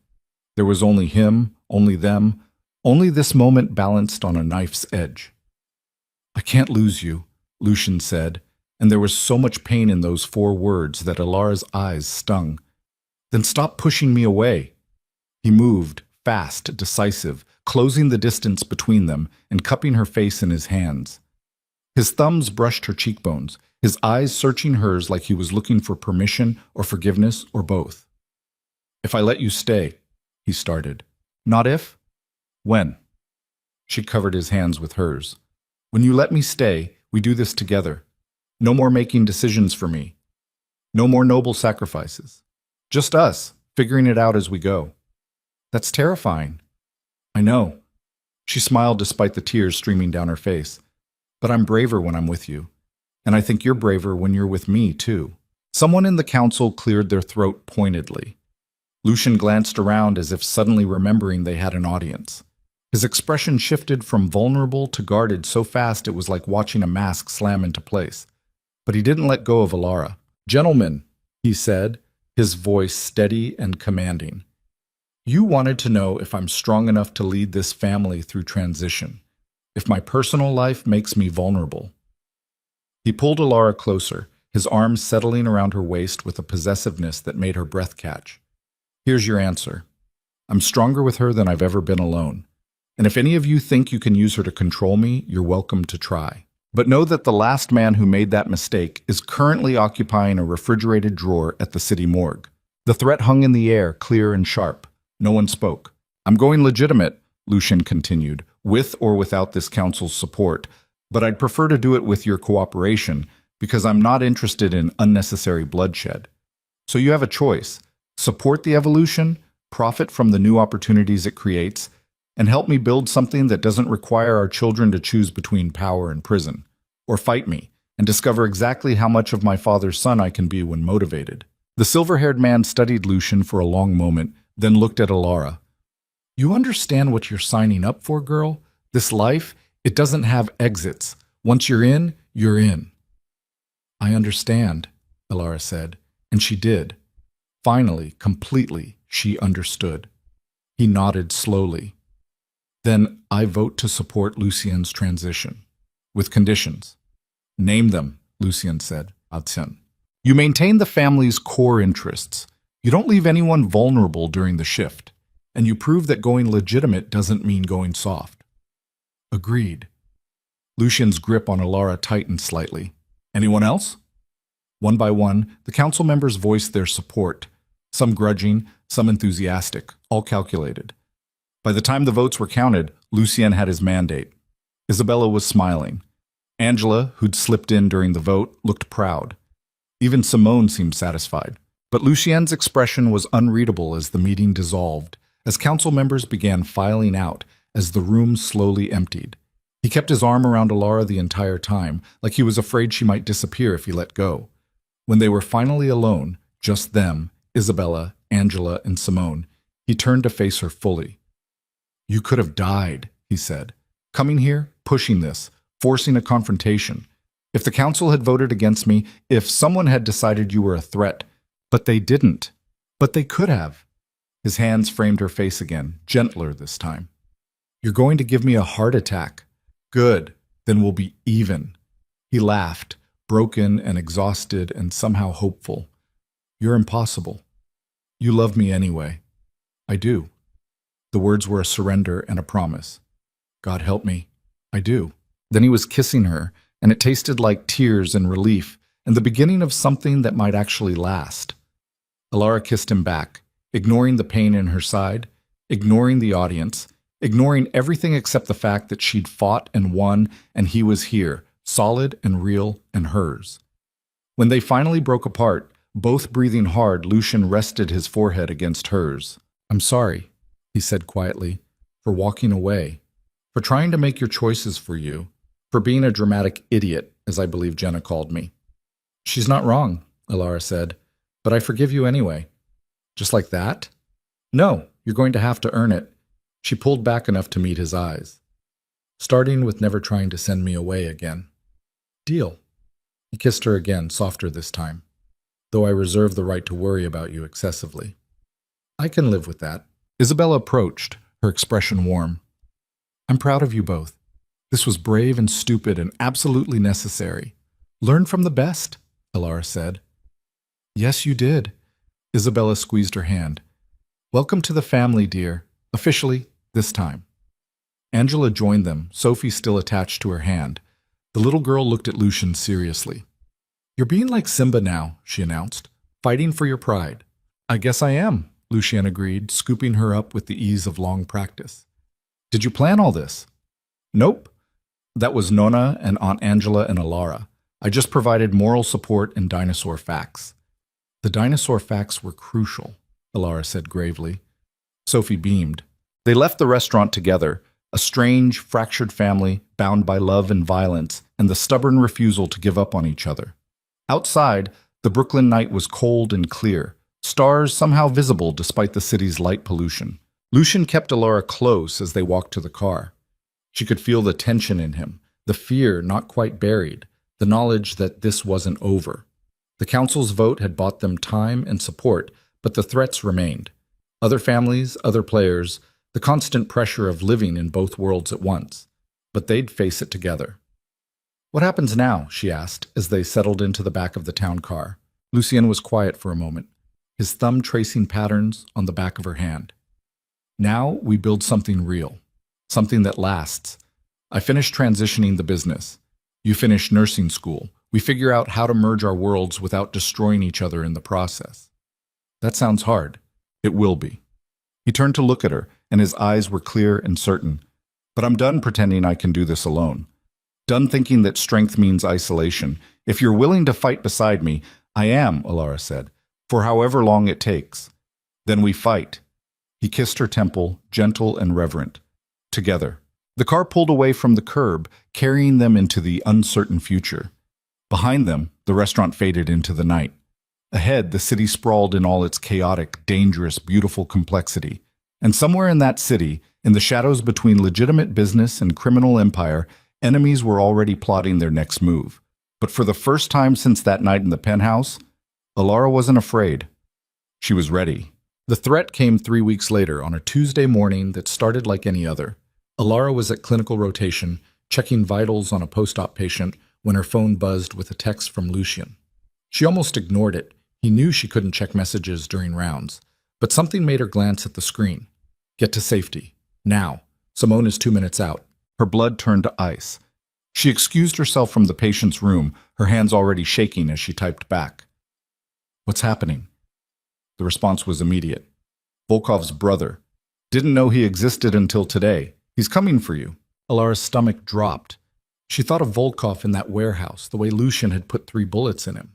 There was only him, only them, only this moment balanced on a knife's edge. I can't lose you, Lucien said, and there was so much pain in those 4 words that Alara's eyes stung. Then stop pushing me away. He moved, fast, decisive, closing the distance between them and cupping her face in his hands. His thumbs brushed her cheekbones, his eyes searching hers like he was looking for permission or forgiveness or both. If I let you stay, he started. Not if? When? She covered his hands with hers. When you let me stay, we do this together. No more making decisions for me. No more noble sacrifices. Just us, figuring it out as we go. That's terrifying. I know. She smiled despite the tears streaming down her face. But I'm braver when I'm with you. And I think you're braver when you're with me, too. Someone in the council cleared their throat pointedly. Lucien glanced around as if suddenly remembering they had an audience. His expression shifted from vulnerable to guarded so fast it was like watching a mask slam into place. But he didn't let go of Alara. Gentlemen, he said, his voice steady and commanding. You wanted to know if I'm strong enough to lead this family through transition, if my personal life makes me vulnerable. He pulled Alara closer, his arms settling around her waist with a possessiveness that made her breath catch. Here's your answer. I'm stronger with her than I've ever been alone. And if any of you think you can use her to control me, you're welcome to try. But know that the last man who made that mistake is currently occupying a refrigerated drawer at the city morgue. The threat hung in the air, clear and sharp. No one spoke. I'm going legitimate, Lucian continued, with or without this council's support, but I'd prefer to do it with your cooperation because I'm not interested in unnecessary bloodshed. So you have a choice. Support the evolution, profit from the new opportunities it creates, and help me build something that doesn't require our children to choose between power and prison. Or fight me and discover exactly how much of my father's son I can be when motivated. The silver-haired man studied Lucian for a long moment, then looked at Alara. You understand what you're signing up for, girl? This life, it doesn't have exits. Once you're in, you're in. I understand, Alara said, and she did. Finally, completely, she understood. He nodded slowly. Then I vote to support Lucien's transition. With conditions. Name them, Lucien said. Atsen. You maintain the family's core interests. You don't leave anyone vulnerable during the shift. And you prove that going legitimate doesn't mean going soft. Agreed. Lucien's grip on Alara tightened slightly. Anyone else? One by one, the council members voiced their support. Some grudging, some enthusiastic, all calculated. By the time the votes were counted, Lucien had his mandate. Isabella was smiling. Angela, who'd slipped in during the vote, looked proud. Even Simone seemed satisfied. But Lucien's expression was unreadable as the meeting dissolved, as council members began filing out, as the room slowly emptied. He kept his arm around Alara the entire time, like he was afraid she might disappear if he let go. When they were finally alone, just them, Isabella, Angela, and Simone, he turned to face her fully. You could have died, he said. Coming here, pushing this, forcing a confrontation. If the council had voted against me, if someone had decided you were a threat, but they didn't. But they could have. His hands framed her face again, gentler this time. You're going to give me a heart attack. Good, then we'll be even. He laughed, broken and exhausted and somehow hopeful. You're impossible. You love me anyway. I do. The words were a surrender and a promise. God help me. I do. Then he was kissing her, and it tasted like tears and relief, and the beginning of something that might actually last. Alara kissed him back, ignoring the pain in her side, ignoring the audience, ignoring everything except the fact that she'd fought and won, and he was here, solid and real and hers. When they finally broke apart, both breathing hard, Lucian rested his forehead against hers. I'm sorry, he said quietly, for walking away, for trying to make your choices for you, for being a dramatic idiot, as I believe Jenna called me. She's not wrong, Alara said, but I forgive you anyway. Just like that? No, you're going to have to earn it. She pulled back enough to meet his eyes. Starting with never trying to send me away again. Deal. He kissed her again, softer this time, though I reserve the right to worry about you excessively. I can live with that. Isabella approached, her expression warm. I'm proud of you both. This was brave and stupid and absolutely necessary. Learn from the best, Alara said. Yes, you did. Isabella squeezed her hand. Welcome to the family, dear. Officially, this time. Angela joined them, Sophie still attached to her hand. The little girl looked at Lucian seriously. You're being like Simba now, she announced, fighting for your pride. I guess I am, Lucian agreed, scooping her up with the ease of long practice. Did you plan all this? Nope. That was Nona and Aunt Angela and Alara. I just provided moral support and dinosaur facts. The dinosaur facts were crucial, Alara said gravely. Sophie beamed. They left the restaurant together, a strange, fractured family bound by love and violence and the stubborn refusal to give up on each other. Outside, the Brooklyn night was cold and clear, stars somehow visible despite the city's light pollution. Lucian kept Alara close as they walked to the car. She could feel the tension in him, the fear not quite buried, the knowledge that this wasn't over. The council's vote had bought them time and support, but the threats remained. Other families, other players, the constant pressure of living in both worlds at once. But they'd face it together. What happens now? She asked as they settled into the back of the town car. Lucien was quiet for a moment, his thumb tracing patterns on the back of her hand. Now we build something real. something that lasts. I finish transitioning the business. You finish nursing school. We figure out how to merge our worlds without destroying each other in the process. That sounds hard. It will be. He turned to look at her, and his eyes were clear and certain. But I'm done pretending I can do this alone. Done thinking that strength means isolation. If you're willing to fight beside me, I am, Alara said, for however long it takes. Then we fight. He kissed her temple, gentle and reverent. Together. The car pulled away from the curb, carrying them into the uncertain future. Behind them, the restaurant faded into the night. Ahead, the city sprawled in all its chaotic, dangerous, beautiful complexity. And somewhere in that city, in the shadows between legitimate business and criminal empire, enemies were already plotting their next move. But for the first time since that night in the penthouse, Alara wasn't afraid. She was ready. The threat came 3 weeks later on a Tuesday morning that started like any other. Alara was at clinical rotation, checking vitals on a post-op patient when her phone buzzed with a text from Lucien. She almost ignored it. He knew she couldn't check messages during rounds. But something made her glance at the screen. Get to safety. Now. Simone is 2 minutes out. Her blood turned to ice. She excused herself from the patient's room, her hands already shaking as she typed back. What's happening? The response was immediate. Volkov's brother. Didn't know he existed until today. He's coming for you. Alara's stomach dropped. She thought of Volkov in that warehouse, the way Lucien had put 3 bullets in him.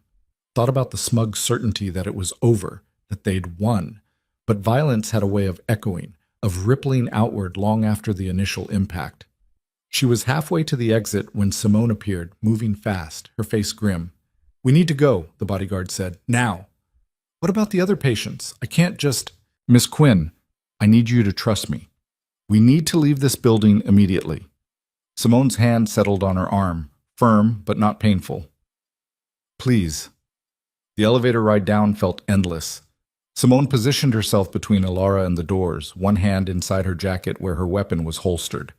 Thought about the smug certainty that it was over, that they'd won. But violence had a way of echoing, of rippling outward long after the initial impact. She was halfway to the exit when Simone appeared, moving fast, her face grim. We need to go, the bodyguard said. Now. What about the other patients? I can't just... Miss Quinn, I need you to trust me. We need to leave this building immediately. Simone's hand settled on her arm, firm but not painful. Please. The elevator ride down felt endless. Simone positioned herself between Alara and the doors, one hand inside her jacket where her weapon was holstered.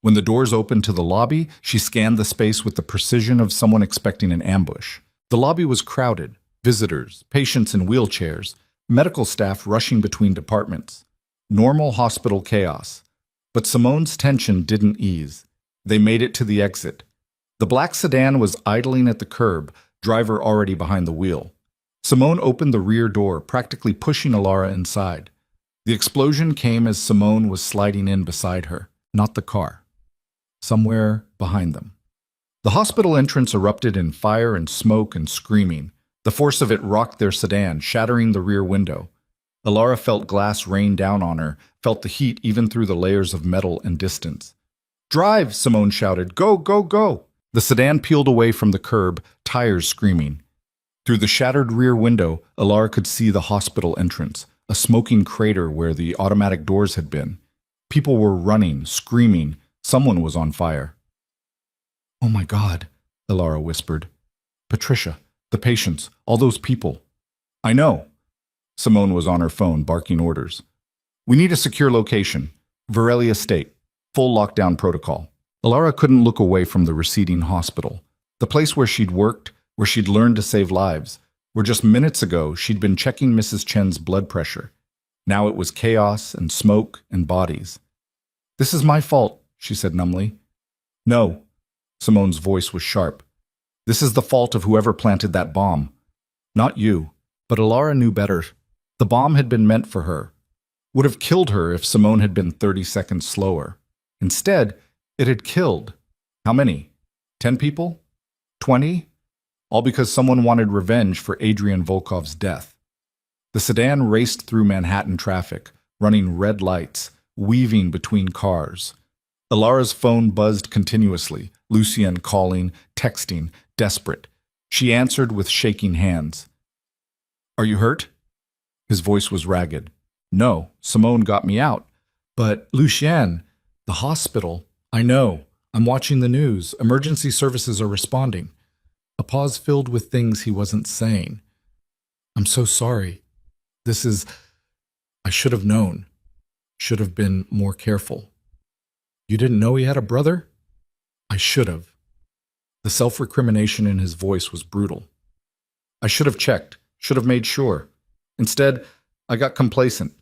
When the doors opened to the lobby, she scanned the space with the precision of someone expecting an ambush. The lobby was crowded. Visitors, patients in wheelchairs, medical staff rushing between departments. Normal hospital chaos. But Simone's tension didn't ease. They made it to the exit. The black sedan was idling at the curb, driver already behind the wheel. Simone opened the rear door, practically pushing Alara inside. The explosion came as Simone was sliding in beside her, not the car. Somewhere behind them. The hospital entrance erupted in fire and smoke and screaming. The force of it rocked their sedan, shattering the rear window. Alara felt glass rain down on her, felt the heat even through the layers of metal and distance. Drive, Simone shouted. Go, go, go. The sedan peeled away from the curb, tires screaming. Through the shattered rear window, Alara could see the hospital entrance, a smoking crater where the automatic doors had been. People were running, screaming. Someone was on fire. Oh my God, Alara whispered. Patricia, the patients, all those people. I know. Simone was on her phone, barking orders. We need a secure location. Varelli Estate. Full lockdown protocol. Alara couldn't look away from the receding hospital. The place where she'd worked, where she'd learned to save lives, where just minutes ago she'd been checking Mrs. Chen's blood pressure. Now it was chaos and smoke and bodies. This is my fault, she said numbly. No. Simone's voice was sharp. This is the fault of whoever planted that bomb. Not you. But Alara knew better. The bomb had been meant for her. Would have killed her if Simone had been 30 seconds slower. Instead, it had killed. How many? 10 people? 20? All because someone wanted revenge for Adrian Volkov's death. The sedan raced through Manhattan traffic, running red lights, weaving between cars. Alara's phone buzzed continuously, Lucien calling, texting, desperate. She answered with shaking hands. Are you hurt? His voice was ragged. No, Simone got me out. But, Lucien, the hospital. I know. I'm watching the news. Emergency services are responding. A pause filled with things he wasn't saying. I'm so sorry. I should have known. Should have been more careful. You didn't know he had a brother? I should have. The self-recrimination in his voice was brutal. I should have checked, should have made sure. Instead, I got complacent,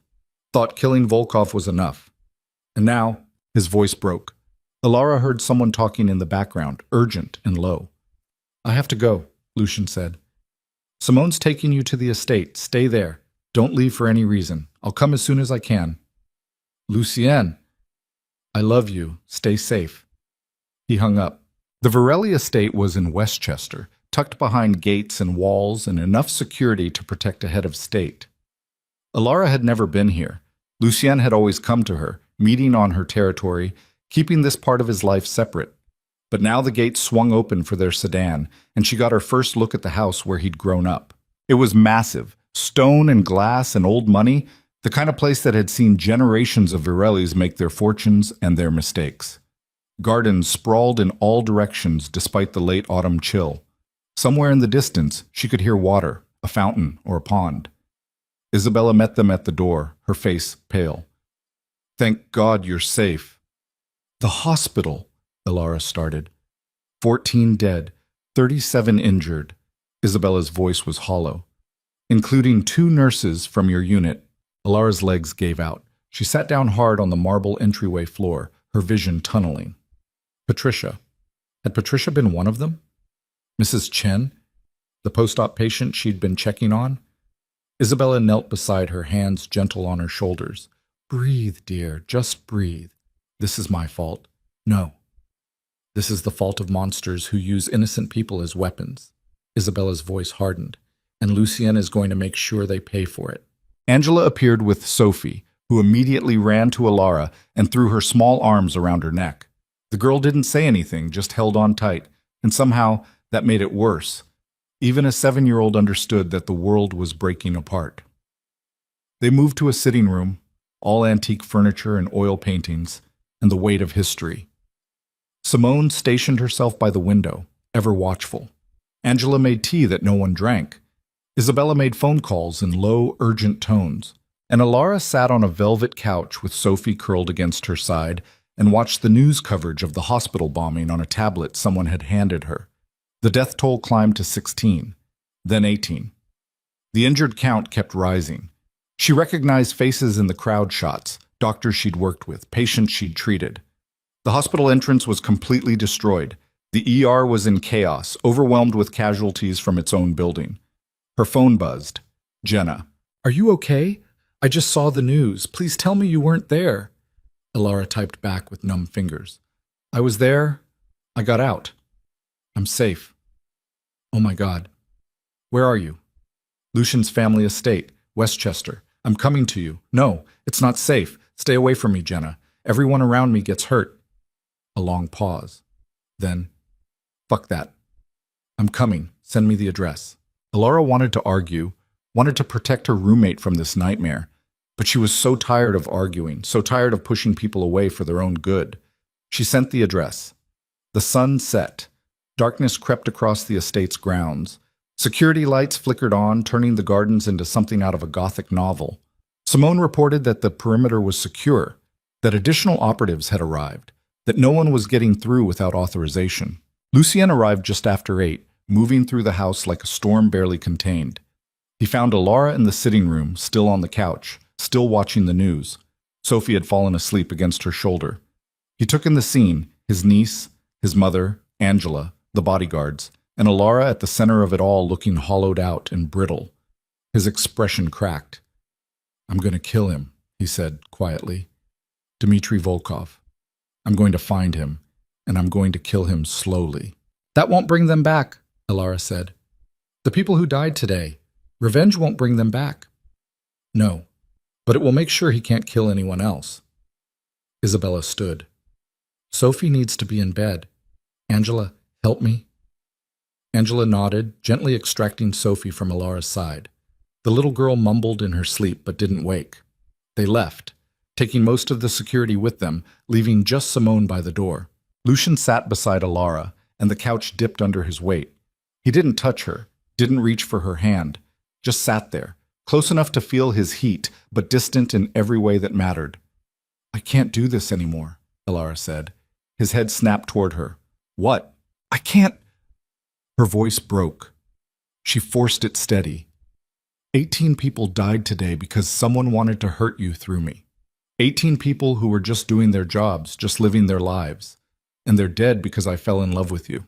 thought killing Volkov was enough. And now, His voice broke. Alara heard someone talking in the background, urgent and low. I have to go, Lucian said. Simone's taking you to the estate. Stay there. Don't leave for any reason. I'll come as soon as I can. Lucien, I love you. Stay safe. He hung up. The Varelli estate was in Westchester, tucked behind gates and walls and enough security to protect a head of state. Alara had never been here. Lucien had always come to her, meeting on her territory, keeping this part of his life separate. But now the gates swung open for their sedan, and she got her first look at the house where he'd grown up. It was massive, stone and glass and old money, the kind of place that had seen generations of Varellis make their fortunes and their mistakes. Gardens sprawled in all directions despite the late autumn chill. Somewhere in the distance, she could hear water, a fountain or a pond. Isabella met them at the door, her face pale. Thank God you're safe. The hospital, Alara started. 14 dead, 37 injured. Isabella's voice was hollow. Including 2 nurses from your unit. Alara's legs gave out. She sat down hard on the marble entryway floor, her vision tunneling. Patricia. Had Patricia been one of them? Mrs. Chen? The post-op patient she'd been checking on? Isabella knelt beside her, hands gentle on her shoulders. Breathe, dear, just breathe. This is my fault. No. This is the fault of monsters who use innocent people as weapons. Isabella's voice hardened. And Lucien is going to make sure they pay for it. Angela appeared with Sophie, who immediately ran to Alara and threw her small arms around her neck. The girl didn't say anything, just held on tight, and somehow that made it worse. Even a 7-year-old understood that the world was breaking apart. They moved to a sitting room, all antique furniture and oil paintings, and the weight of history. Simone stationed herself by the window, ever watchful. Angela made tea that no one drank. Isabella made phone calls in low, urgent tones, and Alara sat on a velvet couch with Sophie curled against her side and watched the news coverage of the hospital bombing on a tablet someone had handed her. The death toll climbed to 16, then 18. The injured count kept rising. She recognized faces in the crowd shots, doctors she'd worked with, patients she'd treated. The hospital entrance was completely destroyed. The ER was in chaos, overwhelmed with casualties from its own building. Her phone buzzed. Jenna. Are you okay? I just saw the news. Please tell me you weren't there. Alara typed back with numb fingers. I was there. I got out. I'm safe. Oh my God. Where are you? Lucian's family estate, Westchester. I'm coming to you. No, it's not safe. Stay away from me, Jenna. Everyone around me gets hurt. A long pause. Then, fuck that. I'm coming. Send me the address. Alara wanted to argue, wanted to protect her roommate from this nightmare, but she was so tired of arguing, so tired of pushing people away for their own good. She sent the address. The sun set. Darkness crept across the estate's grounds. Security lights flickered on, turning the gardens into something out of a Gothic novel. Simone reported that the perimeter was secure, that additional operatives had arrived, that no one was getting through without authorization. Lucien arrived just after 8, moving through the house like a storm barely contained. He found Alara in the sitting room, still on the couch, still watching the news. Sophie had fallen asleep against her shoulder. He took in the scene, his niece, his mother, Angela, the bodyguards, and Alara at the center of it all looking hollowed out and brittle. His expression cracked. I'm going to kill him, he said quietly. Dmitry Volkov. I'm going to find him, and I'm going to kill him slowly. That won't bring them back, Alara said. The people who died today, revenge won't bring them back. No, but it will make sure he can't kill anyone else. Isabella stood. Sophie needs to be in bed. Angela, help me. Angela nodded, gently extracting Sophie from Alara's side. The little girl mumbled in her sleep but didn't wake. They left, taking most of the security with them, leaving just Simone by the door. Lucian sat beside Alara, and the couch dipped under his weight. He didn't touch her, didn't reach for her hand, just sat there, close enough to feel his heat, but distant in every way that mattered. I can't do this anymore, Alara said. His head snapped toward her. What? I can't. Her voice broke. She forced it steady. 18 people died today because someone wanted to hurt you through me. 18 people who were just doing their jobs, just living their lives. And they're dead because I fell in love with you.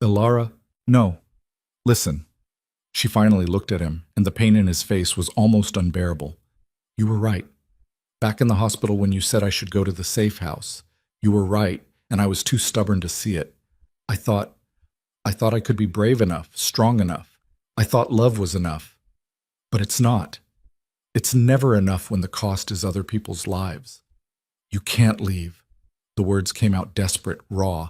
Ilara, no. Listen. She finally looked at him, and the pain in his face was almost unbearable. You were right. Back in the hospital when you said I should go to the safe house. You were right, and I was too stubborn to see it. I thought I could be brave enough, strong enough. I thought love was enough. But it's not. It's never enough when the cost is other people's lives. You can't leave. The words came out desperate, raw.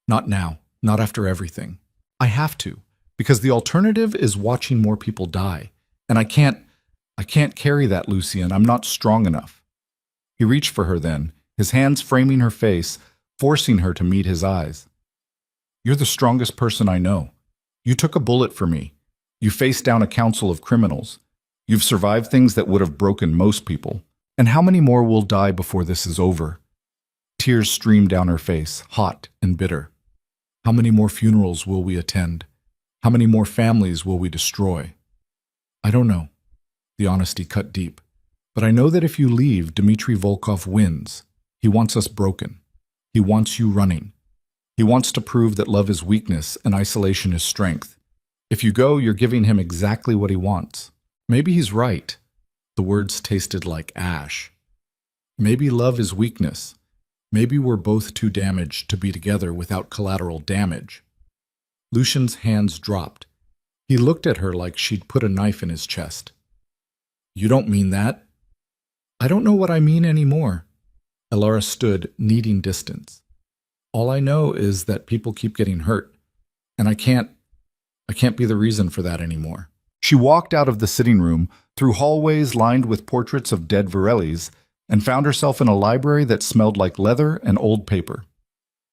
Not now, not after everything. I have to, because the alternative is watching more people die. And I can't carry that, Lucien. I'm not strong enough. He reached for her then, his hands framing her face, forcing her to meet his eyes. You're the strongest person I know. You took a bullet for me. You faced down a council of criminals. You've survived things that would have broken most people. And how many more will die before this is over? Tears streamed down her face, hot and bitter. How many more funerals will we attend? How many more families will we destroy? I don't know. The honesty cut deep. But I know that if you leave, Dmitry Volkov wins. He wants us broken. He wants you running. He wants to prove that love is weakness and isolation is strength. If you go, you're giving him exactly what he wants. Maybe he's right. The words tasted like ash. Maybe love is weakness. Maybe we're both too damaged to be together without collateral damage. Lucian's hands dropped. He looked at her like she'd put a knife in his chest. You don't mean that? I don't know what I mean anymore. Ilara stood, needing distance. All I know is that people keep getting hurt, and I can't be the reason for that anymore. She walked out of the sitting room, through hallways lined with portraits of dead Varelis, and found herself in a library that smelled like leather and old paper.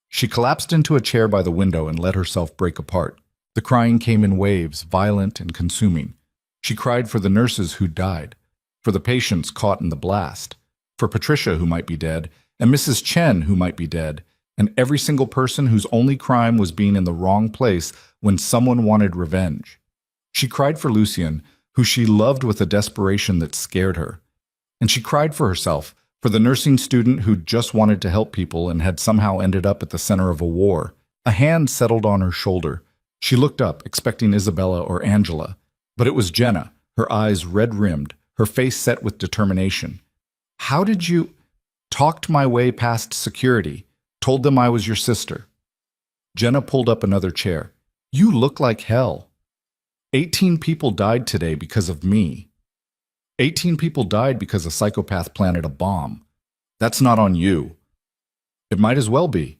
She collapsed into a chair by the window and let herself break apart. The crying came in waves, violent and consuming. She cried for the nurses who'd died, for the patients caught in the blast, for Patricia who might be dead, and Mrs. Chen who might be dead, and every single person whose only crime was being in the wrong place when someone wanted revenge. She cried for Lucien, who she loved with a desperation that scared her. And she cried for herself, for the nursing student who just wanted to help people and had somehow ended up at the center of a war. A hand settled on her shoulder. She looked up, expecting Isabella or Angela. But it was Jenna, her eyes red-rimmed, her face set with determination. How did you... Talked my way past security. Told them I was your sister. Jenna pulled up another chair. You look like hell. 18 people died today because of me. 18 people died because a psychopath planted a bomb. That's not on you. It might as well be.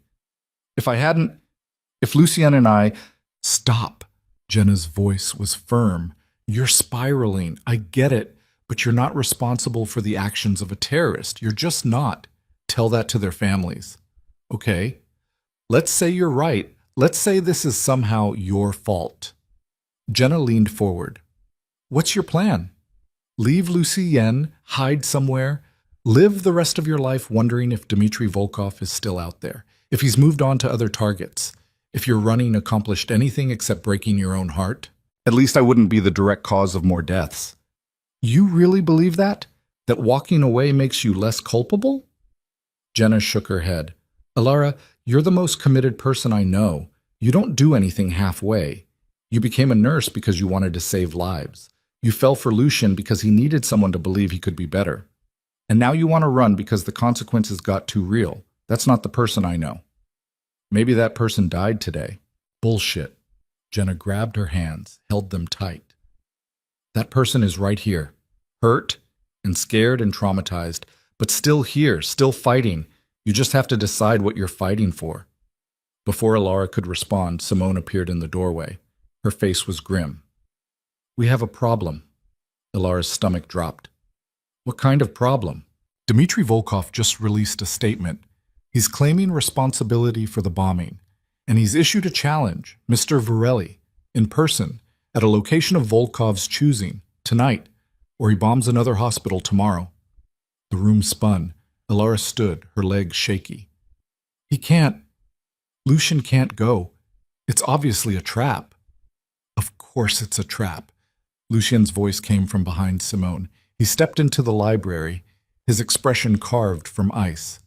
If Lucien and I... Stop. Jenna's voice was firm. You're spiraling. I get it, but you're not responsible for the actions of a terrorist. You're just not. Tell that to their families. Okay. Let's say you're right. Let's say this is somehow your fault. Jenna leaned forward. What's your plan? Leave Lucien, hide somewhere, live the rest of your life wondering if Dmitry Volkov is still out there, if he's moved on to other targets, if your running accomplished anything except breaking your own heart? At least I wouldn't be the direct cause of more deaths. You really believe that? That walking away makes you less culpable? Jenna shook her head. Ilara, you're the most committed person I know. You don't do anything halfway. You became a nurse because you wanted to save lives. You fell for Lucien because he needed someone to believe he could be better. And now you want to run because the consequences got too real. That's not the person I know. Maybe that person died today. Bullshit. Jenna grabbed her hands, held them tight. That person is right here, hurt and scared and traumatized, but still here, still fighting. You just have to decide what you're fighting for. Before Ilara could respond, Simone appeared in the doorway. Her face was grim. We have a problem. Ilara's stomach dropped. What kind of problem? Dmitry Volkov just released a statement. He's claiming responsibility for the bombing, and he's issued a challenge, Mr. Varelli, in person, at a location of Volkov's choosing, tonight, or he bombs another hospital tomorrow. The room spun. Ilara stood, her legs shaky. He can't. Lucien can't go. It's obviously a trap. Of course it's a trap. Lucien's voice came from behind Simone. He stepped into the library. his expression carved from ice.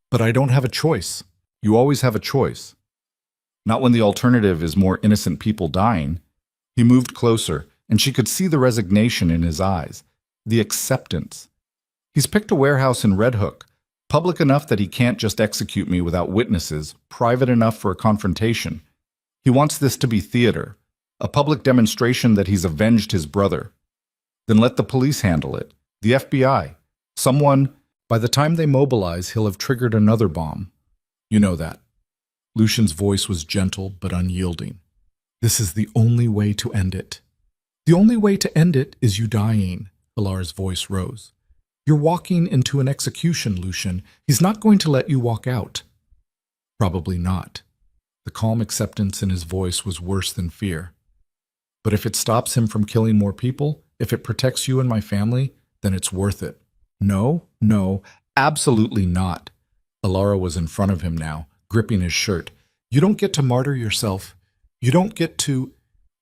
But I don't have a choice. You always have a choice. Not when the alternative is more innocent people dying. He moved closer, and she could see the resignation in his eyes, the acceptance. He's picked a warehouse in Red Hook, public enough that he can't just execute me without witnesses, private enough for a confrontation. He wants this to be theater, a public demonstration that he's avenged his brother. Then let the police handle it, the FBI, someone. By the time they mobilize, he'll have triggered another bomb. You know that. Lucian's voice was gentle but unyielding. This is the only way to end it. The only way to end it is you dying, Alara's voice rose. You're walking into an execution, Lucian. He's not going to let you walk out. Probably not. The calm acceptance in his voice was worse than fear. But if it stops him from killing more people, if it protects you and my family, then it's worth it. No, absolutely not. Alara was in front of him now, gripping his shirt. You don't get to martyr yourself. You don't get to,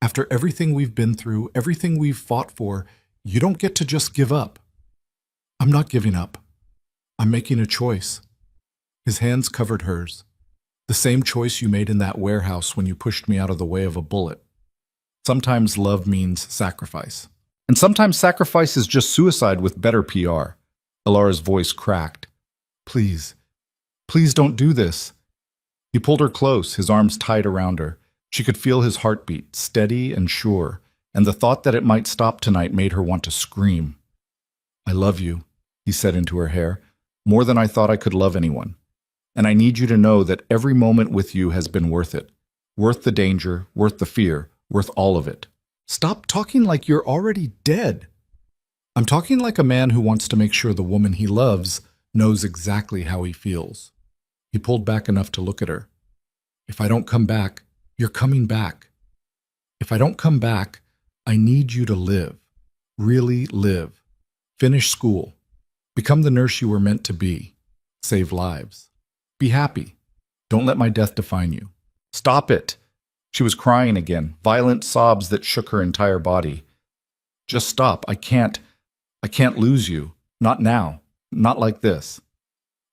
after everything we've been through, everything we've fought for, you don't get to just give up. I'm not giving up. I'm making a choice. His hands covered hers. The same choice you made in that warehouse when you pushed me out of the way of a bullet. Sometimes love means sacrifice. And sometimes sacrifice is just suicide with better PR. Alara's voice cracked. Please don't do this. He pulled her close, his arms tight around her. She could feel his heartbeat, steady and sure, and the thought that it might stop tonight made her want to scream. I love you, he said into her hair, more than I thought I could love anyone. And I need you to know that every moment with you has been worth it. Worth the danger, worth the fear, worth all of it. Stop talking like you're already dead. I'm talking like a man who wants to make sure the woman he loves knows exactly how he feels. He pulled back enough to look at her. If I don't come back, you're coming back. If I don't come back, I need you to live. Really live. Finish school. Become the nurse you were meant to be. Save lives. Be happy. Don't let my death define you. Stop it. She was crying again, violent sobs that shook her entire body. Just stop. I can't lose you. Not now. Not like this.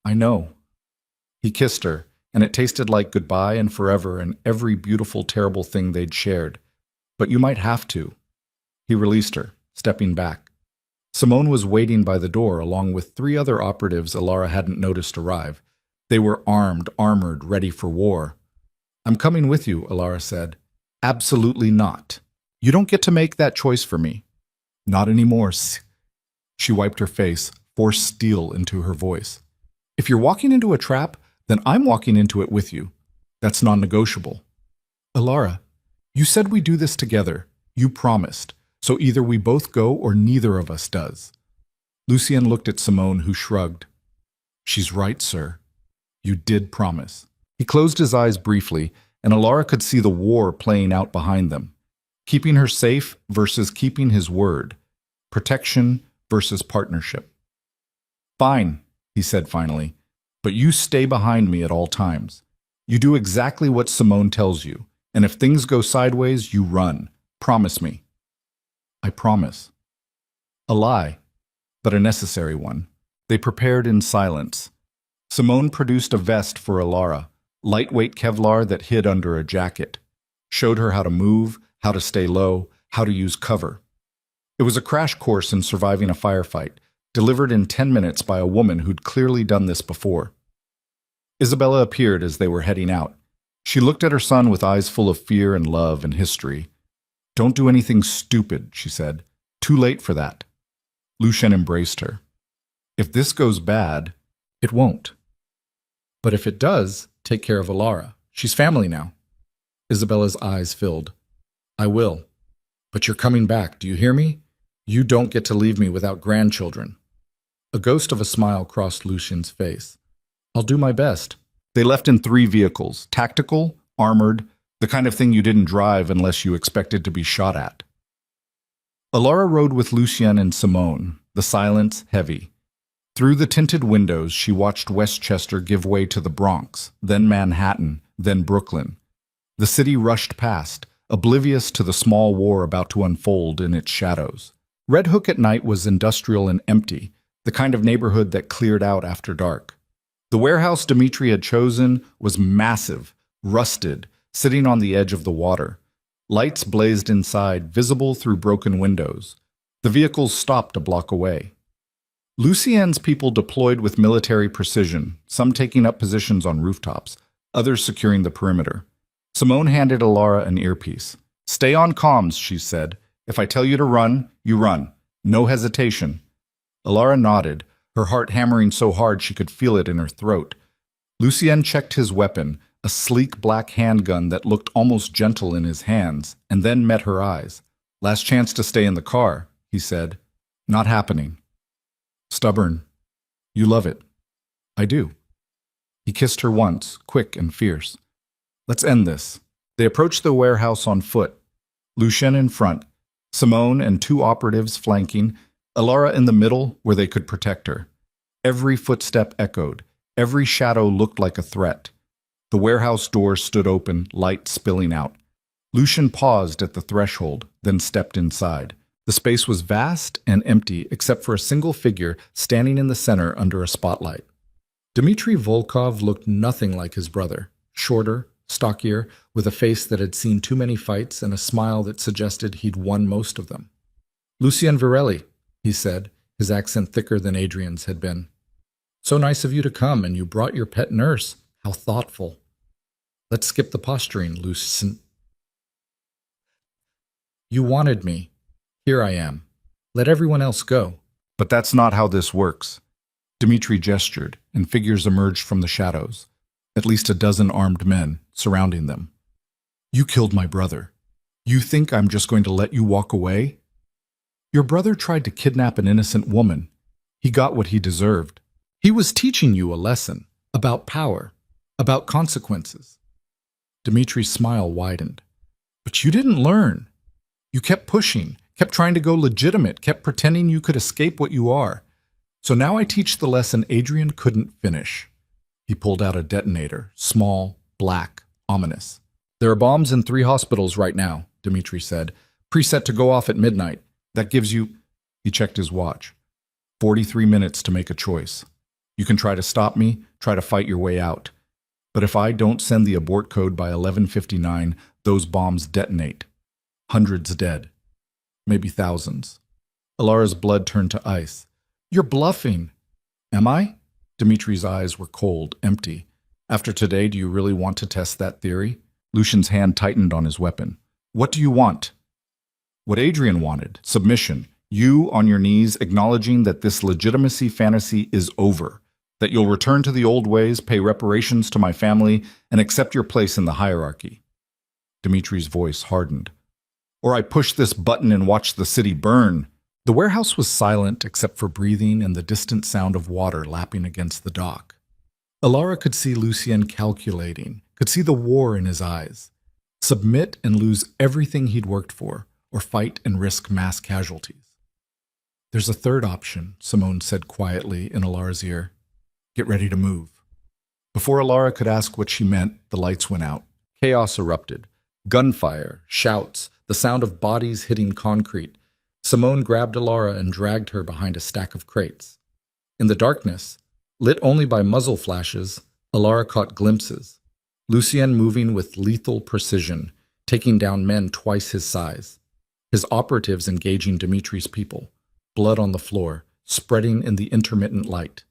I know. He kissed her, and it tasted like goodbye and forever and every beautiful, terrible thing they'd shared. But you might have to. He released her, stepping back. Simone was waiting by the door along with 3 other operatives Alara hadn't noticed arrive. They were armed, armored, ready for war. I'm coming with you, Alara said. Absolutely not. You don't get to make that choice for me. Not anymore. She wiped her face, forced steel into her voice. If you're walking into a trap, then I'm walking into it with you. That's non-negotiable. Alara, you said we do this together. You promised. So either we both go or neither of us does. Lucien looked at Simone, who shrugged. She's right, sir. You did promise. He closed his eyes briefly, and Alara could see the war playing out behind them. Keeping her safe versus keeping his word. Protection versus partnership. Fine, he said finally, but you stay behind me at all times. You do exactly what Simone tells you, and if things go sideways, you run. Promise me. I promise. A lie, but a necessary one. They prepared in silence. Simone produced a vest for Alara, lightweight Kevlar that hid under a jacket, showed her how to move, how to stay low, how to use cover. It was a crash course in surviving a firefight, delivered in 10 minutes by a woman who'd clearly done this before. Isabella appeared as they were heading out. She looked at her son with eyes full of fear and love and history. Don't do anything stupid, she said. Too late for that. Lucien embraced her. If this goes bad, it won't. But if it does, take care of Alara. She's family now. Isabella's eyes filled. I will. But you're coming back, do you hear me? You don't get to leave me without grandchildren. A ghost of a smile crossed Lucien's face. I'll do my best. They left in 3 vehicles, tactical, armored, the kind of thing you didn't drive unless you expected to be shot at. Alara rode with Lucien and Simone, the silence heavy. Through the tinted windows, she watched Westchester give way to the Bronx, then Manhattan, then Brooklyn. The city rushed past, oblivious to the small war about to unfold in its shadows. Red Hook at night was industrial and empty, the kind of neighborhood that cleared out after dark. The warehouse Dmitri had chosen was massive, rusted, sitting on the edge of the water. Lights blazed inside, visible through broken windows. The vehicles stopped a block away. Lucien's people deployed with military precision, some taking up positions on rooftops, others securing the perimeter. Simone handed Alara an earpiece. "Stay on comms," she said. "If I tell you to run, you run. No hesitation." Alara nodded, her heart hammering so hard she could feel it in her throat. Lucien checked his weapon, a sleek black handgun that looked almost gentle in his hands, and then met her eyes. "Last chance to stay in the car," he said. "Not happening." "Stubborn. You love it." "I do." He kissed her once, quick and fierce. "Let's end this." They approached the warehouse on foot. Lucien in front, Simone and two operatives flanking, Alara in the middle where they could protect her. Every footstep echoed. Every shadow looked like a threat. The warehouse door stood open, light spilling out. Lucien paused at the threshold, then stepped inside. The space was vast and empty except for a single figure standing in the center under a spotlight. Dmitri Volkov looked nothing like his brother, shorter, stockier, with a face that had seen too many fights and a smile that suggested he'd won most of them. "Lucien Varelli," he said, his accent thicker than Adrian's had been. "So nice of you to come, and you brought your pet nurse. How thoughtful." "Let's skip the posturing, Lucien." "You wanted me. Here I am. Let everyone else go." "But that's not how this works." Dmitri gestured, and figures emerged from the shadows. At least a dozen armed men surrounding them. "You killed my brother. You think I'm just going to let you walk away? Your brother tried to kidnap an innocent woman. He got what he deserved. He was teaching you a lesson about power, about consequences." Dmitri's smile widened. "But you didn't learn. You kept pushing, kept trying to go legitimate, kept pretending you could escape what you are. So now I teach the lesson Adrian couldn't finish." He pulled out a detonator, small, black, ominous. "There are bombs in 3 hospitals right now," Dmitri said. "Preset to go off at midnight. That gives you—" He checked his watch. 43 minutes to make a choice. You can try to stop me, try to fight your way out. But if I don't send the abort code by 11:59, those bombs detonate. Hundreds dead. Maybe thousands. Alara's blood turned to ice. "You're bluffing." "Am I?" Dmitri's eyes were cold, empty. "After today, do you really want to test that theory?" Lucien's hand tightened on his weapon. "What do you want?" What Adrian wanted, submission. You on your knees, acknowledging that this legitimacy fantasy is over, that you'll return to the old ways, pay reparations to my family, and accept your place in the hierarchy. Dmitri's voice hardened. "Or I push this button and watch the city burn." The warehouse was silent except for breathing and the distant sound of water lapping against the dock. Alara could see Lucien calculating, could see the war in his eyes. Submit and lose everything he'd worked for, or fight and risk mass casualties. "There's a third option," Simone said quietly in Alara's ear. "Get ready to move." Before Alara could ask what she meant, the lights went out. Chaos erupted. Gunfire, shouts, the sound of bodies hitting concrete. Simone grabbed Alara and dragged her behind a stack of crates. In the darkness, lit only by muzzle flashes, Alara caught glimpses. Lucien moving with lethal precision, taking down men twice his size. His operatives engaging Dmitri's people. Blood on the floor, spreading in the intermittent light.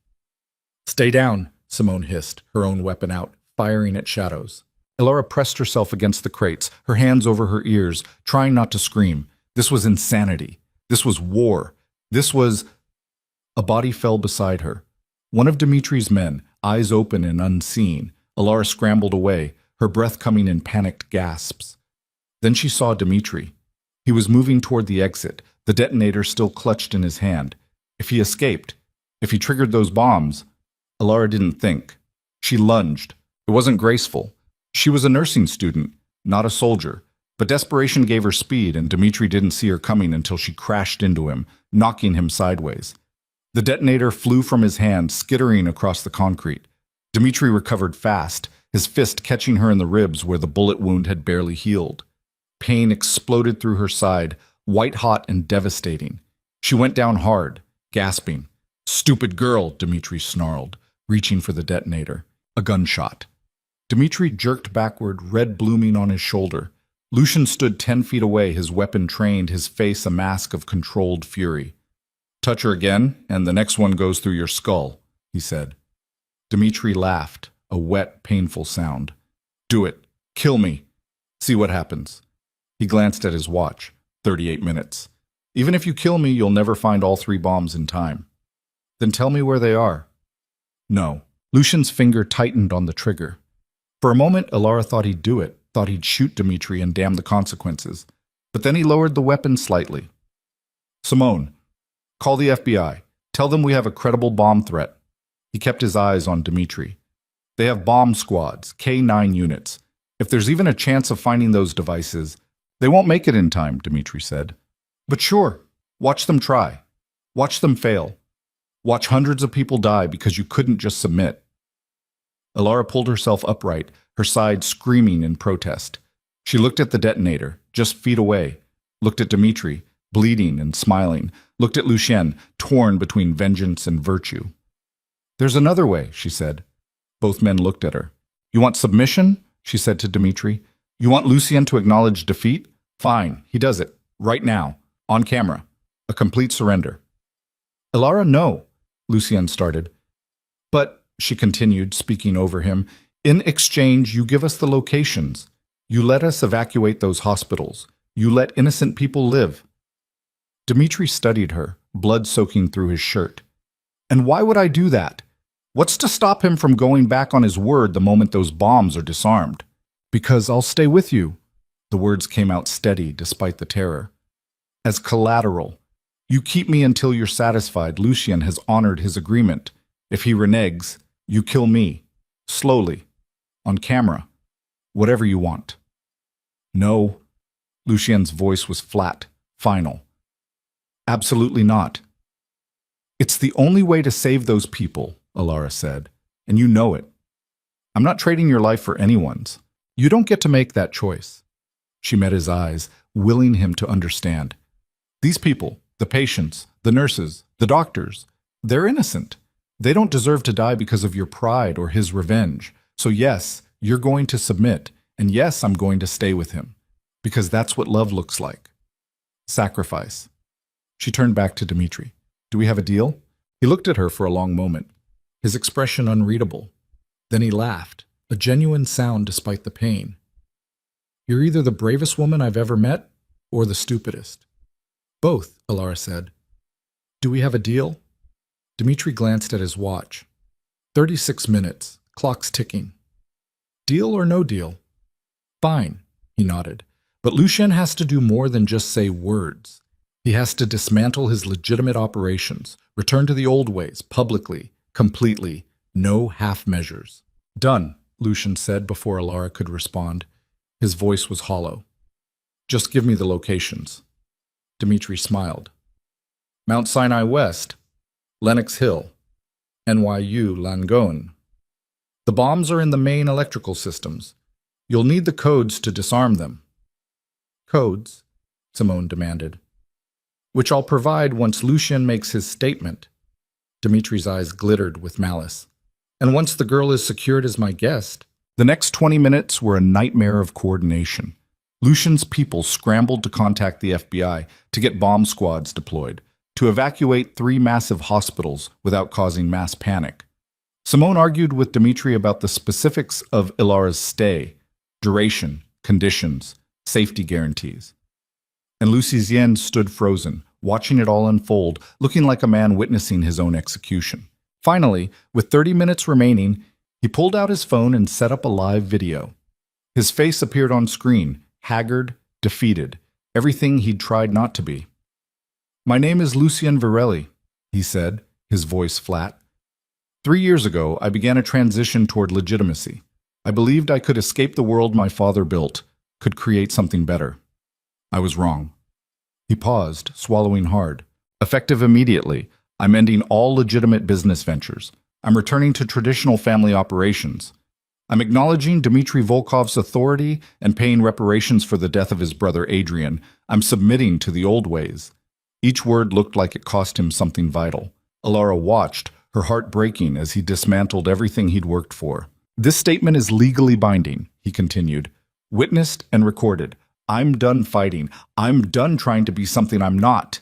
"Stay down," Simone hissed, her own weapon out, firing at shadows. Alara pressed herself against the crates, her hands over her ears, trying not to scream. This was insanity. This was war. This was... A body fell beside her. One of Dmitri's men, eyes open and unseen. Alara scrambled away, her breath coming in panicked gasps. Then she saw Dmitri. He was moving toward the exit, the detonator still clutched in his hand. If he escaped, if he triggered those bombs... Alara didn't think. She lunged. It wasn't graceful. She was a nursing student, not a soldier. But desperation gave her speed, and Dmitri didn't see her coming until she crashed into him, knocking him sideways. The detonator flew from his hand, skittering across the concrete. Dmitri recovered fast, his fist catching her in the ribs where the bullet wound had barely healed. Pain exploded through her side, white-hot and devastating. She went down hard, gasping. Stupid girl, Dmitri snarled, reaching for the detonator. A gunshot. Dmitri jerked backward, red blooming on his shoulder. Lucian stood 10 feet away, his weapon trained, his face a mask of controlled fury. Touch her again, and the next one goes through your skull, he said. Dmitri laughed, a wet, painful sound. Do it. Kill me. See what happens. He glanced at his watch. 38 minutes. Even if you kill me, you'll never find all 3 bombs in time. Then tell me where they are. No. Lucian's finger tightened on the trigger. For a moment, Ilara thought he'd do it, thought he'd shoot Dmitri and damn the consequences. But then he lowered the weapon slightly. Simone, call the FBI. Tell them we have a credible bomb threat. He kept his eyes on Dmitri. They have bomb squads, K-9 units. If there's even a chance of finding those devices, they won't make it in time, Dmitri said. But sure, watch them try. Watch them fail. Watch hundreds of people die because you couldn't just submit. Ilara pulled herself upright, her side screaming in protest. She looked at the detonator, just feet away, looked at Dmitri, bleeding and smiling, looked at Lucien, torn between vengeance and virtue. There's another way, she said. Both men looked at her. You want submission? She said to Dmitri. You want Lucien to acknowledge defeat? Fine, he does it. Right now. On camera. A complete surrender. Ilara, no, Lucien started. But, she continued, speaking over him, in exchange, you give us the locations. You let us evacuate those hospitals. You let innocent people live. Dmitri studied her, blood soaking through his shirt. And why would I do that? What's to stop him from going back on his word the moment those bombs are disarmed? Because I'll stay with you. The words came out steady despite the terror. As collateral. You keep me until you're satisfied Lucien has honored his agreement. If he reneges, you kill me. Slowly. On camera. Whatever you want. No. Lucien's voice was flat, final. Absolutely not. It's the only way to save those people, Ilara said, and you know it. I'm not trading your life for anyone's. You don't get to make that choice. She met his eyes, willing him to understand. These people, the patients, the nurses, the doctors, they're innocent. They don't deserve to die because of your pride or his revenge. So yes, you're going to submit, and yes, I'm going to stay with him. Because that's what love looks like. Sacrifice. She turned back to Dmitri. Do we have a deal? He looked at her for a long moment, his expression unreadable. Then he laughed, a genuine sound despite the pain. You're either the bravest woman I've ever met, or the stupidest. Both, Ilara said. Do we have a deal? Dmitri glanced at his watch. 36 minutes, clock's ticking. Deal or no deal? Fine, he nodded. But Lucien has to do more than just say words. He has to dismantle his legitimate operations, return to the old ways, publicly, completely, no half measures. Done, Lucien said before Ilara could respond. His voice was hollow. Just give me the locations. Dmitri smiled. Mount Sinai West, Lenox Hill, NYU Langone. The bombs are in the main electrical systems. You'll need the codes to disarm them. Codes? Simone demanded. Which I'll provide once Lucien makes his statement. Dmitri's eyes glittered with malice. And once the girl is secured as my guest. The next 20 minutes were a nightmare of coordination. Lucien's people scrambled to contact the FBI to get bomb squads deployed, to evacuate 3 massive hospitals without causing mass panic. Simone argued with Dmitri about the specifics of Ilara's stay, duration, conditions, safety guarantees. And Lucien stood frozen, watching it all unfold, looking like a man witnessing his own execution. Finally, with 30 minutes remaining, he pulled out his phone and set up a live video. His face appeared on screen, haggard, defeated, everything he'd tried not to be. My name is Lucien Varelli, he said, his voice flat. 3 years ago, I began a transition toward legitimacy. I believed I could escape the world my father built, could create something better. I was wrong. He paused, swallowing hard. Effective immediately, I'm ending all legitimate business ventures. I'm returning to traditional family operations. I'm acknowledging Dmitri Volkov's authority and paying reparations for the death of his brother Adrian. I'm submitting to the old ways. Each word looked like it cost him something vital. Alara watched, her heart breaking as he dismantled everything he'd worked for. This statement is legally binding, he continued. Witnessed and recorded. I'm done fighting. I'm done trying to be something I'm not.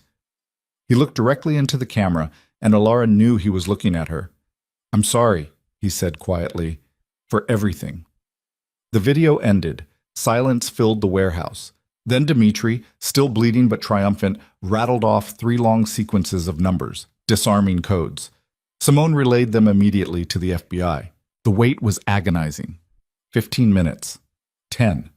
He looked directly into the camera, and Alara knew he was looking at her. I'm sorry, he said quietly, for everything. The video ended. Silence filled the warehouse. Then Dmitri, still bleeding but triumphant, rattled off 3 long sequences of numbers, disarming codes. Simone relayed them immediately to the FBI. The wait was agonizing. 15 minutes. 10.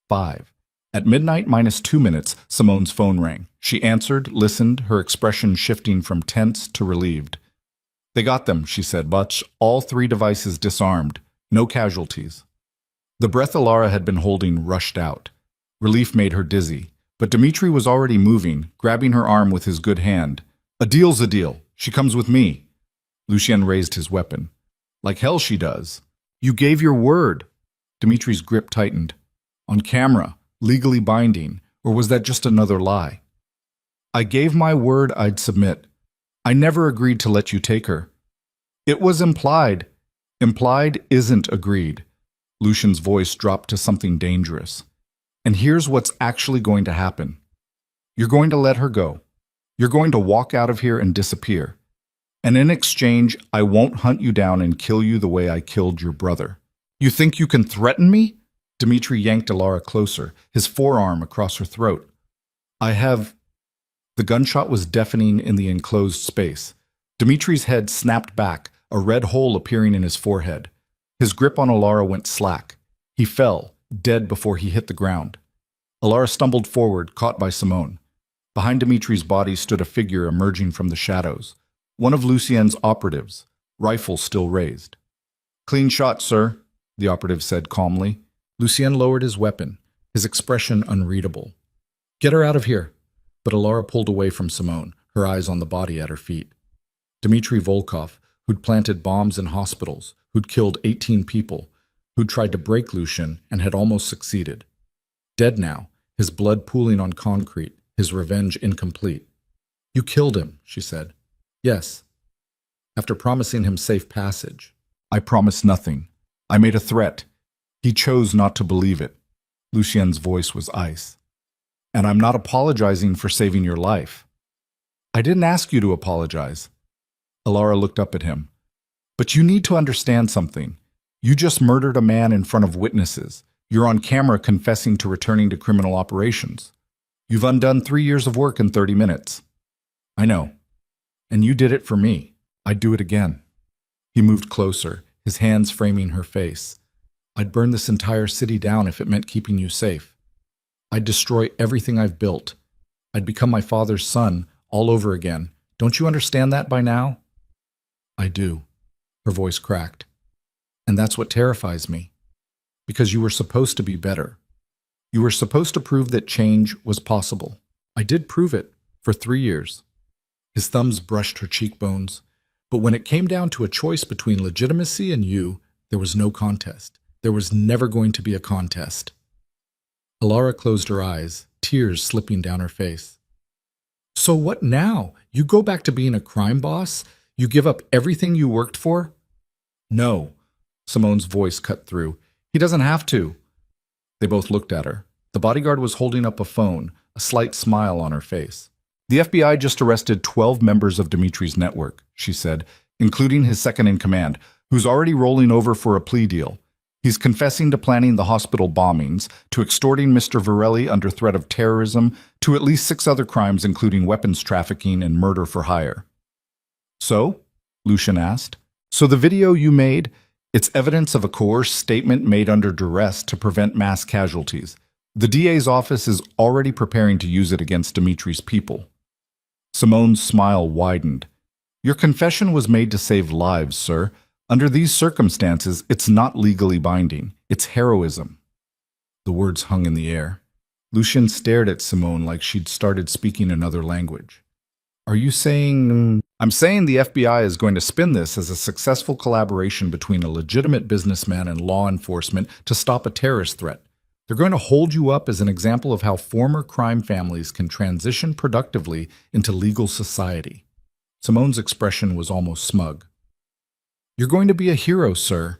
5. At midnight minus 2 minutes, Simone's phone rang. She answered, listened, her expression shifting from tense to relieved. They got them, she said, but all 3 devices disarmed. No casualties. The breath Alara had been holding rushed out. Relief made her dizzy, but Dmitri was already moving, grabbing her arm with his good hand. A deal's a deal. She comes with me. Lucien raised his weapon. Like hell she does. You gave your word. Dmitri's grip tightened. On camera, legally binding, or was that just another lie? I gave my word I'd submit. I never agreed to let you take her. It was implied. Implied isn't agreed. Lucien's voice dropped to something dangerous. And here's what's actually going to happen. You're going to let her go. You're going to walk out of here and disappear. And in exchange, I won't hunt you down and kill you the way I killed your brother. You think you can threaten me? Dmitri yanked Alara closer, his forearm across her throat. I have... The gunshot was deafening in the enclosed space. Dmitri's head snapped back, a red hole appearing in his forehead. His grip on Alara went slack. He fell, dead before he hit the ground. Alara stumbled forward, caught by Simone. Behind Dmitri's body stood a figure emerging from the shadows. One of Lucien's operatives, rifle still raised. Clean shot, sir, the operative said calmly. Lucien lowered his weapon, his expression unreadable. Get her out of here. But Alara pulled away from Simone, her eyes on the body at her feet. Dmitri Volkov, who'd planted bombs in hospitals, who'd killed 18 people, who'd tried to break Lucien and had almost succeeded. Dead now, his blood pooling on concrete, his revenge incomplete. You killed him, she said. Yes. After promising him safe passage. I promised nothing. I made a threat. He chose not to believe it. Lucien's voice was ice. And I'm not apologizing for saving your life. I didn't ask you to apologize. Alara looked up at him. But you need to understand something. You just murdered a man in front of witnesses. You're on camera confessing to returning to criminal operations. You've undone 3 years of work in 30 minutes. I know. And you did it for me. I'd do it again. He moved closer, his hands framing her face. I'd burn this entire city down if it meant keeping you safe. I'd destroy everything I've built. I'd become my father's son all over again. Don't you understand that by now? I do. Her voice cracked. And that's what terrifies me. Because you were supposed to be better. You were supposed to prove that change was possible. I did prove it for 3 years. His thumbs brushed her cheekbones. But when it came down to a choice between legitimacy and you, there was no contest. There was never going to be a contest. Alara closed her eyes, tears slipping down her face. So what now? You go back to being a crime boss? You give up everything you worked for? No. Simone's voice cut through. He doesn't have to. They both looked at her. The bodyguard was holding up a phone, a slight smile on her face. The FBI just arrested 12 members of Dmitri's network, she said, including his second-in-command, who's already rolling over for a plea deal. He's confessing to planning the hospital bombings, to extorting Mr. Varelli under threat of terrorism, to at least 6 other crimes including weapons trafficking and murder for hire. So? Lucien asked. So the video you made, it's evidence of a coerced statement made under duress to prevent mass casualties. The DA's office is already preparing to use it against Dmitri's people. Simone's smile widened. Your confession was made to save lives, sir. Under these circumstances, it's not legally binding. It's heroism. The words hung in the air. Lucien stared at Simone like she'd started speaking another language. Are you saying... I'm saying the FBI is going to spin this as a successful collaboration between a legitimate businessman and law enforcement to stop a terrorist threat. They're going to hold you up as an example of how former crime families can transition productively into legal society. Simone's expression was almost smug. You're going to be a hero, sir.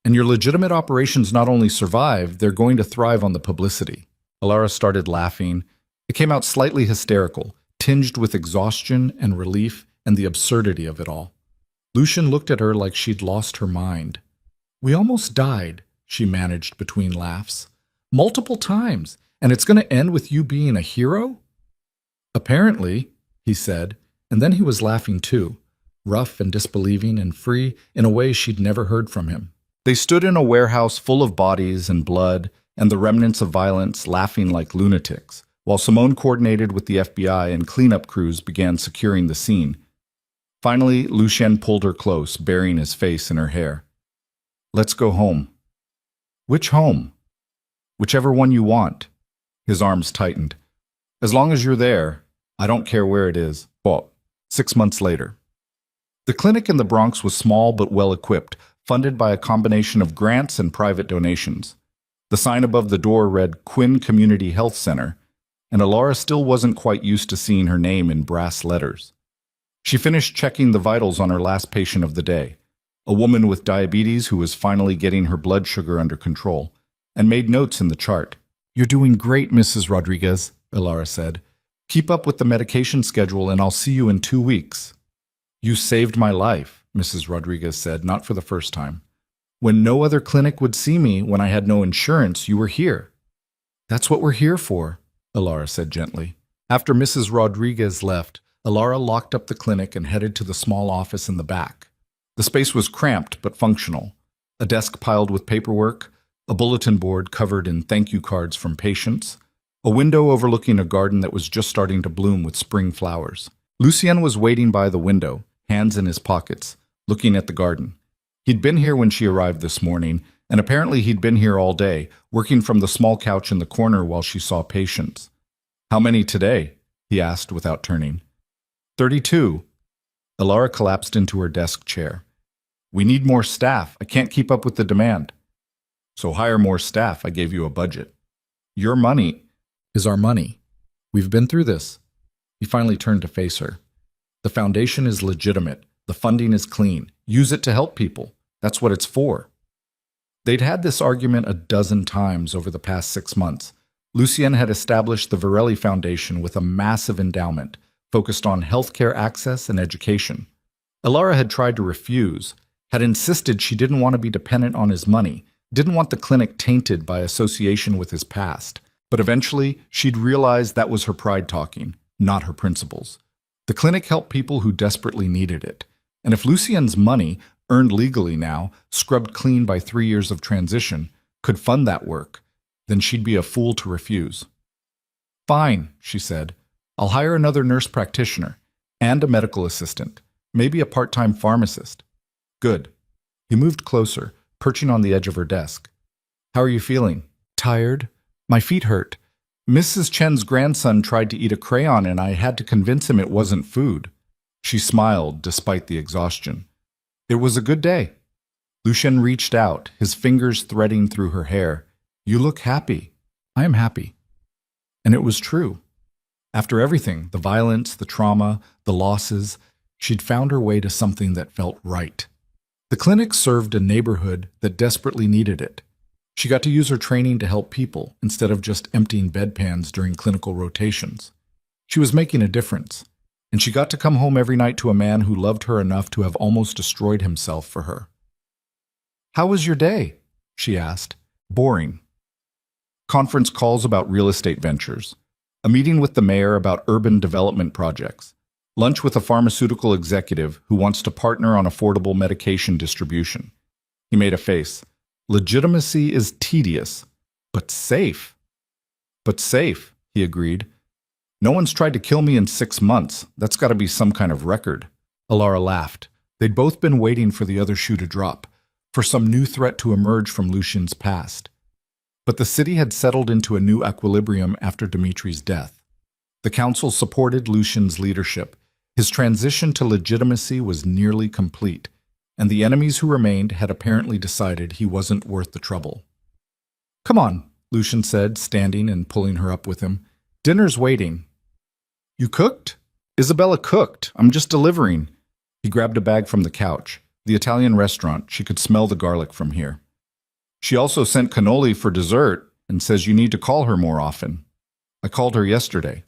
And your legitimate operations not only survive, they're going to thrive on the publicity. Alara started laughing. It came out slightly hysterical, tinged with exhaustion and relief and the absurdity of it all. Lucian looked at her like she'd lost her mind. We almost died, she managed between laughs. Multiple times, and it's going to end with you being a hero? Apparently, he said, and then he was laughing too, rough and disbelieving and free in a way she'd never heard from him. They stood in a warehouse full of bodies and blood and the remnants of violence, laughing like lunatics, while Simone coordinated with the FBI and cleanup crews began securing the scene. Finally, Lucien pulled her close, burying his face in her hair. Let's go home. Which home? Whichever one you want. His arms tightened. As long as you're there, I don't care where it is. Well, 6 months later. The clinic in the Bronx was small but well-equipped, funded by a combination of grants and private donations. The sign above the door read Quinn Community Health Center, and Alara still wasn't quite used to seeing her name in brass letters. She finished checking the vitals on her last patient of the day, a woman with diabetes who was finally getting her blood sugar under control, and made notes in the chart. You're doing great, Mrs. Rodriguez, Alara said. Keep up with the medication schedule and I'll see you in 2 weeks. You saved my life, Mrs. Rodriguez said, not for the first time. When no other clinic would see me, when I had no insurance, you were here. That's what we're here for, Alara said gently. After Mrs. Rodriguez left, Alara locked up the clinic and headed to the small office in the back. The space was cramped but functional. A desk piled with paperwork, a bulletin board covered in thank you cards from patients, a window overlooking a garden that was just starting to bloom with spring flowers. Lucien was waiting by the window, hands in his pockets, looking at the garden. He'd been here when she arrived this morning, and apparently he'd been here all day, working from the small couch in the corner while she saw patients. How many today? He asked without turning. 32. Alara collapsed into her desk chair. We need more staff. I can't keep up with the demand. So hire more staff. I gave you a budget. Your money is our money. We've been through this. He finally turned to face her. The foundation is legitimate. The funding is clean. Use it to help people. That's what it's for. They'd had this argument a dozen times over the past 6 months. Lucien had established the Varelli Foundation with a massive endowment focused on healthcare access and education. Alara had tried to refuse, had insisted she didn't want to be dependent on his money, didn't want the clinic tainted by association with his past. But eventually, she'd realized that was her pride talking, not her principles. The clinic helped people who desperately needed it. And if Lucien's money, earned legally now, scrubbed clean by 3 years of transition, could fund that work, then she'd be a fool to refuse. Fine, she said. I'll hire another nurse practitioner and a medical assistant, maybe a part-time pharmacist. Good. He moved closer, perching on the edge of her desk. How are you feeling? Tired? My feet hurt. Mrs. Chen's grandson tried to eat a crayon and I had to convince him it wasn't food. She smiled despite the exhaustion. It was a good day. Lucien reached out, his fingers threading through her hair. You look happy. I am happy. And it was true. After everything, the violence, the trauma, the losses, she'd found her way to something that felt right. The clinic served a neighborhood that desperately needed it. She got to use her training to help people instead of just emptying bedpans during clinical rotations. She was making a difference, and she got to come home every night to a man who loved her enough to have almost destroyed himself for her. How was your day? She asked. Boring. Conference calls about real estate ventures. A meeting with the mayor about urban development projects. Lunch with a pharmaceutical executive who wants to partner on affordable medication distribution. He made a face. Legitimacy is tedious, but safe. But safe, he agreed. No one's tried to kill me in 6 months. That's got to be some kind of record. Alara laughed. They'd both been waiting for the other shoe to drop, for some new threat to emerge from Lucien's past. But the city had settled into a new equilibrium after Dimitri's death. The council supported Lucien's leadership. His transition to legitimacy was nearly complete, and the enemies who remained had apparently decided he wasn't worth the trouble. Come on, Lucien said, standing and pulling her up with him. Dinner's waiting. You cooked? Isabella cooked. I'm just delivering. He grabbed a bag from the couch. The Italian restaurant. She could smell the garlic from here. She also sent cannoli for dessert and says you need to call her more often. I called her yesterday.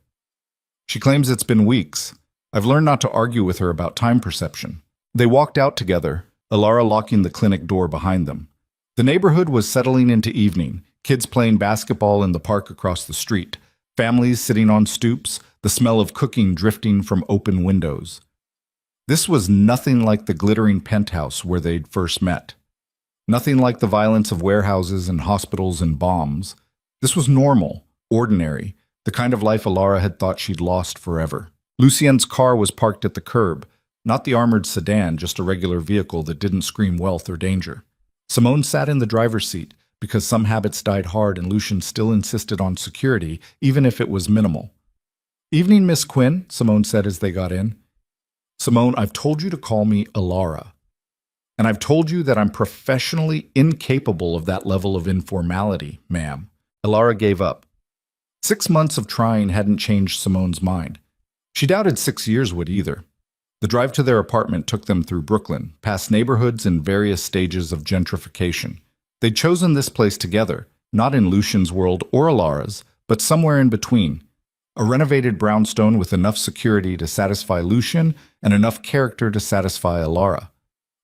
She claims it's been weeks. I've learned not to argue with her about time perception. They walked out together, Alara locking the clinic door behind them. The neighborhood was settling into evening, kids playing basketball in the park across the street, families sitting on stoops, the smell of cooking drifting from open windows. This was nothing like the glittering penthouse where they'd first met. Nothing like the violence of warehouses and hospitals and bombs. This was normal, ordinary, the kind of life Alara had thought she'd lost forever. Lucien's car was parked at the curb, not the armored sedan, just a regular vehicle that didn't scream wealth or danger. Simone sat in the driver's seat because some habits died hard and Lucien still insisted on security, even if it was minimal. "Evening, Miss Quinn," Simone said as they got in. "Simone, I've told you to call me Alara. And I've told you that I'm professionally incapable of that level of informality, ma'am." Alara gave up. 6 months of trying hadn't changed Simone's mind. She doubted 6 years would either. The drive to their apartment took them through Brooklyn, past neighborhoods in various stages of gentrification. They'd chosen this place together, not in Lucien's world or Alara's, but somewhere in between. A renovated brownstone with enough security to satisfy Lucien and enough character to satisfy Alara.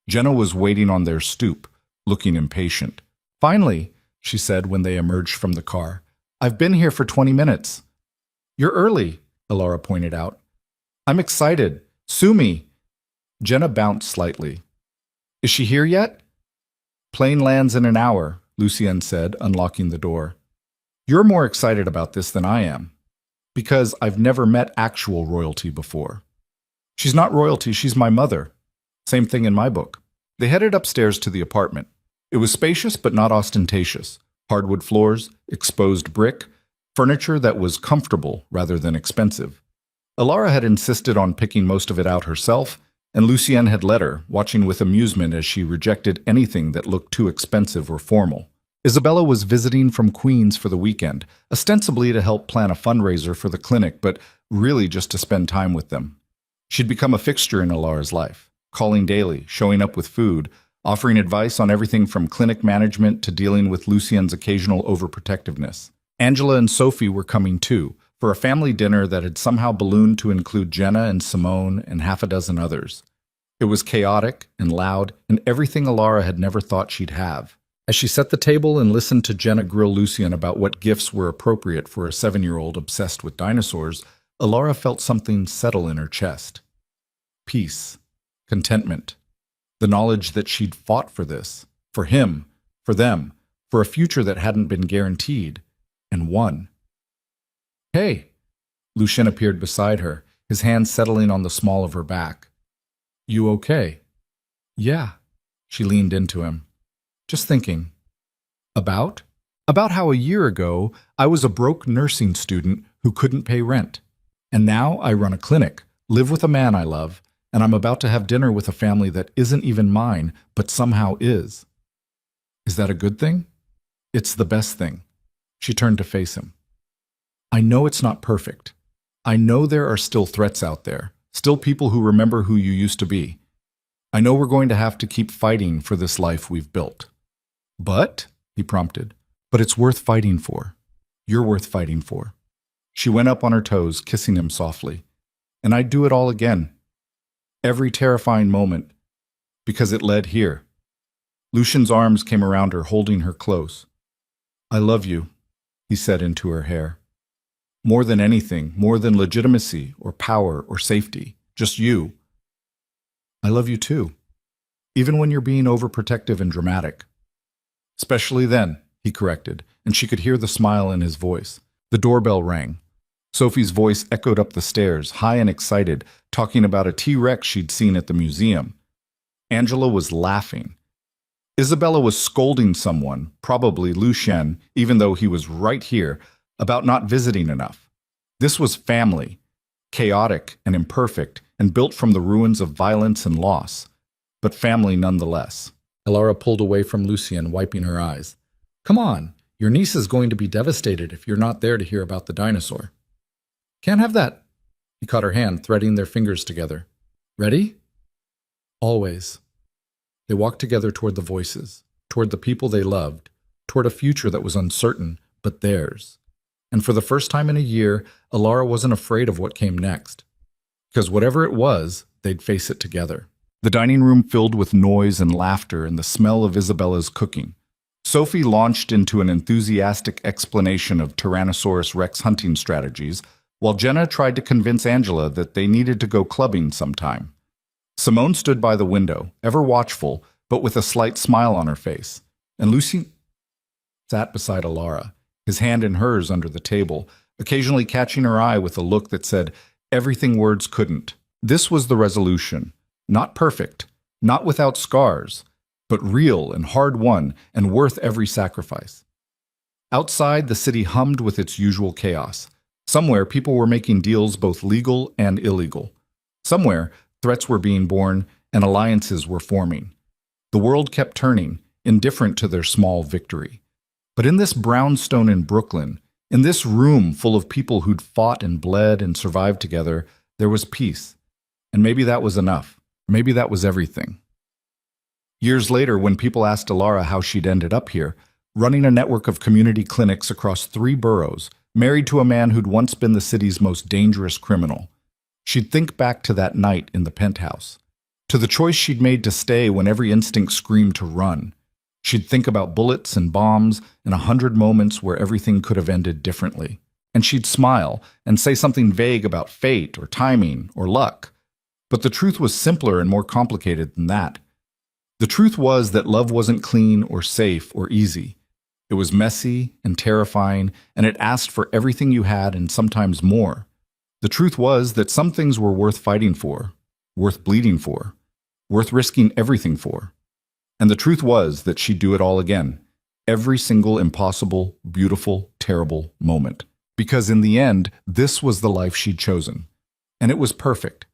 Jenna was waiting on their stoop, looking impatient. "Finally," she said when they emerged from the car. "I've been here for 20 minutes. "You're early," Alara pointed out. "I'm excited. Sue me." Jenna bounced slightly. "Is she here yet?" "Plane lands in an hour," Lucien said, unlocking the door. "You're more excited about this than I am. Because I've never met actual royalty before." "She's not royalty, she's my mother." Same thing in my book. They headed upstairs to the apartment. It was spacious but not ostentatious. Hardwood floors, exposed brick, furniture that was comfortable rather than expensive. Alara had insisted on picking most of it out herself, and Lucien had let her, watching with amusement as she rejected anything that looked too expensive or formal. Isabella was visiting from Queens for the weekend, ostensibly to help plan a fundraiser for the clinic, but really just to spend time with them. She'd become a fixture in Alara's life, calling daily, showing up with food, offering advice on everything from clinic management to dealing with Lucien's occasional overprotectiveness. Angela and Sophie were coming too, for a family dinner that had somehow ballooned to include Jenna and Simone and half a dozen others. It was chaotic and loud and everything Alara had never thought she'd have. As she set the table and listened to Jenna grill Lucien about what gifts were appropriate for a 7-year-old obsessed with dinosaurs, Alara felt something settle in her chest. Peace. Contentment. The knowledge that she'd fought for this, for him, for them, for a future that hadn't been guaranteed, and won. "Hey!" Lucien appeared beside her, his hand settling on the small of her back. "You okay?" "Yeah." She leaned into him. "Just thinking." "About?" "About how a year ago I was a broke nursing student who couldn't pay rent. And now I run a clinic, live with a man I love, and I'm about to have dinner with a family that isn't even mine, but somehow is." "Is that a good thing?" "It's the best thing." She turned to face him. "I know it's not perfect. I know there are still threats out there, still people who remember who you used to be. I know we're going to have to keep fighting for this life we've built." "But," he prompted, "but it's worth fighting for. You're worth fighting for." She went up on her toes, kissing him softly. "And I'd do it all again. Every terrifying moment, because it led here." Lucien's arms came around her, holding her close. "I love you," he said into her hair. "More than anything, more than legitimacy or power or safety, just you." "I love you too, even when you're being overprotective and dramatic." "Especially then," he corrected, and she could hear the smile in his voice. The doorbell rang. Sophie's voice echoed up the stairs, high and excited, talking about a T-Rex she'd seen at the museum. Angela was laughing. Isabella was scolding someone, probably Lucien, even though he was right here, about not visiting enough. This was family, chaotic and imperfect, and built from the ruins of violence and loss, but family nonetheless. Alara pulled away from Lucien, wiping her eyes. "Come on, your niece is going to be devastated if you're not there to hear about the dinosaur." "Can't have that." He caught her hand, threading their fingers together. Ready? Always. They walked together toward the voices, toward the people they loved, toward a future that was uncertain, but theirs. And for the first time in a year, Alara wasn't afraid of what came next. Because whatever it was, they'd face it together. The dining room filled with noise and laughter and the smell of Isabella's cooking. Sophie launched into an enthusiastic explanation of Tyrannosaurus Rex hunting strategies, while Jenna tried to convince Angela that they needed to go clubbing sometime. Simone stood by the window, ever watchful, but with a slight smile on her face, and Lucy sat beside Alara, his hand in hers under the table, occasionally catching her eye with a look that said, "Everything words couldn't." This was the resolution. Not perfect, not without scars, but real and hard-won and worth every sacrifice. Outside, the city hummed with its usual chaos. Somewhere, people were making deals both legal and illegal. Somewhere, threats were being born and alliances were forming. The world kept turning, indifferent to their small victory. But in this brownstone in Brooklyn, in this room full of people who'd fought and bled and survived together, there was peace. And maybe that was enough. Maybe that was everything. Years later, when people asked Alara how she'd ended up here, running a network of community clinics across 3 boroughs, married to a man who'd once been the city's most dangerous criminal, she'd think back to that night in the penthouse, to the choice she'd made to stay when every instinct screamed to run. She'd think about bullets and bombs and 100 moments where everything could have ended differently. And she'd smile and say something vague about fate or timing or luck. But the truth was simpler and more complicated than that. The truth was that love wasn't clean or safe or easy. It was messy and terrifying, and it asked for everything you had and sometimes more. The truth was that some things were worth fighting for, worth bleeding for, worth risking everything for. And the truth was that she'd do it all again, every single impossible, beautiful, terrible moment. Because in the end, this was the life she'd chosen. And it was perfect.